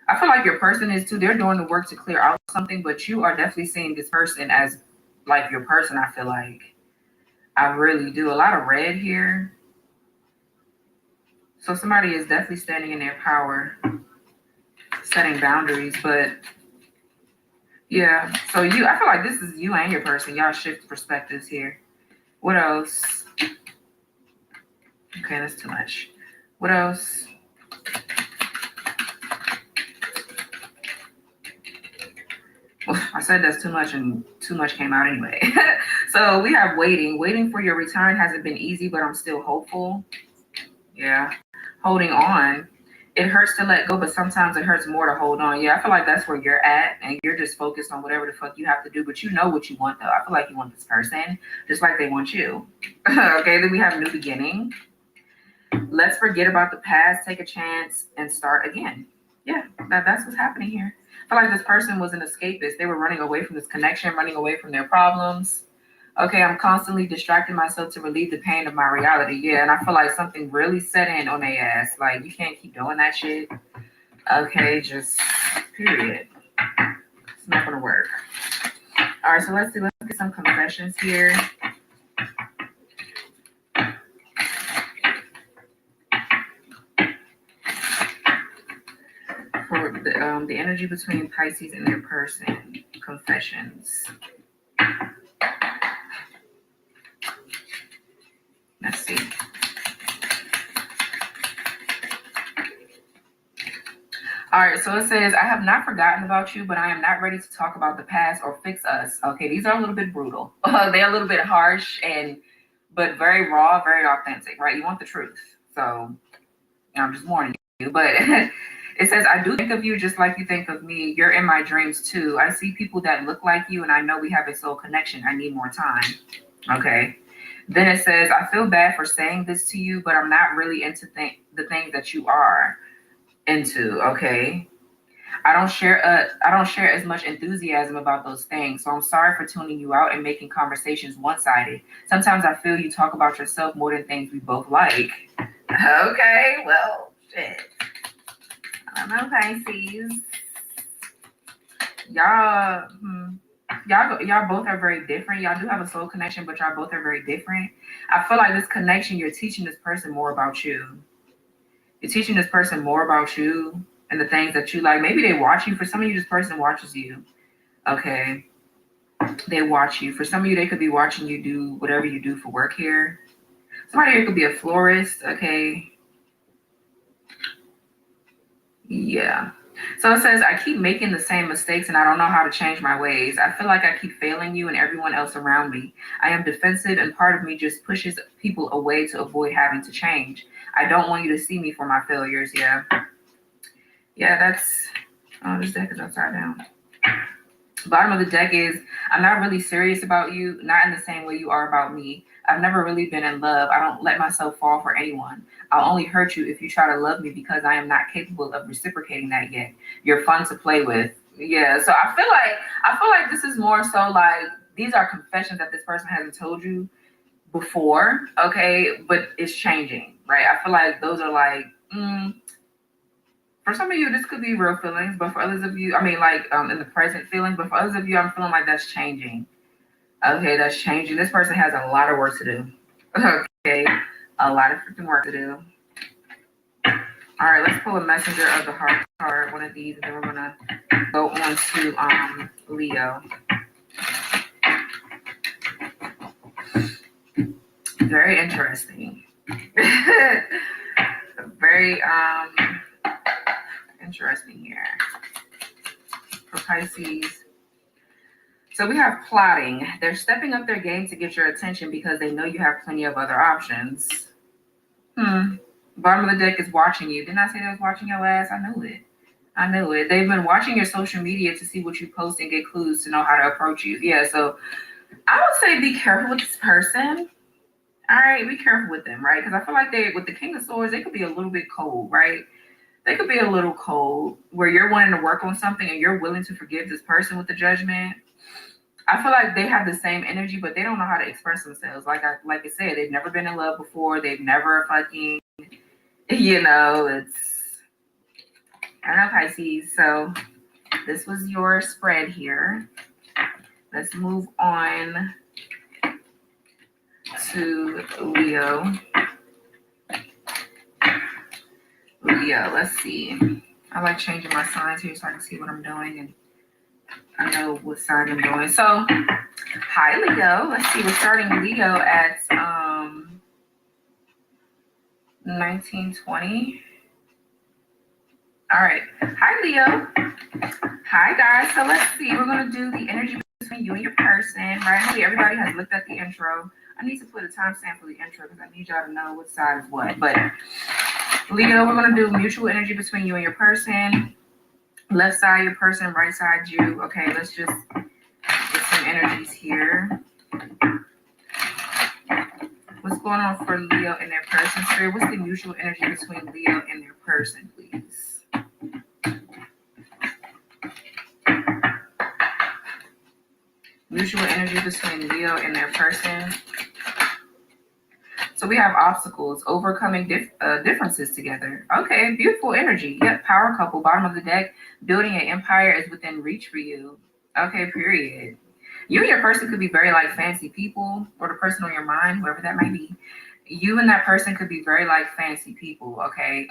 I feel like your person is too. They're doing the work to clear out something, but you are definitely seeing this person as like your person. I feel like I really do. A lot of red here. So somebody is definitely standing in their power, setting boundaries. But yeah, so I feel like this is you and your person. Y'all shift perspectives here. What else? Okay, that's too much. What else? I said that's too much, and too much came out anyway. So we have waiting. Waiting for your return hasn't been easy, but I'm still hopeful. Yeah. Holding on. It hurts to let go, but sometimes it hurts more to hold on. Yeah, I feel like that's where you're at, and you're just focused on whatever the fuck you have to do, but you know what you want, though. I feel like you want this person just like they want you. Okay, then we have new beginning. Let's forget about the past, take a chance, and start again. Yeah, that's what's happening here. I feel like this person was an escapist. They were running away from this connection, running away from their problems. Okay, I'm constantly distracting myself to relieve the pain of my reality. Yeah, and I feel like something really set in on their ass. Like, you can't keep doing that shit. Okay, just period. It's not gonna work. All right, so let's see. Let's get some confessions here. For the energy between Pisces and their person, confessions. Let's see. All right, so it says, I have not forgotten about you, but I am not ready to talk about the past or fix us. Okay, these are a little bit brutal. They're a little bit harsh, but very raw, very authentic, right? You want the truth. So I'm just warning you. But it says, I do think of you just like you think of me. You're in my dreams too. I see people that look like you, and I know we have a soul connection. I need more time. Okay. Then it says, I feel bad for saying this to you, but I'm not really into the things that you are into. Okay. I don't share as much enthusiasm about those things. So I'm sorry for tuning you out and making conversations one-sided. Sometimes I feel you talk about yourself more than things we both like. Okay, well, shit. I don't know, Pisces. Y'all both are very different. Y'all do have a soul connection, but y'all both are very different. I feel like this connection, you're teaching this person more about you. You're teaching this person more about you and the things that you like. Maybe they watch you. For some of you, this person watches you. Okay. They watch you. For some of you, they could be watching you do whatever you do for work here. Somebody here could be a florist. Okay. Yeah. So it says, I keep making the same mistakes and I don't know how to change my ways. I feel like I keep failing you and everyone else around me. I am defensive and part of me just pushes people away to avoid having to change. I don't want you to see me for my failures. Yeah. Yeah, that's, oh, this deck is upside down. Bottom of the deck is, I'm not really serious about you, not in the same way you are about me. I've never really been in love. I don't let myself fall for anyone. I'll only hurt you if you try to love me because I am not capable of reciprocating that yet. You're fun to play with. Yeah, so I feel like this is more so like these are confessions that this person hasn't told you before, okay, but it's changing, right? I feel like those are like for some of you, this could be real feelings, but for others of you, I mean, like in the present feelings, but for others of you, I'm feeling like that's changing. Okay, that's changing. This person has a lot of work to do. Okay, a lot of freaking work to do. All right, let's pull a messenger of the heart card, one of these, and then we're gonna go on to Leo. Very interesting. Very interesting here for Pisces. So we have plotting. They're stepping up their game to get your attention because they know you have plenty of other options. Bottom of the deck is watching you. Didn't I say they was watching your ass? I knew it. I knew it. They've been watching your social media to see what you post and get clues to know how to approach you. Yeah, so I would say be careful with this person. All right, be careful with them, right? Because I feel like with the King of Swords, they could be a little bit cold, right? They could be a little cold where you're wanting to work on something and you're willing to forgive this person with the judgment. I feel like they have the same energy, but they don't know how to express themselves. Like I said, they've never been in love before. They've never fucking, it's, I don't know, Pisces. So this was your spread here. Let's move on to Leo. Leo, let's see. I like changing my signs here so I can see what I'm doing and I know what sign I'm doing. So, hi Leo. Let's see. We're starting Leo at 1920. All right. Hi Leo. Hi guys. So let's see. We're gonna do the energy between you and your person. Right. Hopefully everybody has looked at the intro. I need to put a timestamp for the intro because I need y'all to know what side is what. But Leo, we're gonna do mutual energy between you and your person. Left side, your person, right side, you. Okay, let's just get some energies here. What's going on for Leo and their person? Spirit, what's the mutual energy between Leo and their person, please? Mutual energy between Leo and their person. So we have obstacles, overcoming differences together. Okay, beautiful energy. Yep, power couple, bottom of the deck. Building an empire is within reach for you. Okay, period. You and your person could be very like fancy people, or the person on your mind, whoever that might be. You and that person could be very like fancy people. Okay,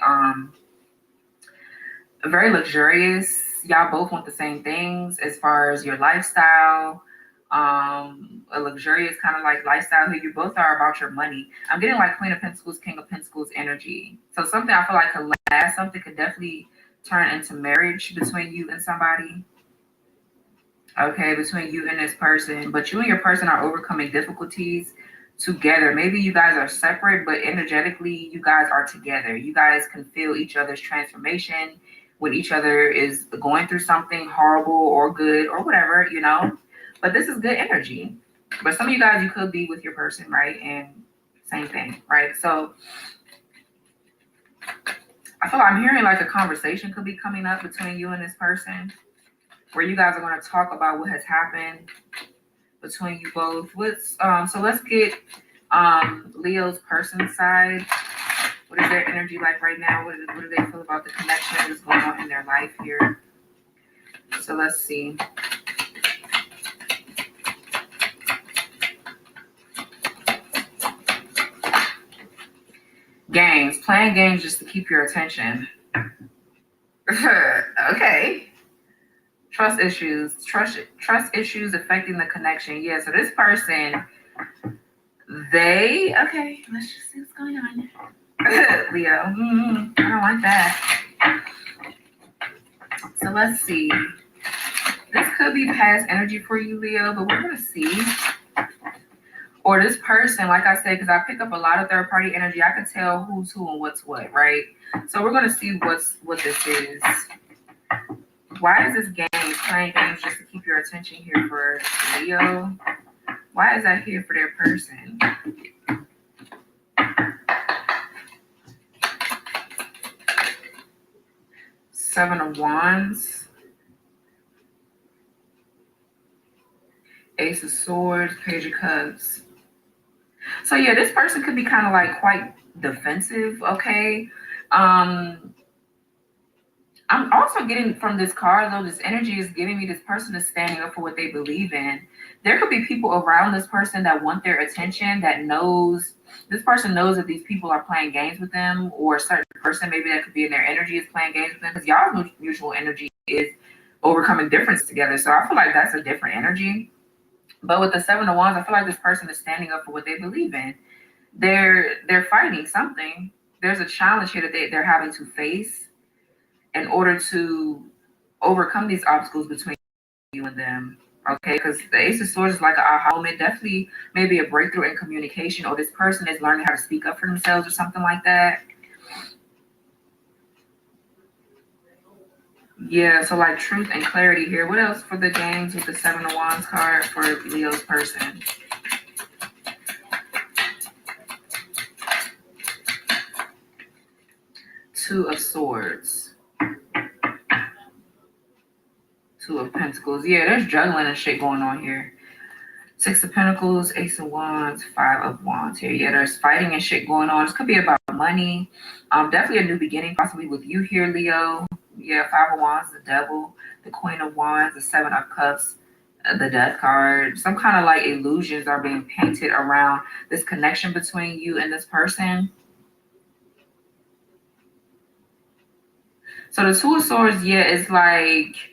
very luxurious. Y'all both want the same things as far as your lifestyle. A luxurious kind of like lifestyle here. You both are about your money. I'm getting like Queen of Pentacles, King of Pentacles energy. So something I feel like could last, something could definitely turn into marriage between you and somebody. Okay, between you and this person. But you and your person are overcoming difficulties together. Maybe you guys are separate, but energetically you guys are together. You guys can feel each other's transformation when each other is going through something horrible or good or whatever, But this is good energy. But some of you guys, you could be with your person, right? And same thing, right? So I feel like I'm hearing like a conversation could be coming up between you and this person where you guys are going to talk about what has happened between you both. So let's get Leo's person side. What is their energy like right now? What do they feel about the connection that is going on in their life here? So let's see. Games, playing games just to keep your attention. Okay. Trust issues affecting the connection. Yeah, so this person, let's just see what's going on. Leo, I don't like that. So let's see. This could be past energy for you, Leo, but we're going to see. Or this person, like I said, because I pick up a lot of third-party energy, I can tell who's who and what's what, right? So we're going to see what this is. Why is this game playing games just to keep your attention here for Leo? Why is that here for their person? Seven of Wands. Ace of Swords, Page of Cups. So yeah, this person could be kind of like quite defensive, okay? I'm also getting from this card, though, this energy is giving me this person is standing up for what they believe in. There could be people around this person that want their attention, that knows, this person knows that these people are playing games with them, or a certain person maybe that could be in their energy is playing games with them, because y'all's mutual energy is overcoming difference together. So I feel like that's a different energy. But with the Seven of Wands, I feel like this person is standing up for what they believe in. They're fighting something. There's a challenge here that they're having to face in order to overcome these obstacles between you and them, okay? Because the Ace of Swords is like an aha moment, definitely maybe a breakthrough in communication, or this person is learning how to speak up for themselves or something like that. Yeah, so like truth and clarity here. What else for the games with the Seven of Wands card for Leo's person? Two of Swords. Two of Pentacles. Yeah, there's juggling and shit going on here. Six of Pentacles, Ace of Wands, Five of Wands here. Yeah, there's fighting and shit going on. This could be about money. Definitely a new beginning, possibly with you here, Leo. Yeah, Five of Wands, the Devil, the Queen of Wands, the Seven of Cups, the Death card. Some kind of like illusions are being painted around this connection between you and this person. So the Two of Swords, yeah, it's like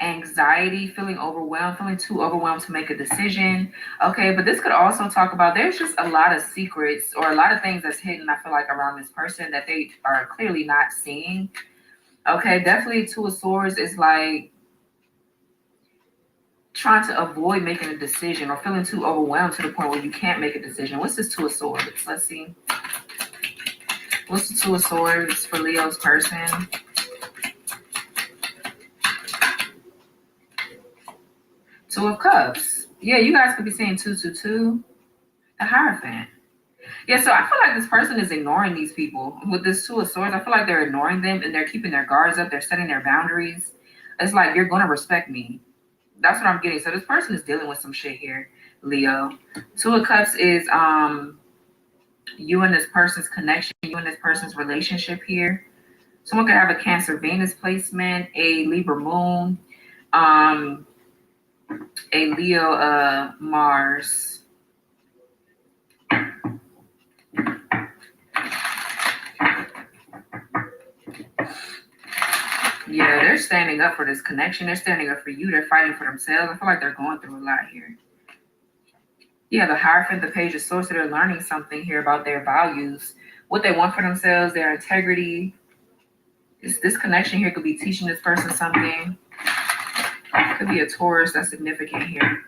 anxiety, feeling overwhelmed, feeling too overwhelmed to make a decision. Okay, but this could also talk about there's just a lot of secrets or a lot of things that's hidden, I feel like, around this person that they are clearly not seeing. Okay, definitely Two of Swords is like trying to avoid making a decision or feeling too overwhelmed to the point where you can't make a decision. What's this Two of Swords? Let's see. What's the Two of Swords for Leo's person? Two of Cups. Yeah, you guys could be saying 222. The Hierophant. Yeah, so I feel like this person is ignoring these people. With this Two of Swords, I feel like they're ignoring them and they're keeping their guards up. They're setting their boundaries. It's like, you're going to respect me. That's what I'm getting. So this person is dealing with some shit here, Leo. Two of Cups is you and this person's connection, you and this person's relationship here. Someone could have a Cancer Venus placement, a Libra moon, a Leo Mars. Yeah, they're standing up for this connection. They're standing up for you. They're fighting for themselves. I feel like they're going through a lot here. Yeah, the Hierophant, the Page of Swords, so they're learning something here about their values, what they want for themselves, their integrity. This connection here could be teaching this person something. Could be a Taurus that's significant here.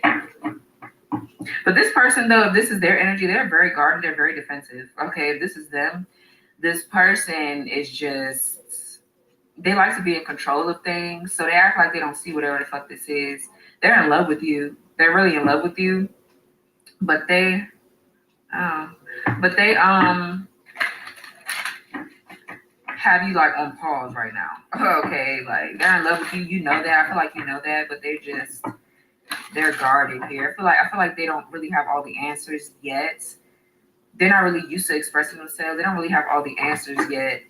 But this person, though, if this is their energy, they're very guarded, they're very defensive. Okay, if this is them, this person is just, they like to be in control of things. So they act like they don't see whatever the fuck this is. They're in love with you. They're really in love with you. But they have you like on pause right now. Okay, like they're in love with you. You know that. I feel like you know that, but they're guarded here. I feel like they don't really have all the answers yet. They're not really used to expressing themselves. They don't really have all the answers yet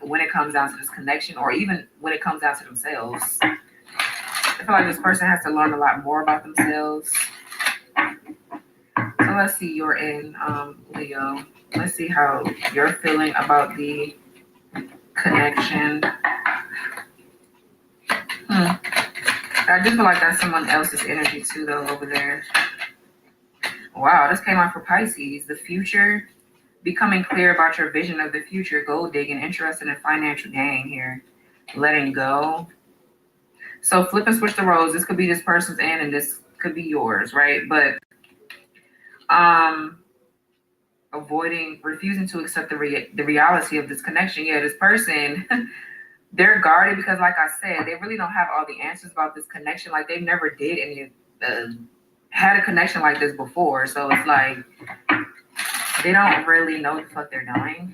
when it comes down to this connection, or even when it comes down to themselves. I feel like this person has to learn a lot more about themselves. So let's see, you're in Leo. Let's see how you're feeling about the connection. I do feel like that's someone else's energy too, though, over there. Wow, this came out for Pisces. The future, becoming clear about your vision of the future, gold digging, interested in financial gain here, letting go. So flip and switch the roles. This could be this person's end and this could be yours, right? But refusing to accept the reality of this connection. Yeah, this person, they're guarded because, like I said, they really don't have all the answers about this connection. Like, they never did had a connection like this before. So it's like they don't really know what the fuck they're doing.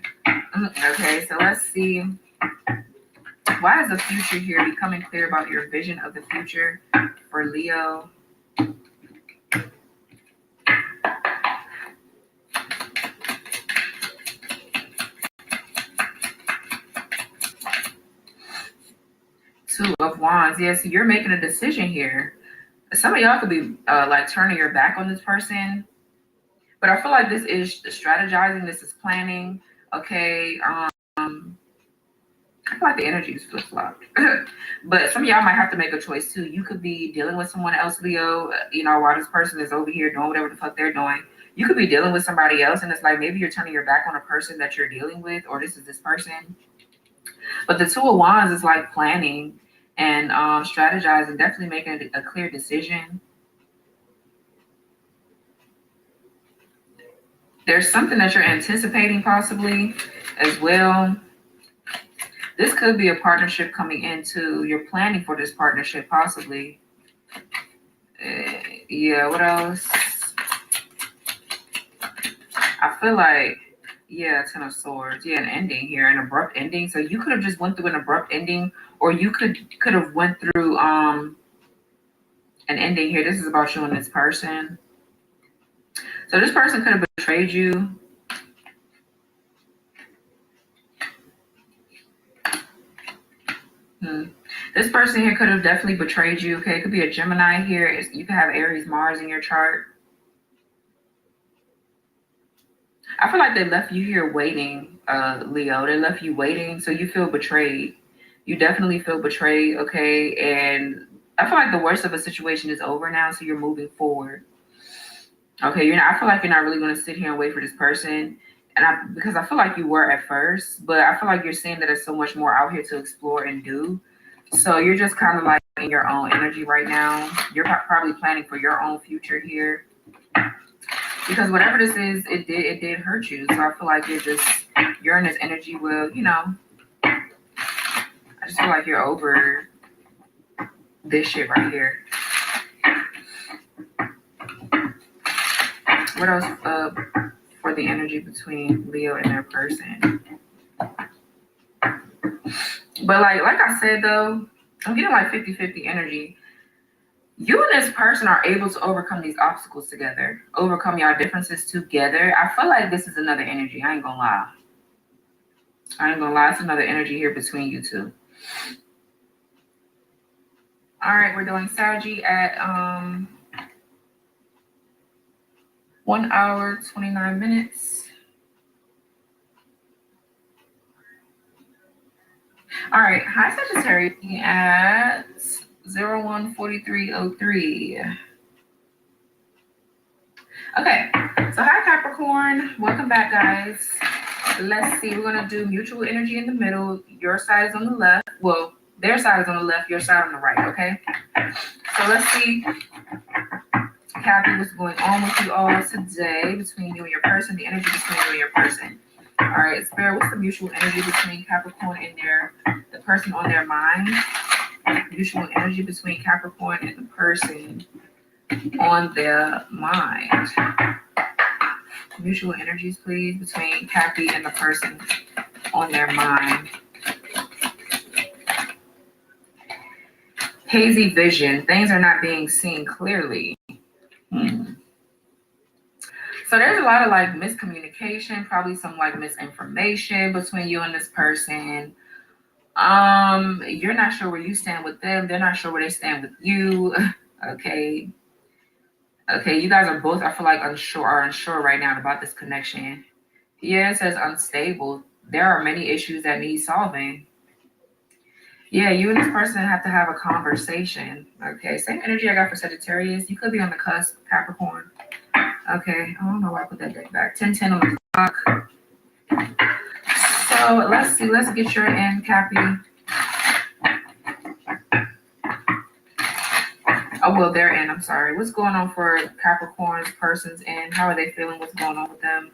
Okay, so let's see. Why is the future here becoming clear about your vision of the future for Leo? Two of Wands. Yeah, so you're making a decision here. Some of y'all could be like turning your back on this person, but I feel like this is strategizing. This is planning. Okay. I feel like the energy is flip-flopped. But some of y'all might have to make a choice too. You could be dealing with someone else, Leo, while this person is over here doing whatever the fuck they're doing. You could be dealing with somebody else, and it's like maybe you're turning your back on a person that you're dealing with, or this is this person. But the Two of Wands is like planning and strategizing, definitely making a clear decision. There's something that you're anticipating possibly as well. This could be a partnership coming into. You're planning for this partnership possibly. Yeah, what else? I feel like, yeah, Ten of Swords. Yeah, an ending here, an abrupt ending. So you could have just went through an abrupt ending, or you could have went through an ending here. This is about you and this person. So this person could have betrayed you. This person here could have definitely betrayed you. Okay, it could be a Gemini here. You could have Aries, Mars in your chart. I feel like they left you here waiting, Leo. They left you waiting, so you feel betrayed. You definitely feel betrayed, okay? And I feel like the worst of a situation is over now, so you're moving forward. Okay, I feel like you're not really going to sit here and wait for this person, because I feel like you were at first, but I feel like you're seeing that there's so much more out here to explore and do. So you're just kind of like in your own energy right now. You're probably planning for your own future here. Because whatever this is, it did hurt you. So I feel like you're in this energy where, I just feel like you're over this shit right here. What else for the energy between Leo and their person? But like I said, though, I'm getting like 50-50 energy. You and this person are able to overcome these obstacles together, overcome your differences together. I feel like this is another energy. I ain't gonna lie. It's another energy here between you two. All right, we're doing Sagittarius at 1 hour, 29 minutes. All right, hi Sagittarius at 014303. Okay, so hi Capricorn, welcome back, guys. Let's see, we're gonna do mutual energy in the middle. Your side is on the left. Well, their side is on the left, your side on the right, okay? So let's see, Cappy, what's going on with you all today between you and your person, the energy between you and your person. All right, Spirit, what's the mutual energy between Capricorn and the person on their mind? Mutual energy between Capricorn and the person on their mind. Mutual energies, please, between Cappy and the person on their mind. Hazy vision. Things are not being seen clearly. So there's a lot of like miscommunication, probably some like misinformation between you and this person. You're not sure where you stand with them. They're not sure where they stand with you. Okay. You guys are both, I feel like, unsure right now about this connection. Yeah, it says unstable. There are many issues that need solving. Yeah, you and this person have to have a conversation. Okay, same energy I got for Sagittarius. You could be on the cusp, Capricorn. Okay, I don't know why I put that deck back. 10-10 on the clock. So let's see. Let's get your end, Cappy. Oh, well, their end. I'm sorry. What's going on for Capricorn's person's end? How are they feeling? What's going on with them?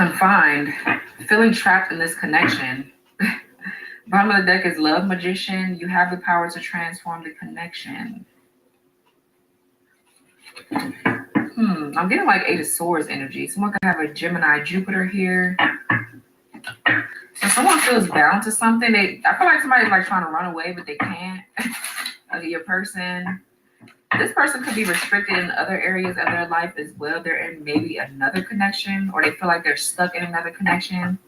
confined, feeling trapped in this connection. Bottom of the deck is Love Magician. You have the power to transform the connection. I'm getting like Eight of Swords energy. Someone could have a Gemini Jupiter here. So someone feels bound to something. I feel like somebody's like trying to run away, but they can't. Your person. This person could be restricted in other areas of their life as well. They're in maybe another connection, or they feel like they're stuck in another connection.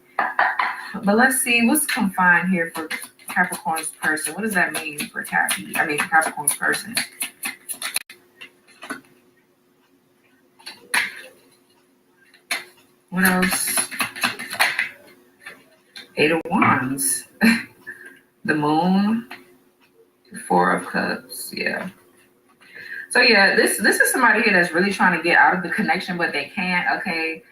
But let's see what's confined here for Capricorn's person. What does that mean for Capricorn's person? What else? Eight of Wands. The Moon. Four of Cups. Yeah. So yeah, this is somebody here that's really trying to get out of the connection, but they can't. Okay.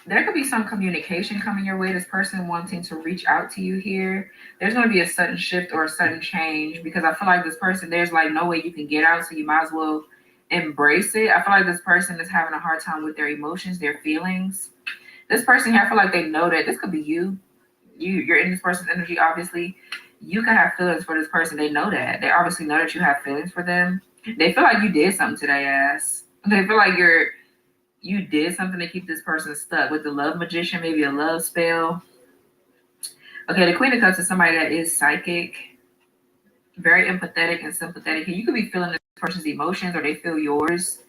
There could be some communication coming your way. This person wanting to reach out to you here. There's going to be a sudden shift or a sudden change, because I feel like this person, there's like no way you can get out, so you might as well embrace it. I feel like this person is having a hard time with their emotions, their feelings. This person here, I feel like they know that this could be you. You're in this person's energy, obviously. You can have feelings for this person. They know that. They obviously know that you have feelings for them. They feel like you did something to their ass. They feel like you did something to keep this person stuck. With the Love Magician, maybe a love spell. Okay, the Queen of Cups is somebody that is psychic, very empathetic and sympathetic. You could be feeling this person's emotions, or they feel yours.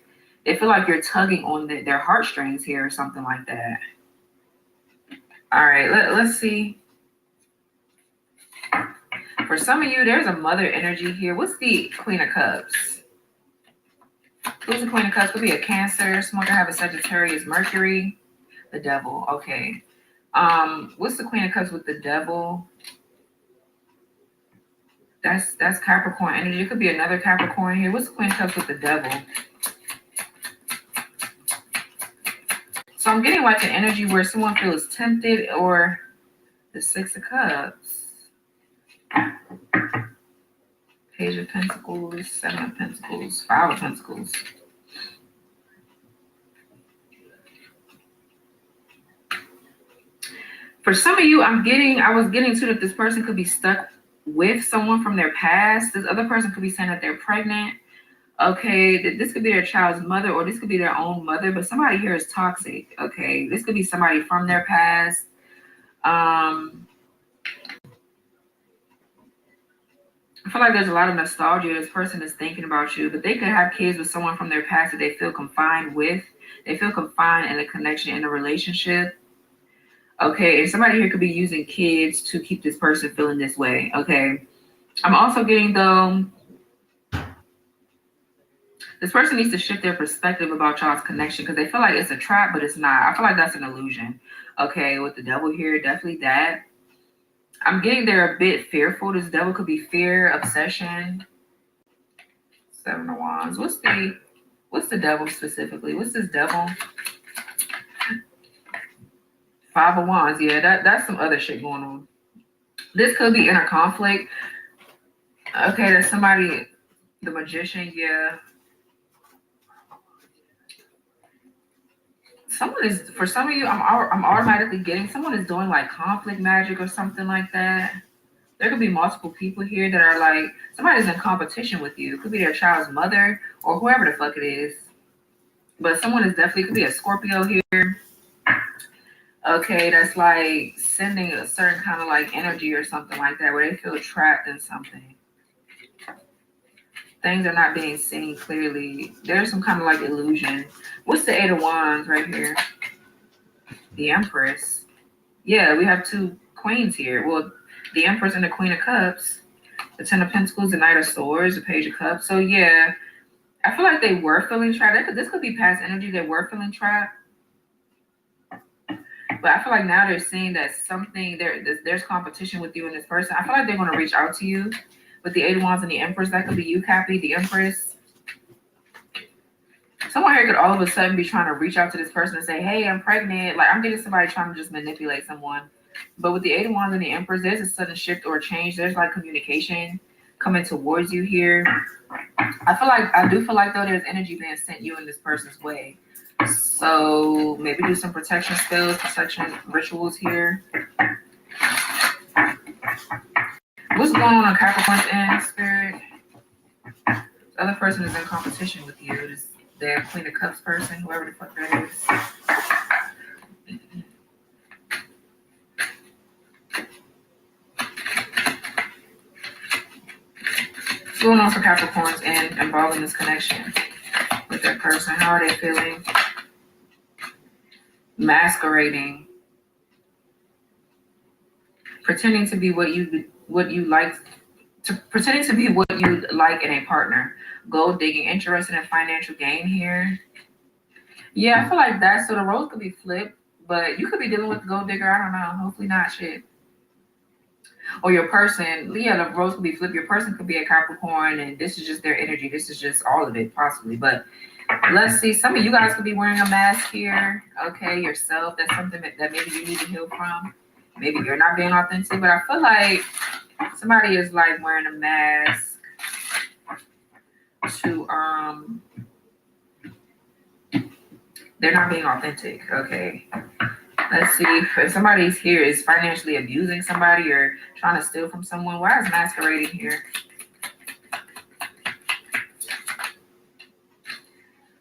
They feel like you're tugging on their heartstrings here or something like that. All right, let's see. For some of you, there's a mother energy here. What's the Queen of Cups? Who's the Queen of Cups? Could be a Cancer. Someone could have a Sagittarius, Mercury. The Devil. Okay. What's the Queen of Cups with the Devil? That's Capricorn energy. It could be another Capricorn here. What's the Queen of Cups with the Devil? So I'm getting like an energy where someone feels tempted, or the Six of Cups. Page of Pentacles, Seven of Pentacles, Five of Pentacles. For some of you, I was getting to that this person could be stuck with someone from their past. This other person could be saying that they're pregnant. Okay, this could be their child's mother, or this could be their own mother, but somebody here is toxic. Okay, this could be somebody from their past. I feel like there's a lot of nostalgia. This person is thinking about you, but they could have kids with someone from their past that they feel confined with. They feel confined in a connection, in a relationship. Okay, and somebody here could be using kids to keep this person feeling this way. Okay, I'm also getting, though, this person needs to shift their perspective about y'all's connection, because they feel like it's a trap, but it's not. I feel like that's an illusion. Okay, with the Devil here, definitely that. I'm getting they're a bit fearful. This Devil could be fear, obsession. Seven of Wands. What's the Devil specifically? What's this Devil? Five of Wands. Yeah, that's some other shit going on. This could be inner conflict. Okay, there's somebody, the Magician. Yeah. Someone is, for some of you, I'm automatically getting someone is doing like conflict magic or something like that. There could be multiple people here that are like, somebody's in competition with you. It could be their child's mother or whoever the fuck it is. But someone is definitely, could be a Scorpio here. Okay, that's like sending a certain kind of like energy or something like that, where they feel trapped in something. Things are not being seen clearly. There's some kind of like illusion. What's the Eight of Wands right here? The Empress. Yeah, we have two queens here. Well, the Empress and the Queen of Cups. The Ten of Pentacles, the Knight of Swords, the Page of Cups. So yeah, I feel like they were feeling trapped. This could be past energy. They were feeling trapped. But I feel like now they're seeing that something, there's competition with you and this person. I feel like they're going to reach out to you. With the Eight of Wands and the Empress, that could be you, Cappy, the Empress. Someone here could all of a sudden be trying to reach out to this person and say, hey, I'm pregnant. Like, I'm getting somebody trying to just manipulate someone. But with the Eight of Wands and the Empress, there's a sudden shift or change. There's like communication coming towards you here. I do feel like though there's energy being sent you in this person's way. So maybe do some protection spells, protection rituals here. What's going on Capricorn's end, Spirit? The other person is in competition with you. Is their Queen of Cups person, whoever the fuck that is. What's going on for Capricorn's end involving this connection with their person? How are they feeling? Masquerading, pretending to be what you like, pretending to be what you like in a partner. Gold digging, interested in financial gain here. Yeah, I feel like that. So the roles could be flipped, but you could be dealing with the gold digger. I don't know. Hopefully not. Shit. Or your person, yeah, the roles could be flipped. Your person could be a Capricorn, and this is just their energy. This is just all of it, possibly. But let's see. Some of you guys could be wearing a mask here. Okay, yourself. That's something that maybe you need to heal from. Maybe you're not being authentic, but I feel like somebody is like wearing a mask to they're not being authentic. Okay. Let's see if somebody's here is financially abusing somebody or trying to steal from someone. Why is masquerading here?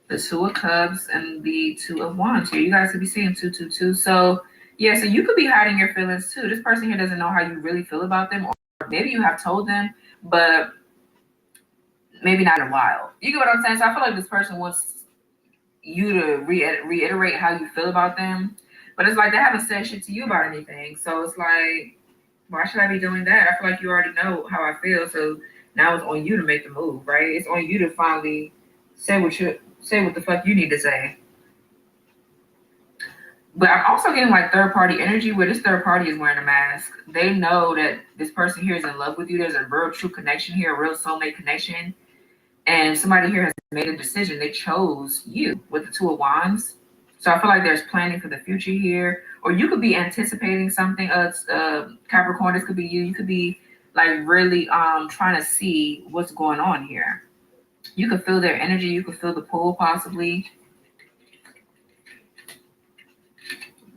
The Two of Cups and the Two of Wands here. You guys could be seeing 222. So yeah, so you could be hiding your feelings too. This person here doesn't know how you really feel about them, or maybe you have told them, but maybe not in a while. You get what I'm saying? So I feel like this person wants you to reiterate how you feel about them, but it's like they haven't said shit to you about anything. So it's like, why should I be doing that? I feel like you already know how I feel. So now it's on you to make the move, right? It's on you to finally say what the fuck you need to say. But I'm also getting like third party energy where this third party is wearing a mask. They know that this person here is in love with you. There's a real true connection here, a real soulmate connection. And somebody here has made a decision. They chose you with the Two of Wands. So I feel like there's planning for the future here. Or you could be anticipating something. Capricorn, this could be you. You could be like really trying to see what's going on here. You could feel their energy. You could feel the pull possibly.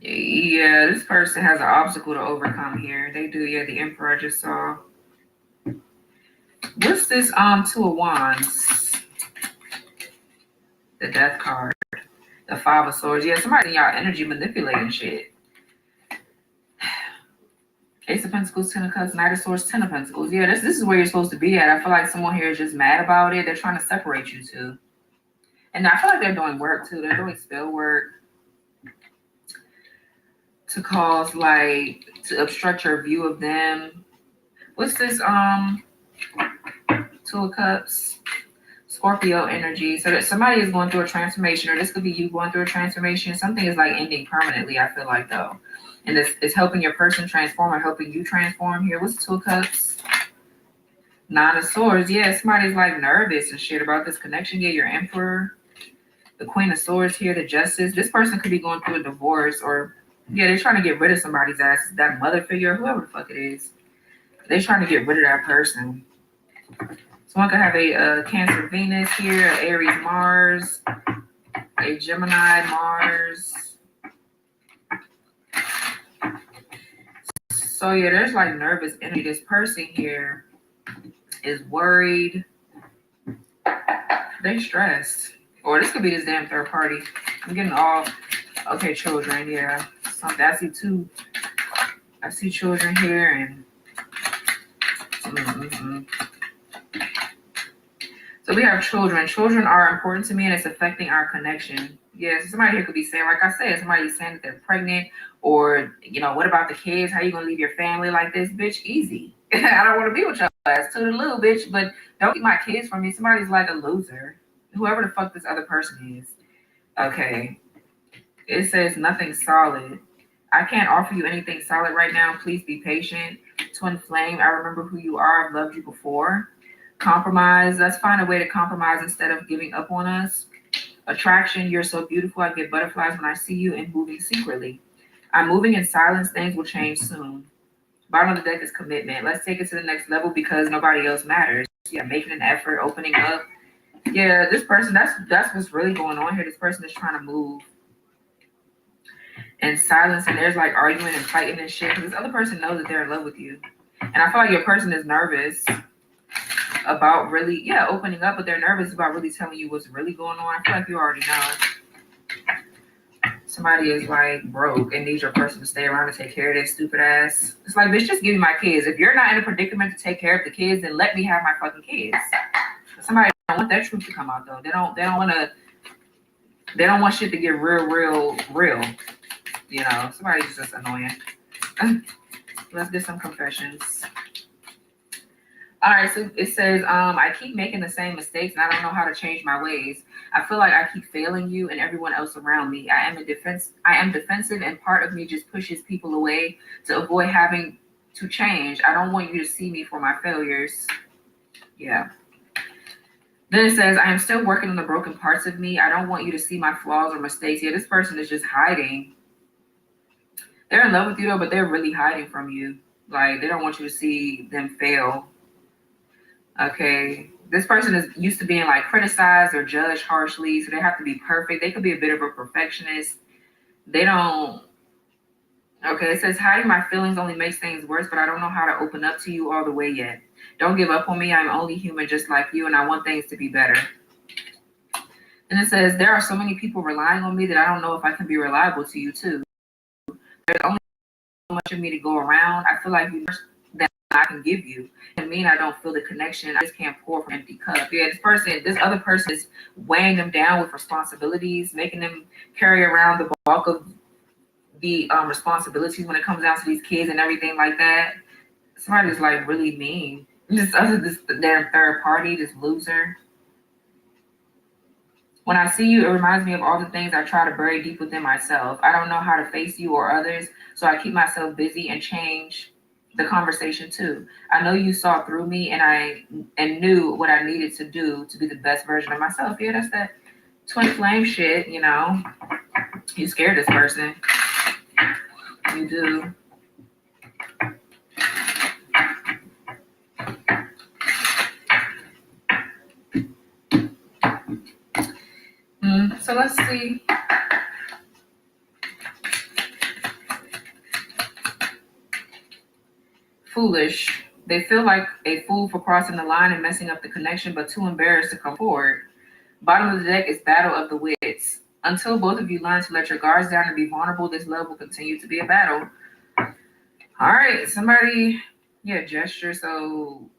Yeah, this person has an obstacle to overcome here. They do. Yeah, the Emperor I just saw. What's this Two of Wands? The Death card. The Five of Swords. Yeah, somebody in y'all energy manipulating shit. Ace of Pentacles, Ten of Cups, Knight of Swords, Ten of Pentacles. Yeah, this is where you're supposed to be at. I feel like someone here is just mad about it. They're trying to separate you two. And I feel like they're doing work too. They're doing spell work to cause like to obstruct your view of them. What's this? Two of Cups. Scorpio energy. So that somebody is going through a transformation, or this could be you going through a transformation. Something is like ending permanently, I feel like, though. And this is helping your person transform or helping you transform here. What's Two of Cups? Nine of Swords. Yeah, somebody's like nervous and shit about this connection. Yeah, your Emperor. The Queen of Swords here, the Justice. This person could be going through a divorce, or yeah, they're trying to get rid of somebody's ass. That mother figure, whoever the fuck it is. They're trying to get rid of that person. Someone could have a Cancer Venus here, an Aries Mars, a Gemini Mars. So yeah, there's like nervous energy. This person here is worried. They're stressed. Or this could be this damn third party. I'm getting all, okay, children, yeah. Something. I see children here and So we have children. Children are important to me and it's affecting our connection. Yes, somebody here could be saying, like I said, somebody's saying that they're pregnant or, you know, what about the kids? How you going to leave your family like this? Bitch, easy. I don't want to be with your ass. To the little bitch, but don't keep my kids from me. Somebody's like a loser. Whoever the fuck this other person is. Okay. It says nothing solid. I can't offer you anything solid right now. Please be patient. Twin flame, I remember who you are. I've loved you before. Compromise. Let's find a way to compromise instead of giving up on us. Attraction. You're so beautiful. I get butterflies when I see you and moving secretly. I'm moving in silence. Things will change soon. Bottom of the deck is commitment. Let's take it to the next level because nobody else matters. Yeah, making an effort, opening up. Yeah, this person, that's what's really going on here. This person is trying to move in silence, and there's like arguing and fighting and shit. Because this other person knows that they're in love with you. And I feel like your person is nervous about really, opening up, but they're nervous about really telling you what's really going on. I feel like you already know. Somebody is like broke and needs your person to stay around and take care of their stupid ass. It's like, bitch, just give me my kids. If you're not in a predicament to take care of the kids, then let me have my fucking kids. Somebody don't want that truth to come out though. They don't want shit to get real. You know, somebody's just annoying. Let's get some confessions. All right, so it says, I keep making the same mistakes and I don't know how to change my ways. I feel like I keep failing you and everyone else around me. I am defensive, and part of me just pushes people away to avoid having to change. I don't want you to see me for my failures. Yeah. Then it says, I am still working on the broken parts of me. I don't want you to see my flaws or mistakes. Yeah, this person is just hiding. They're in love with you though, but they're really hiding from you. Like, they don't want you to see them fail. Okay, this person is used to being like criticized or judged harshly, so they have to be perfect. They could be a bit of a perfectionist. They don't. Okay, it says hiding my feelings only makes things worse, but I don't know how to open up to you all the way yet. Don't give up on me. I'm only human just like you, and I want things to be better. And it says there are so many people relying on me that I don't know if I can be reliable to you too. There's only so much of me to go around. I feel like you that I can give you. I mean, I don't feel the connection. I just can't pour from an empty cup. Yeah, this other person is weighing them down with responsibilities, making them carry around the bulk of the responsibilities when it comes down to these kids and everything like that. Somebody's like really mean. This damn third party, this loser. When I see you, it reminds me of all the things I try to bury deep within myself. I don't know how to face you or others, so I keep myself busy and change the conversation too. I know you saw through me and knew what I needed to do to be the best version of myself. Yeah, that's that twin flame shit, you know. You scared this person. You do. So let's see. Foolish. They feel like a fool for crossing the line and messing up the connection, but too embarrassed to come forward. Bottom of the deck is battle of the wits. Until both of you learn to let your guards down and be vulnerable, this love will continue to be a battle. All right, somebody, gesture. So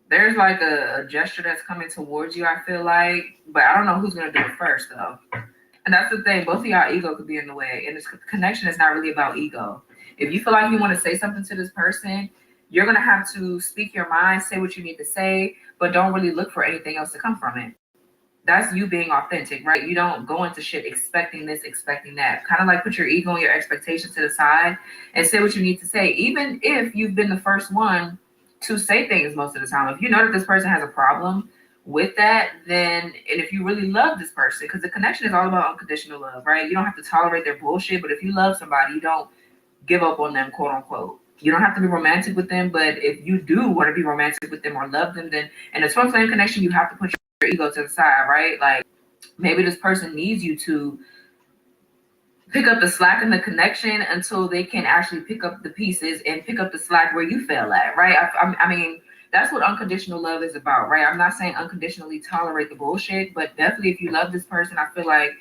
there's like a gesture that's coming towards you, I feel like, but I don't know who's going to do it first though. And that's the thing, both of y'all ego could be in the way, and this connection is not really about ego. If you feel like you want to say something to this person, you're going to have to speak your mind, say what you need to say, but don't really look for anything else to come from it. That's you being authentic, right? You don't go into shit expecting this, expecting that. Kind of like put your ego and your expectations to the side and say what you need to say, even if you've been the first one to say things most of the time. If you know that this person has a problem with that, then, and if you really love this person, because the connection is all about unconditional love, right? You don't have to tolerate their bullshit, but if you love somebody, you don't give up on them, quote unquote. You don't have to be romantic with them, but if you do want to be romantic with them or love them, then in a twin flame connection, you have to put your ego to the side, right? Like maybe this person needs you to pick up the slack in the connection until they can actually pick up the pieces and pick up the slack where you fell at, right? I mean, that's what unconditional love is about, right? I'm not saying unconditionally tolerate the bullshit, but definitely if you love this person, I feel like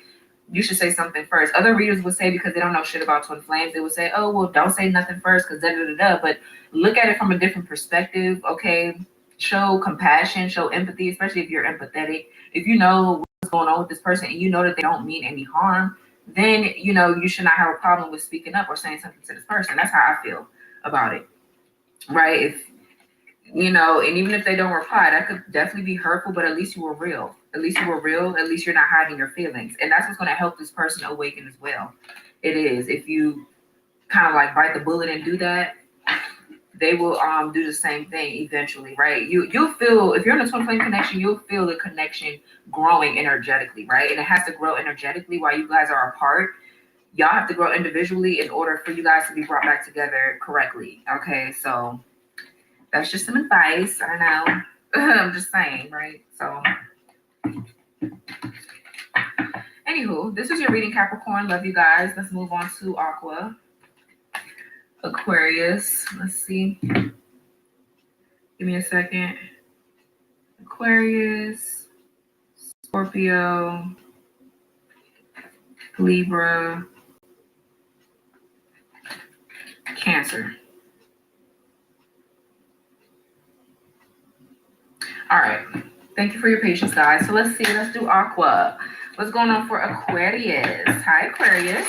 you should say something first. Other readers would say, because they don't know shit about twin flames, they would say, oh, well, don't say nothing first because da-da-da-da. But look at it from a different perspective, okay? Show compassion, show empathy, especially if you're empathetic. If you know what's going on with this person and you know that they don't mean any harm, then, you know, you should not have a problem with speaking up or saying something to this person. That's how I feel about it, right? If, you know, and even if they don't reply, that could definitely be hurtful, but at least you were real. At least you were real. At least you're not hiding your feelings. And that's what's going to help this person awaken as well. It is. If you kind of like bite the bullet and do that, they will do the same thing eventually, right? You'll feel, if you're in a twin flame connection, you'll feel the connection growing energetically, right? And it has to grow energetically while you guys are apart. Y'all have to grow individually in order for you guys to be brought back together correctly. Okay, so that's just some advice. I know. I'm just saying, right? So Anywho, this is your reading, Capricorn. Love you guys. Let's move on to Aqua. Aquarius. Let's see. Give me a second. Aquarius, Scorpio, Libra, Cancer. All right. Thank you for your patience, guys. So let's see. Let's do Aqua. What's going on for Aquarius? Hi, Aquarius.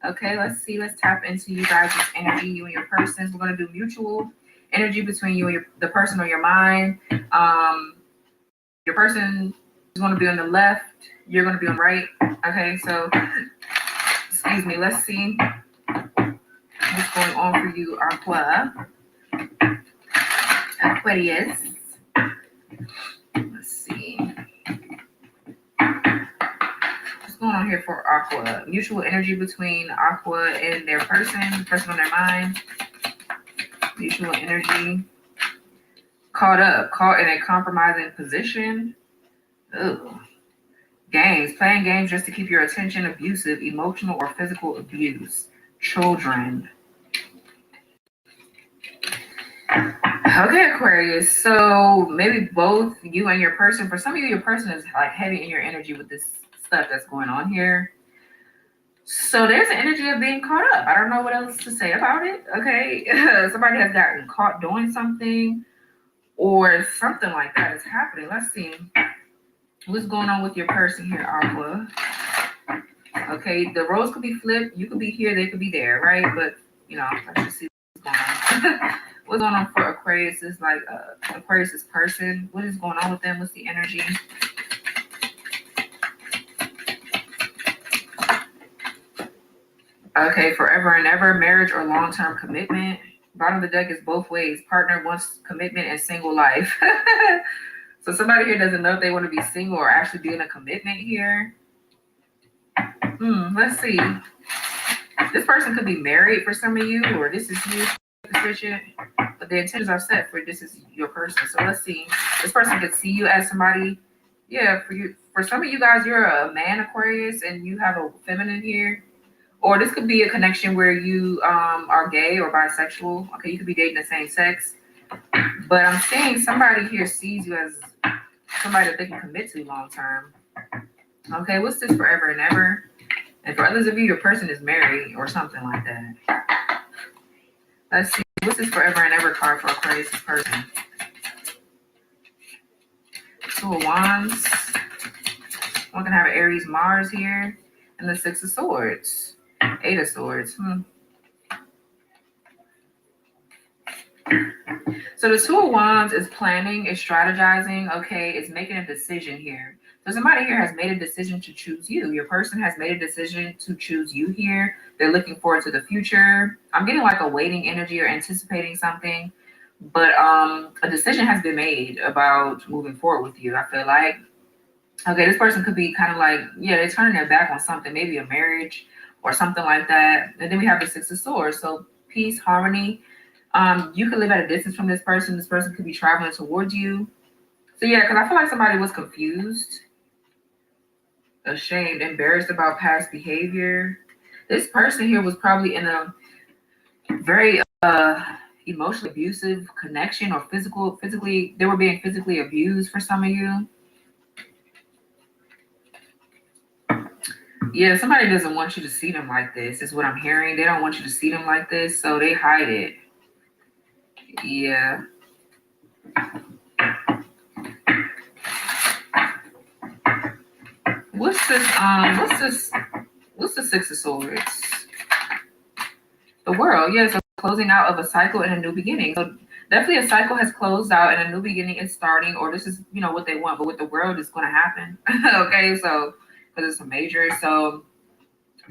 Okay, let's see. Let's tap into you guys' energy, you and your persons. We're going to do mutual energy between you and the person or your mind. Your person is going to be on the left. You're going to be on the right. Okay, so, excuse me. Let's see what's going on for you, Aquarius. Let's see. What's going on here for Aqua? Mutual energy between Aqua and their person, the person on their mind. Mutual energy. Caught in a compromising position. Ugh. Games, playing games just to keep your attention, abusive, emotional, or physical abuse. Children. Okay, Aquarius. So maybe both you and your person, for some of you, your person is like heavy in your energy with this stuff that's going on here. So there's an energy of being caught up. I don't know what else to say about it. Okay. Somebody has gotten caught doing something or something like that is happening. Let's see. What's going on with your person here, Aqua? Okay, the roles could be flipped. You could be here, they could be there, right? But, you know, let's just see what's going on. What's going on for Aquarius is like Aquarius's person. What is going on with them? What's the energy? Okay, forever and ever, marriage or long-term commitment. Bottom of the deck is both ways. Partner wants commitment and single life. So somebody here doesn't know if they want to be single or actually be in a commitment here. Let's see. This person could be married for some of you, or this is you, but the intentions are set for this is your person. So let's see. This person could see you as somebody. Yeah, for some of you guys, you're a man, Aquarius, and you have a feminine here. Or this could be a connection where you are gay or bisexual. Okay, you could be dating the same sex. But I'm saying somebody here sees you as somebody that they can commit to long term. Okay, what's this forever and ever? And for others of you, your person is married or something like that. Let's see. What's this forever and ever card for Aquarius' person? Two of Wands. We're going to have Aries Mars here. And the Six of Swords. Eight of Swords. So the Two of Wands is planning, is strategizing, okay, it's making a decision here. So somebody here has made a decision to choose you. Your person has made a decision to choose you here. They're looking forward to the future. I'm getting like a waiting energy or anticipating something, but a decision has been made about moving forward with you, I feel like. Okay, this person could be kind of like, yeah, they're turning their back on something, maybe a marriage or something like that. And then we have the Six of Swords. So peace, harmony. You could live at a distance from this person. This person could be traveling towards you. So yeah, because I feel like somebody was confused, ashamed, embarrassed about past behavior. This person here was probably in a very emotionally abusive connection or physically, they were being physically abused for some of you. Yeah, somebody doesn't want you to see them like this, is what I'm hearing. They don't want you to see them like this, so they hide it. Yeah. What's the Six of Swords? The World. Yeah, so closing out of a cycle and a new beginning. So definitely a cycle has closed out and a new beginning is starting, or this is, you know, what they want, but with the World is going to happen. Okay, so because it's a major, so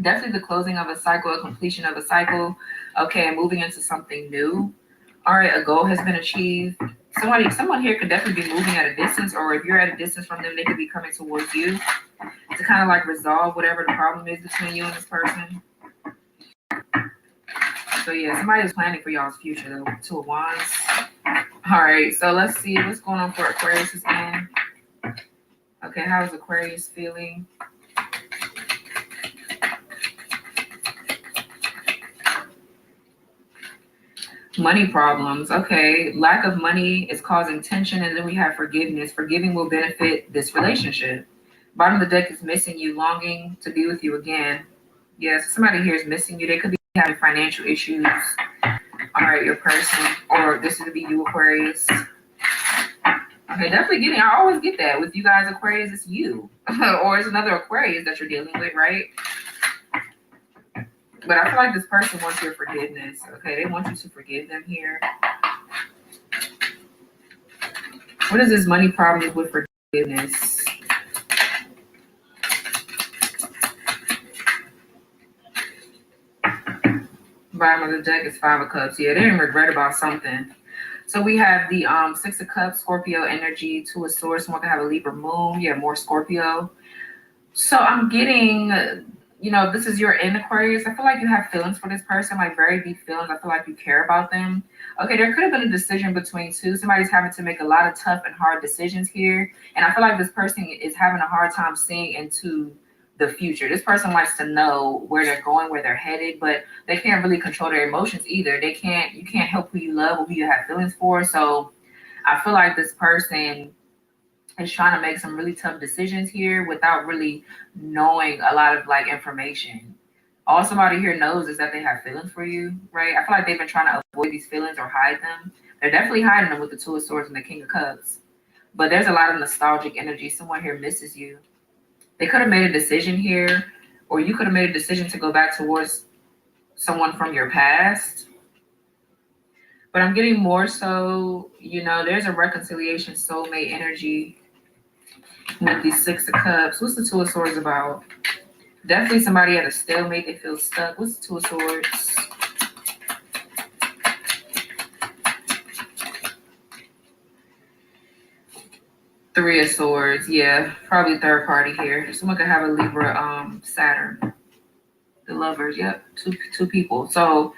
definitely the closing of a cycle, a completion of a cycle. Okay, and moving into something new. All right, a goal has been achieved. Someone here could definitely be moving at a distance, or if you're at a distance from them, they could be coming towards you to kind of like resolve whatever the problem is between you and this person. So yeah, somebody is planning for y'all's future though. Two of Wands. All right, so let's see what's going on for Aquarius again. Okay, how's Aquarius feeling? Money problems. Okay, lack of money is causing tension, and then we have forgiveness. Forgiving will benefit this relationship. Bottom of the deck is missing you, longing to be with you again. Yes, somebody here is missing you. They could be having financial issues. All right, your person, or this would be you, Aquarius. Okay, definitely getting. I always get that with you guys, Aquarius. It's you, or it's another Aquarius that you're dealing with, right? But I feel like this person wants your forgiveness. Okay, they want you to forgive them here. What is this money problem with forgiveness? Bottom of the deck is Five of Cups. Yeah, they're in regret about something. So we have the Six of Cups, Scorpio energy, Two of Swords. Someone can have a Libra moon. Yeah, more Scorpio. So I'm getting, this is your in Aquarius. I feel like you have feelings for this person, like very deep feelings. I feel like you care about them. Okay, there could have been a decision between two. Somebody's having to make a lot of tough and hard decisions here. And I feel like this person is having a hard time seeing into the future. This person likes to know where they're going, where they're headed, but they can't really control their emotions either. You can't help who you love or who you have feelings for. So I feel like this person is trying to make some really tough decisions here without really knowing a lot of like information. All somebody here knows is that they have feelings for you, right? I feel like they've been trying to avoid these feelings or hide them. They're definitely hiding them with the Two of Swords and the King of Cups. But there's a lot of nostalgic energy. Someone here misses you. They could have made a decision here, or you could have made a decision to go back towards someone from your past. But I'm getting more so, there's a reconciliation soulmate energy with the Six of Cups. What's the Two of Swords about? Definitely somebody at a stalemate. They feel stuck. What's the Two of Swords? Three of Swords. Yeah, probably third party here. Someone could have a Libra, Saturn. The Lovers. Yep, two people. So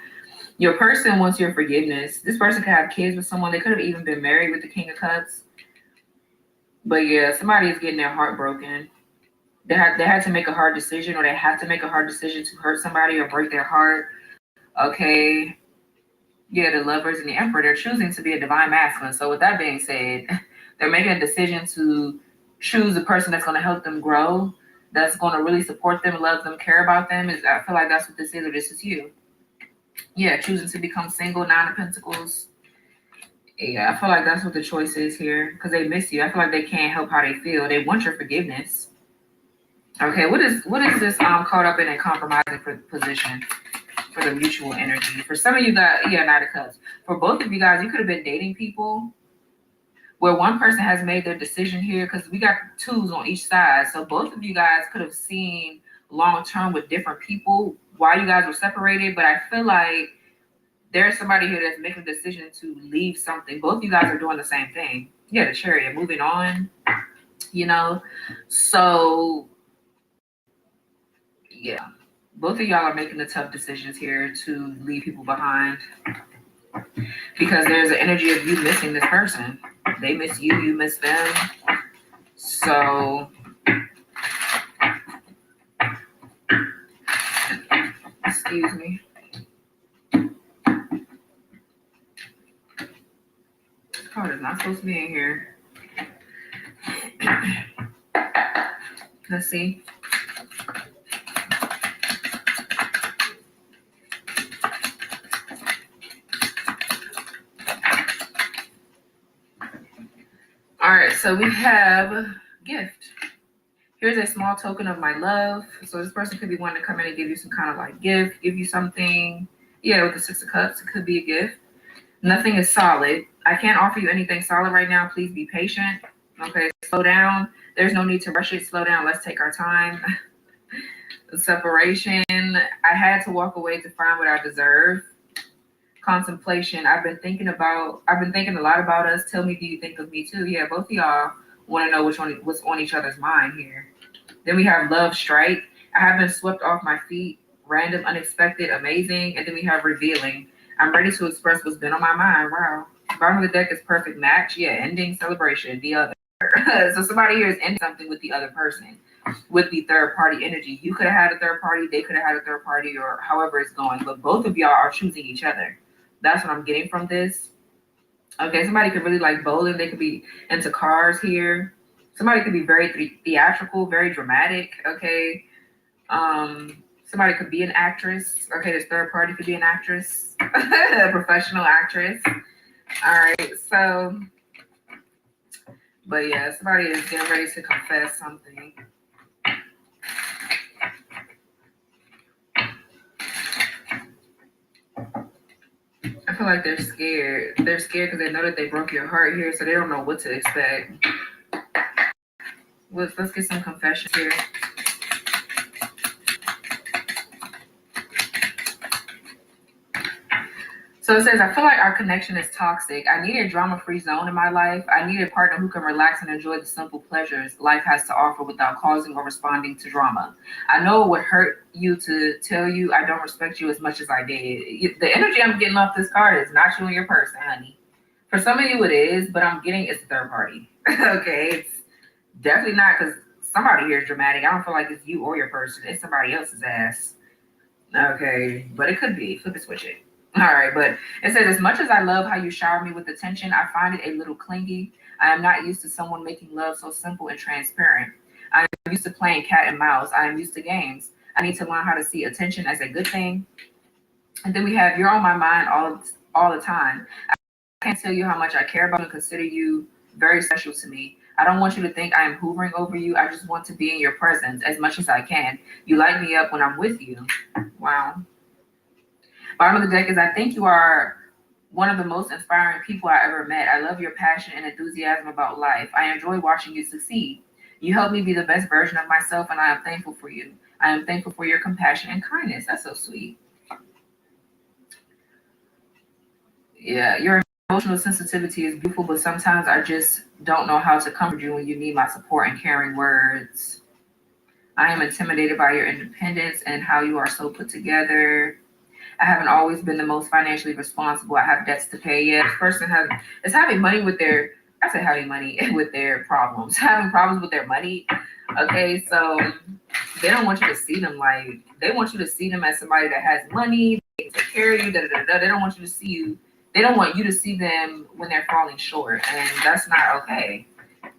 your person wants your forgiveness. This person could have kids with someone. They could have even been married with the King of Cups. But yeah, somebody is getting their heart broken. They had to make a hard decision, or they have to make a hard decision to hurt somebody or break their heart. Okay. Yeah, the Lovers and the Emperor, they're choosing to be a divine masculine. So with that being said, they're making a decision to choose a person that's going to help them grow, that's going to really support them, love them, care about them. I feel like that's what this is, or this is you. Yeah, choosing to become single, Nine of Pentacles. Yeah, I feel like that's what the choice is here, because they miss you. I feel like they can't help how they feel. They want your forgiveness. Okay, what is this caught up in a compromising position for the mutual energy? For some of you guys, yeah, Knight of Cups. For both of you guys, you could have been dating people where one person has made their decision here, because we got twos on each side. So both of you guys could have seen long term with different people while you guys were separated. But I feel like there's somebody here that's making a decision to leave something. Both of you guys are doing the same thing. Yeah, the Chariot, moving on, So yeah, both of y'all are making the tough decisions here to leave people behind, because there's an energy of you missing this person. They miss you, you miss them. So excuse me. This card is not supposed to be in here. Let's see. All right, so we have gift. Here's a small token of my love. So this person could be wanting to come in and give you some kind of like gift, give you something. Yeah, with the Six of Cups, it could be a gift. Nothing is solid. I can't offer you anything solid right now. Please be patient. Okay, slow down. There's no need to rush it. Slow down. Let's take our time. Separation. I had to walk away to find what I deserve. Contemplation. I've been thinking a lot about us. Tell me, do you think of me too? Yeah, both of y'all want to know what's on each other's mind here. Then we have love strike. I have been swept off my feet. Random, unexpected, amazing. And then we have revealing. I'm ready to express what's been on my mind. Wow. Bottom of the deck is perfect match. Yeah, ending, celebration. The other. So somebody here is ending something with the other person, with the third party energy. You could have had a third party, they could have had a third party, or however it's going, but both of y'all are choosing each other. That's what I'm getting from this. Okay, somebody could really like bowling. They could be into cars here. Somebody could be very theatrical, very dramatic. Okay. Somebody could be an actress. Okay, this third party could be an actress, a professional actress. All right, so, but yeah, somebody is getting ready to confess something. I feel like they're scared. They're scared because they know that they broke your heart here, so they don't know what to expect. Let's get some confessions here. So it says, I feel like our connection is toxic. I need a drama-free zone in my life. I need a partner who can relax and enjoy the simple pleasures life has to offer without causing or responding to drama. I know it would hurt you to tell you I don't respect you as much as I did. The energy I'm getting off this card is not you and your person, honey. For some of you it is, but I'm getting it's a third party. Okay, it's definitely not because somebody here is dramatic. I don't feel like it's you or your person. It's somebody else's ass. Okay, but it could be. Flip it, switch it. All right, but it says, as much as I love how you shower me with attention, I find it a little clingy. I am not used to someone making love so simple and transparent. I am used to playing cat and mouse. I am used to games. I need to learn how to see attention as a good thing. And then we have, you're on my mind all the time. I can't tell you how much I care about you and consider you very special to me. I don't want you to think I am hoovering over you. I just want to be in your presence as much as I can. You light me up when I'm with you. Wow. Bottom of the deck is, I think you are one of the most inspiring people I ever met. I love your passion and enthusiasm about life. I enjoy watching you succeed. You help me be the best version of myself, and I am thankful for you. I am thankful for your compassion and kindness. That's so sweet. Yeah, your emotional sensitivity is beautiful, but sometimes I just don't know how to comfort you when you need my support and caring words. I am intimidated by your independence and how you are so put together. I haven't always been the most financially responsible. I have debts to pay. Yeah, this person is having money with their, I say having money with their problems, having problems with their money. Okay, so they don't want you to see them like, they want you to see them as somebody that has money, they can take care of you, They don't want you to see you, they don't want you to see them when they're falling short, and that's not okay,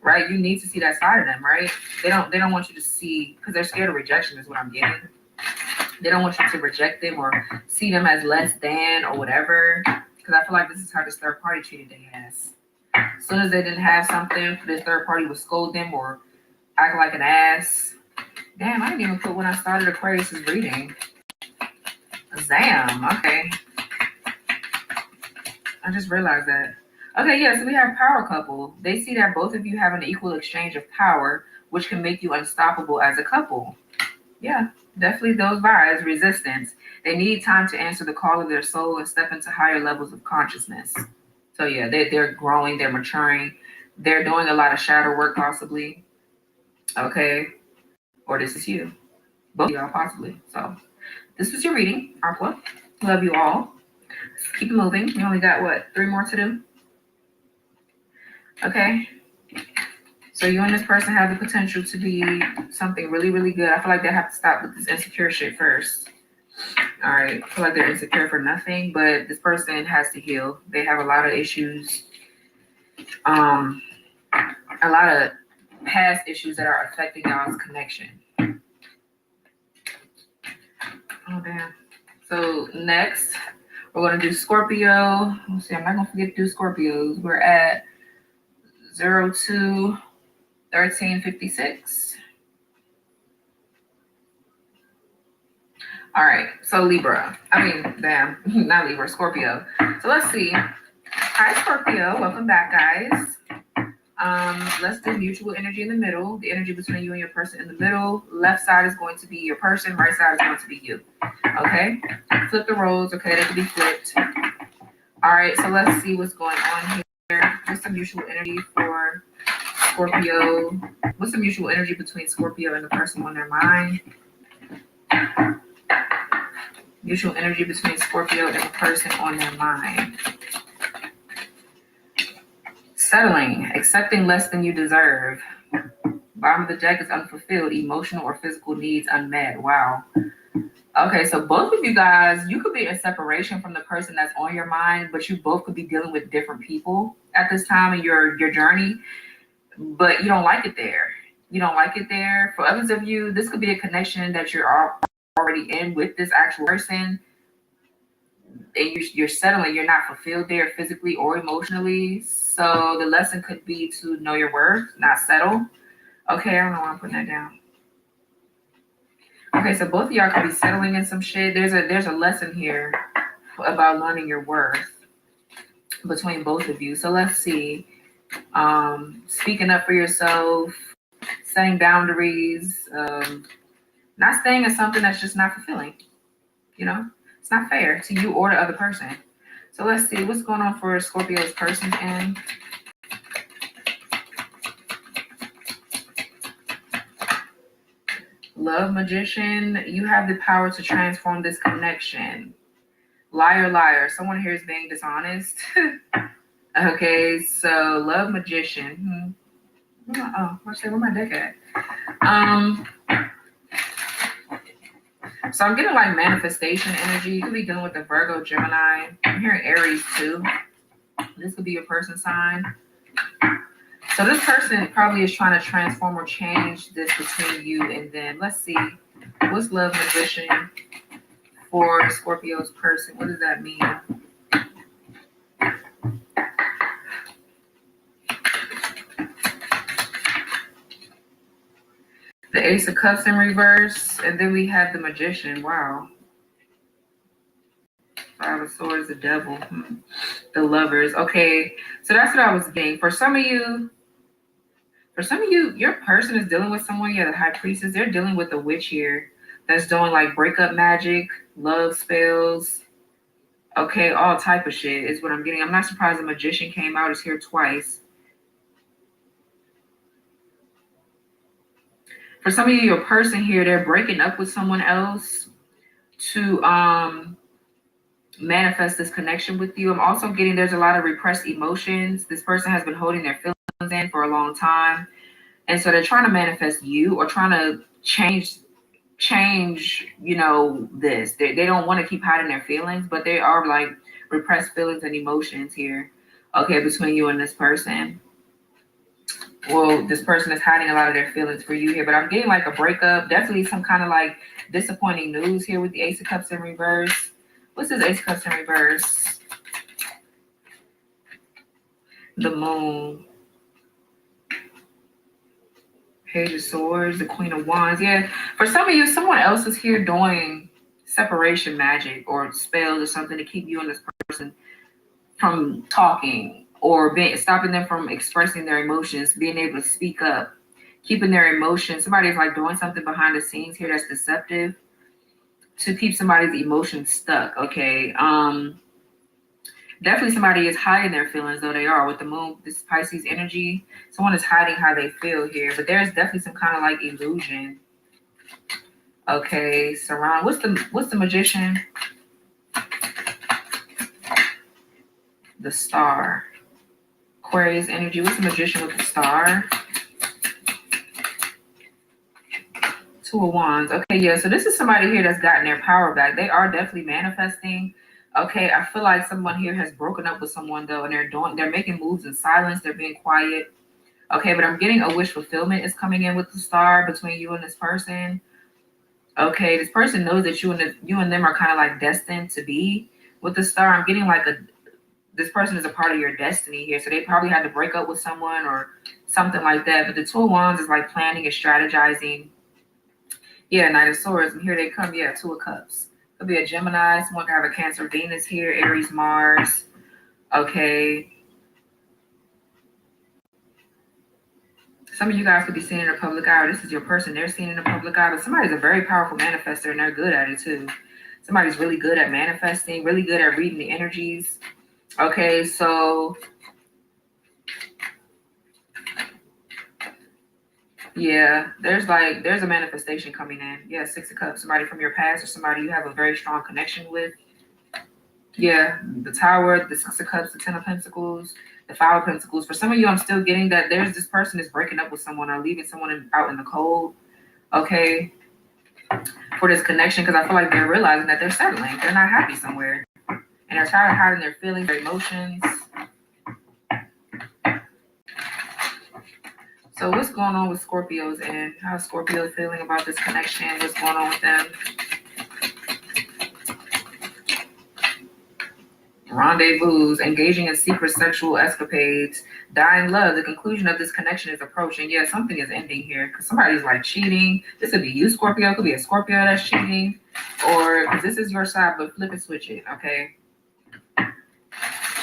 right? You need to see that side of them, right? They don't want you to see, because they're scared of rejection is what I'm getting. They don't want you to reject them or see them as less than or whatever. Because I feel like this is how this third party treated their ass. As soon as they didn't have something, this third party would scold them or act like an ass. Damn, I didn't even put when I started Aquarius's reading. Damn, okay. I just realized that. Okay, yeah, so we have power couple. They see that both of you have an equal exchange of power, which can make you unstoppable as a couple. Yeah, definitely those vibes, resistance. They need time to answer the call of their soul and step into higher levels of consciousness. So yeah, they're growing, they're maturing. They're doing a lot of shadow work possibly. Okay, or this is you. Both of y'all possibly. So this was your reading, Aqua. Love you all. Let's keep it moving. We only got, what, 3 more to do? Okay. So you and this person have the potential to be something really, really good. I feel like they have to stop with this insecure shit first. All right. I feel like they're insecure for nothing, but this person has to heal. They have a lot of issues. A lot of past issues that are affecting y'all's connection. Oh, damn. So next, we're going to do Scorpio. Let's see. I'm not going to forget to do Scorpios. We're at 02/13/56. All right, so Libra. Not Libra, Scorpio. So let's see. Hi, Scorpio. Welcome back, guys. Let's do mutual energy in the middle. The energy between you and your person in the middle. Left side is going to be your person. Right side is going to be you. Okay? Flip the roles. Okay, they can be flipped. All right, so let's see what's going on here. What's the mutual energy for Scorpio? What's the mutual energy between Scorpio and the person on their mind? Mutual energy between Scorpio and the person on their mind. Settling, accepting less than you deserve. Bottom of the deck is unfulfilled, emotional or physical needs unmet. Wow. Okay, so both of you guys, you could be in separation from the person that's on your mind, but you both could be dealing with different people at this time in your journey, but you don't like it there. You don't like it there. For others of you, this could be a connection that you're already in with this actual person, and you're settling, you're not fulfilled there physically or emotionally. So the lesson could be to know your worth, not settle. Okay, I don't know why I'm putting that down. Okay, so both of y'all could be settling in some shit. There's a lesson here about learning your worth between both of you. So let's see. Speaking up for yourself, setting boundaries, not staying in something that's just not fulfilling. You know, it's not fair to you or the other person. So let's see what's going on for Scorpio's person and Love, Magician, you have the power to transform this connection. Liar, liar. Someone here is being dishonest. Okay, so Love, Magician. Where my deck at? So I'm getting like manifestation energy. You could be dealing with the Virgo, Gemini. I'm hearing Aries too. This could be your person sign. So this person probably is trying to transform or change this between you and them. Let's see. What's Love, Magician for Scorpio's person? What does that mean? The Ace of Cups in reverse. And then we have the Magician. Wow. Five of Swords, the Devil. The Lovers. Okay. So that's what I was getting. For some of you, your person is dealing with someone, the High Priestess, they're dealing with a witch here that's doing like breakup magic, love spells, okay, all type of shit is what I'm getting. I'm not surprised the Magician came out, is here twice. For some of you, your person here, they're breaking up with someone else to manifest this connection with you. I'm also getting there's a lot of repressed emotions. This person has been holding their feelings in for a long time. And so they're trying to manifest you or trying to change, this. They don't want to keep hiding their feelings, but they are like repressed feelings and emotions here, okay, between you and this person. Well, this person is hiding a lot of their feelings for you here, but I'm getting like a breakup, definitely some kind of like disappointing news here with the Ace of Cups in reverse. What's this Ace of Cups in reverse? The Moon. Page of Swords, the Queen of Wands. Yeah, for some of you, someone else is here doing separation magic or spells or something to keep you and this person from talking or stopping them from expressing their emotions, being able to speak up, keeping their emotions. Somebody's like doing something behind the scenes here that's deceptive to keep somebody's emotions stuck, okay? Definitely somebody is hiding their feelings, though they are with the Moon, this Pisces energy. Someone is hiding how they feel here, but there's definitely some kind of like illusion. Okay, surround. What's the Magician? The Star. Aquarius energy. What's the Magician with the Star? Two of Wands. Okay, yeah. So this is somebody here that's gotten their power back. They are definitely manifesting. Okay, I feel like someone here has broken up with someone though, and they're making moves in silence. They're being quiet. Okay, but I'm getting a wish fulfillment is coming in with the Star between you and this person. Okay, this person knows that you and them are kind of like destined to be with the Star. I'm getting like this person is a part of your destiny here, so they probably had to break up with someone or something like that. But the Two of Wands is like planning and strategizing. Yeah, Knight of Swords, and here they come. Yeah, Two of Cups. Could be a Gemini. Someone could have a Cancer, Venus here, Aries, Mars. Okay. Some of you guys could be seen in a public eye. This is your person. They're seen in a public eye, but somebody's a very powerful manifester, and they're good at it too. Somebody's really good at manifesting, really good at reading the energies. Okay, so yeah, there's a manifestation coming in. Yeah, Six of Cups, somebody from your past or somebody you have a very strong connection with. Yeah, the Tower, the Six of Cups, the Ten of Pentacles. The Five of Pentacles. For some of you, I'm still getting that there's this person is breaking up with someone or leaving someone out in the cold. Okay. For this connection, because I feel like they're realizing that they're settling. They're not happy somewhere. And they're tired of hiding their feelings, their emotions. So what's going on with Scorpios, and how's Scorpio feeling about this connection? What's going on with them? Rendezvous, engaging in secret sexual escapades, dying love. The conclusion of this connection is approaching. Yeah, something is ending here because somebody's like cheating. This could be you, Scorpio. It could be a Scorpio that's cheating, or because this is your side, but flip and switch it. Okay.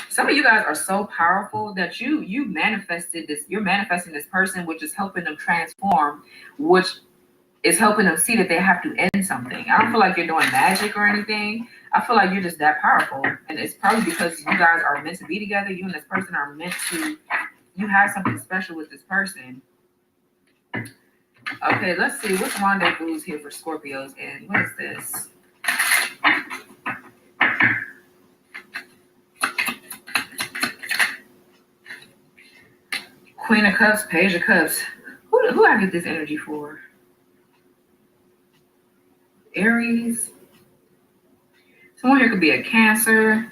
Some of you guys are so powerful that you manifested this. You're manifesting this person, which is helping them transform, which is helping them see that they have to end something. I don't feel like you're doing magic or anything. I feel like you're just that powerful. And it's probably because you guys are meant to be together. You and this person are meant to, you have something special with this person. Okay, let's see. What's rendezvous here for Scorpios? And what is this? Queen of Cups, Page of Cups. Who do I get this energy for? Aries. Someone here could be a Cancer.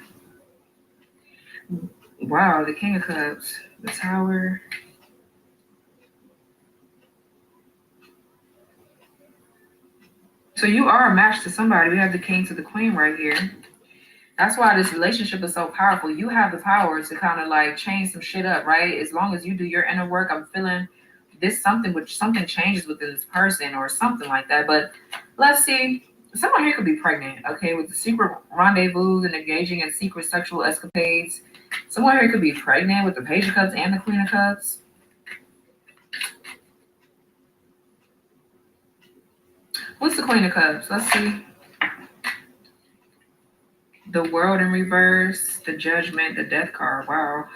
Wow, the King of Cups, the Tower. So you are a match to somebody. We have the King to the Queen right here. That's why this relationship is so powerful. You have the power to kind of like change some shit up, right? As long as you do your inner work, I'm feeling this something changes within this person or something like that. But let's see. Someone here could be pregnant, okay, with the secret rendezvous and engaging in secret sexual escapades. Someone here could be pregnant with the Page of Cups and the Queen of Cups. What's the Queen of Cups? Let's see. The World in reverse, the Judgment, the Death card. Wow.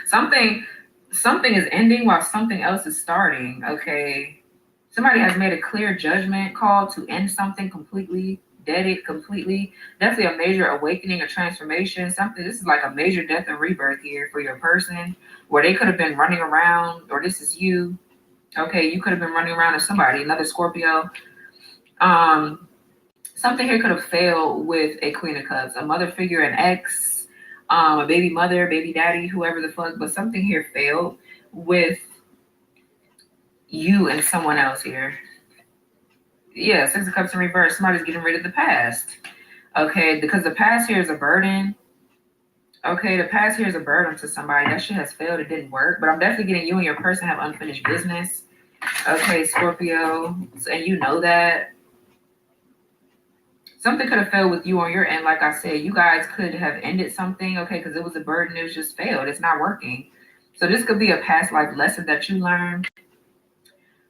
Something is ending while something else is starting, okay? Somebody has made a clear judgment call to end something completely, dead it completely. Definitely a major awakening, a transformation. This is like a major death and rebirth here for your person, where they could have been running around, or this is you. Okay, you could have been running around with somebody, another Scorpio. Something here could have failed with a Queen of Cups, a mother figure, an ex, a baby mother, baby daddy, whoever the fuck, but something here failed with you and someone else here. Yeah, Six of Cups in reverse. Somebody's getting rid of the past. Okay, because the past here is a burden. Okay, the past here is a burden to somebody. That shit has failed. It didn't work. But I'm definitely getting you and your person have unfinished business. Okay, Scorpio. And you know that. Something could have failed with you on your end. Like I said, you guys could have ended something, okay, because it was a burden. It was just failed. It's not working. So this could be a past life lesson that you learned.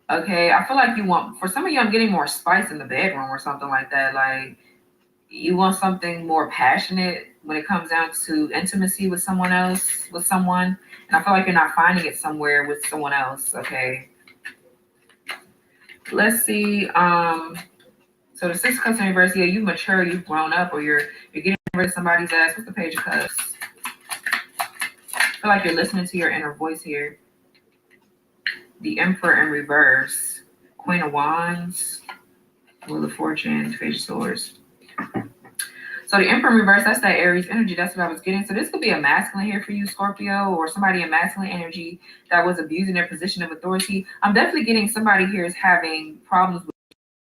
Okay, I feel like you want, for some of you, I'm getting more spice in the bedroom or something like that. Like, you want something more passionate when it comes down to intimacy with someone else, with someone. And I feel like you're not finding it somewhere with someone else, okay? Let's see. So the Six of Cups in reverse, yeah, you've matured, you've grown up, or you're getting rid of somebody's ass. What's the Page of Cups? I feel like you're listening to your inner voice here. The Emperor in reverse, Queen of Wands, Wheel of Fortune, Page of Swords. So the Emperor in reverse, that's that Aries energy. That's what I was getting. So this could be a masculine here for you, Scorpio, or somebody in masculine energy that was abusing their position of authority. I'm definitely getting somebody here is having problems with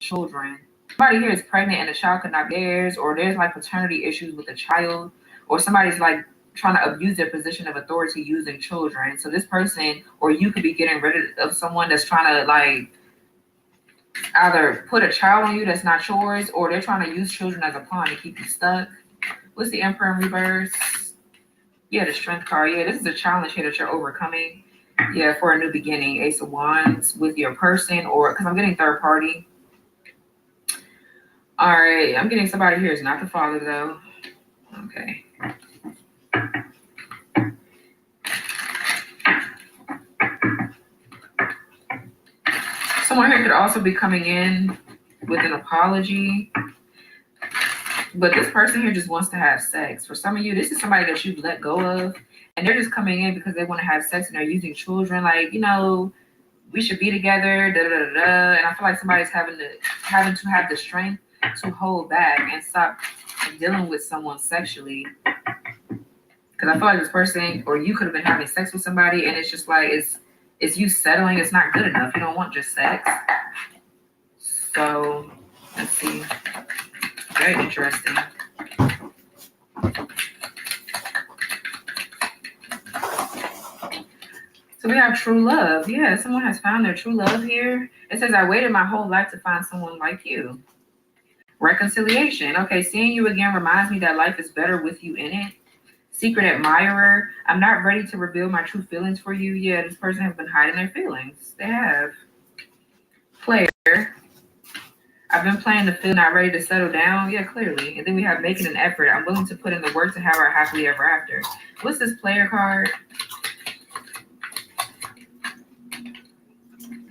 children. Somebody here is pregnant and the child could not be theirs, or there's like paternity issues with the child, or somebody's like trying to abuse their position of authority using children. So this person, or you could be getting rid of someone that's trying to like either put a child on you that's not yours, or they're trying to use children as a pawn to keep you stuck. What's the Emperor in reverse? Yeah, the Strength card. Yeah, this is a challenge here that you're overcoming. Yeah, for a new beginning. Ace of Wands with your person, or because I'm getting third party. All right, I'm getting somebody here is not the father though. Okay. Someone here could also be coming in with an apology. But this person here just wants to have sex. For some of you, this is somebody that you've let go of. and they're just coming in because they want to have sex and they're using children. Like, you know, we should be together. Da da da da. And I feel like somebody's having to have the strength to hold back and stop dealing with someone sexually. Because I feel like this person, or you could have been having sex with somebody, and it's just like it's you settling. It's not good enough. You don't want just sex. So let's see. Very interesting. So we have true love. Yeah, someone has found their true love here. It says, I waited my whole life to find someone like you. Reconciliation. Okay, seeing you again reminds me that life is better with you in it. Secret admirer. I'm not ready to reveal my true feelings for you. Yeah, this person has been hiding their feelings. They have. Player. I've been playing the field, not ready to settle down. Yeah, clearly. And then we have making an effort. I'm willing to put in the work to have our happily ever after. What's this player card?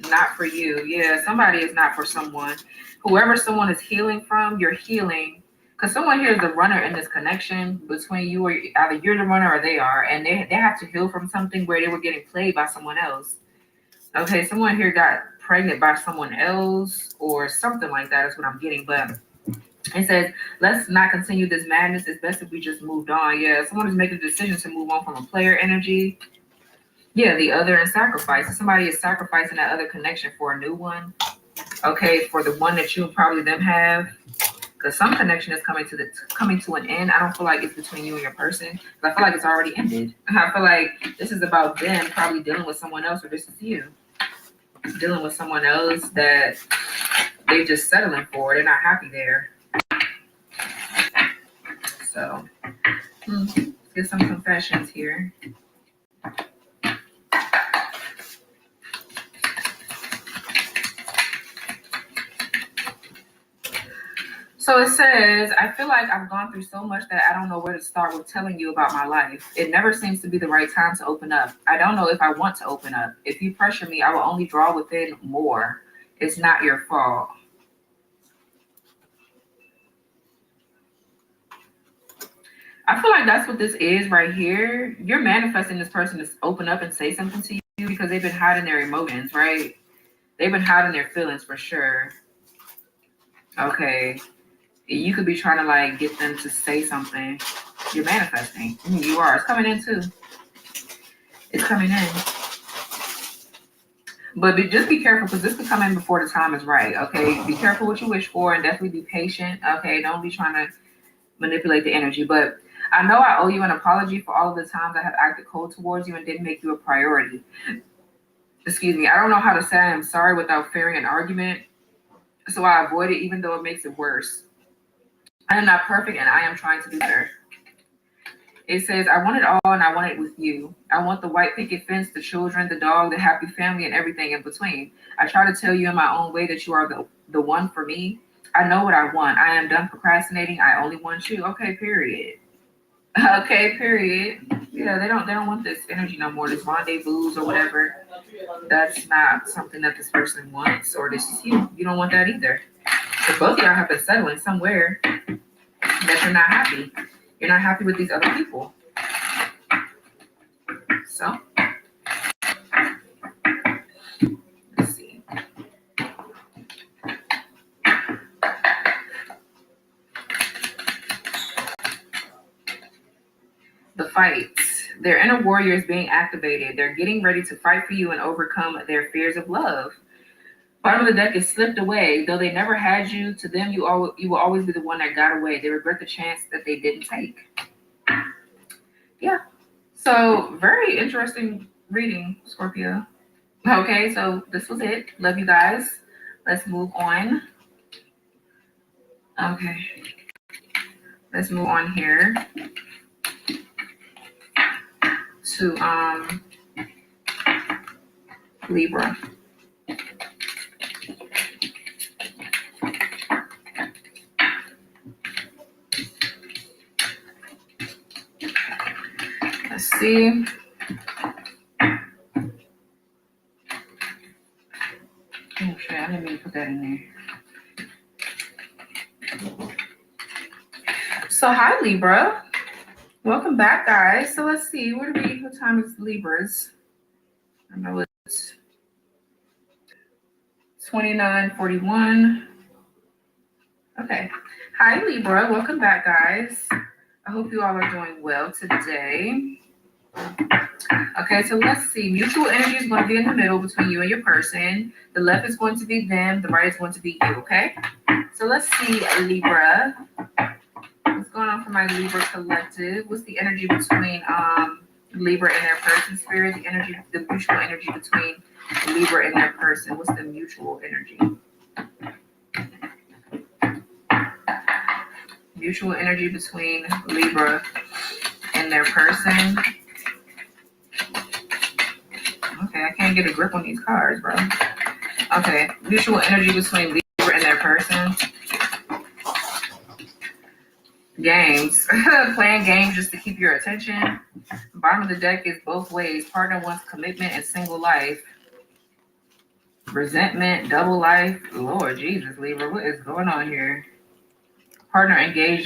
Not for you. Yeah, somebody is not for someone. Whoever someone is healing from, you're healing. Because someone here is the runner in this connection between you, or either you're the runner or they are. And they have to heal from something where they were getting played by someone else. Okay, someone here got pregnant by someone else or something like that is what I'm getting. But it says, let's not continue this madness. It's best if we just moved on. Yeah, someone is making a decision to move on from a player energy. Yeah, the other and sacrifice. Somebody is sacrificing that other connection for a new one. Okay, for the one that you and probably them have. Because some connection is coming to an end. I don't feel like it's between you and your person. I feel like it's already ended. I feel like this is about them probably dealing with someone else, or this is you dealing with someone else that they're just settling for. They're not happy there. So, let's get some confessions here. So it says, I feel like I've gone through so much that I don't know where to start with telling you about my life. It never seems to be the right time to open up. I don't know if I want to open up. If you pressure me, I will only draw within more. It's not your fault. I feel like that's what this is right here. You're manifesting this person to open up and say something to you because they've been hiding their emotions, right? They've been hiding their feelings for sure. Okay. You could be trying to like get them to say something. You're manifesting. You are. It's coming in too. It's coming in. But just be careful because this could come in before the time is right. Okay. Be careful what you wish for and definitely be patient. Okay. Don't be trying to manipulate the energy. But I know I owe you an apology for all of the times I have acted cold towards you and didn't make you a priority. Excuse me. I don't know how to say I am sorry without fearing an argument. So I avoid it even though it makes it worse. I am not perfect and I am trying to do better. It says, I want it all and I want it with you. I want the white picket fence, the children, the dog, the happy family, and everything in between. I try to tell you in my own way that you are the one for me. I know what I want. I am done procrastinating. I only want you. Okay, period. Okay, period. Yeah, they don't want this energy no more. This rendezvous or whatever. That's not something that this person wants, or this is you. You don't want that either. But both of y'all have been settling somewhere that you're not happy. You're not happy with these other people. So, let's see. The fights. Their inner warrior is being activated. They're getting ready to fight for you and overcome their fears of love. Part of the deck is slipped away. Though they never had you, to them you will always be the one that got away. They regret the chance that they didn't take. Yeah. So very interesting reading, Scorpio. Okay, so this was it. Love you guys. Let's move on. Okay. Let's move on here to Libra. Let's see. Oh shit, I didn't mean to put that in there. So hi Libra. Welcome back, guys. So let's see. What time is Libras? I know it's 29:41. Okay. Hi, Libra. Welcome back, guys. I hope you all are doing well today. Okay, so let's see. Mutual energy is going to be in the middle between you and your person. The left is going to be them. The right is going to be you, okay? So let's see, Libra. What's going on for my Libra collective? What's the energy between Libra and their person, spirit? The mutual energy between Libra and their person. What's the mutual energy? Mutual energy between Libra and their person. Okay, I can't get a grip on these cards, bro. Okay, mutual energy between Libra and their person. Games. Playing games just to keep your attention. Bottom of the deck is both ways. Partner wants commitment and single life. Resentment, double life. Lord Jesus, Libra, what is going on here? Partner engaged in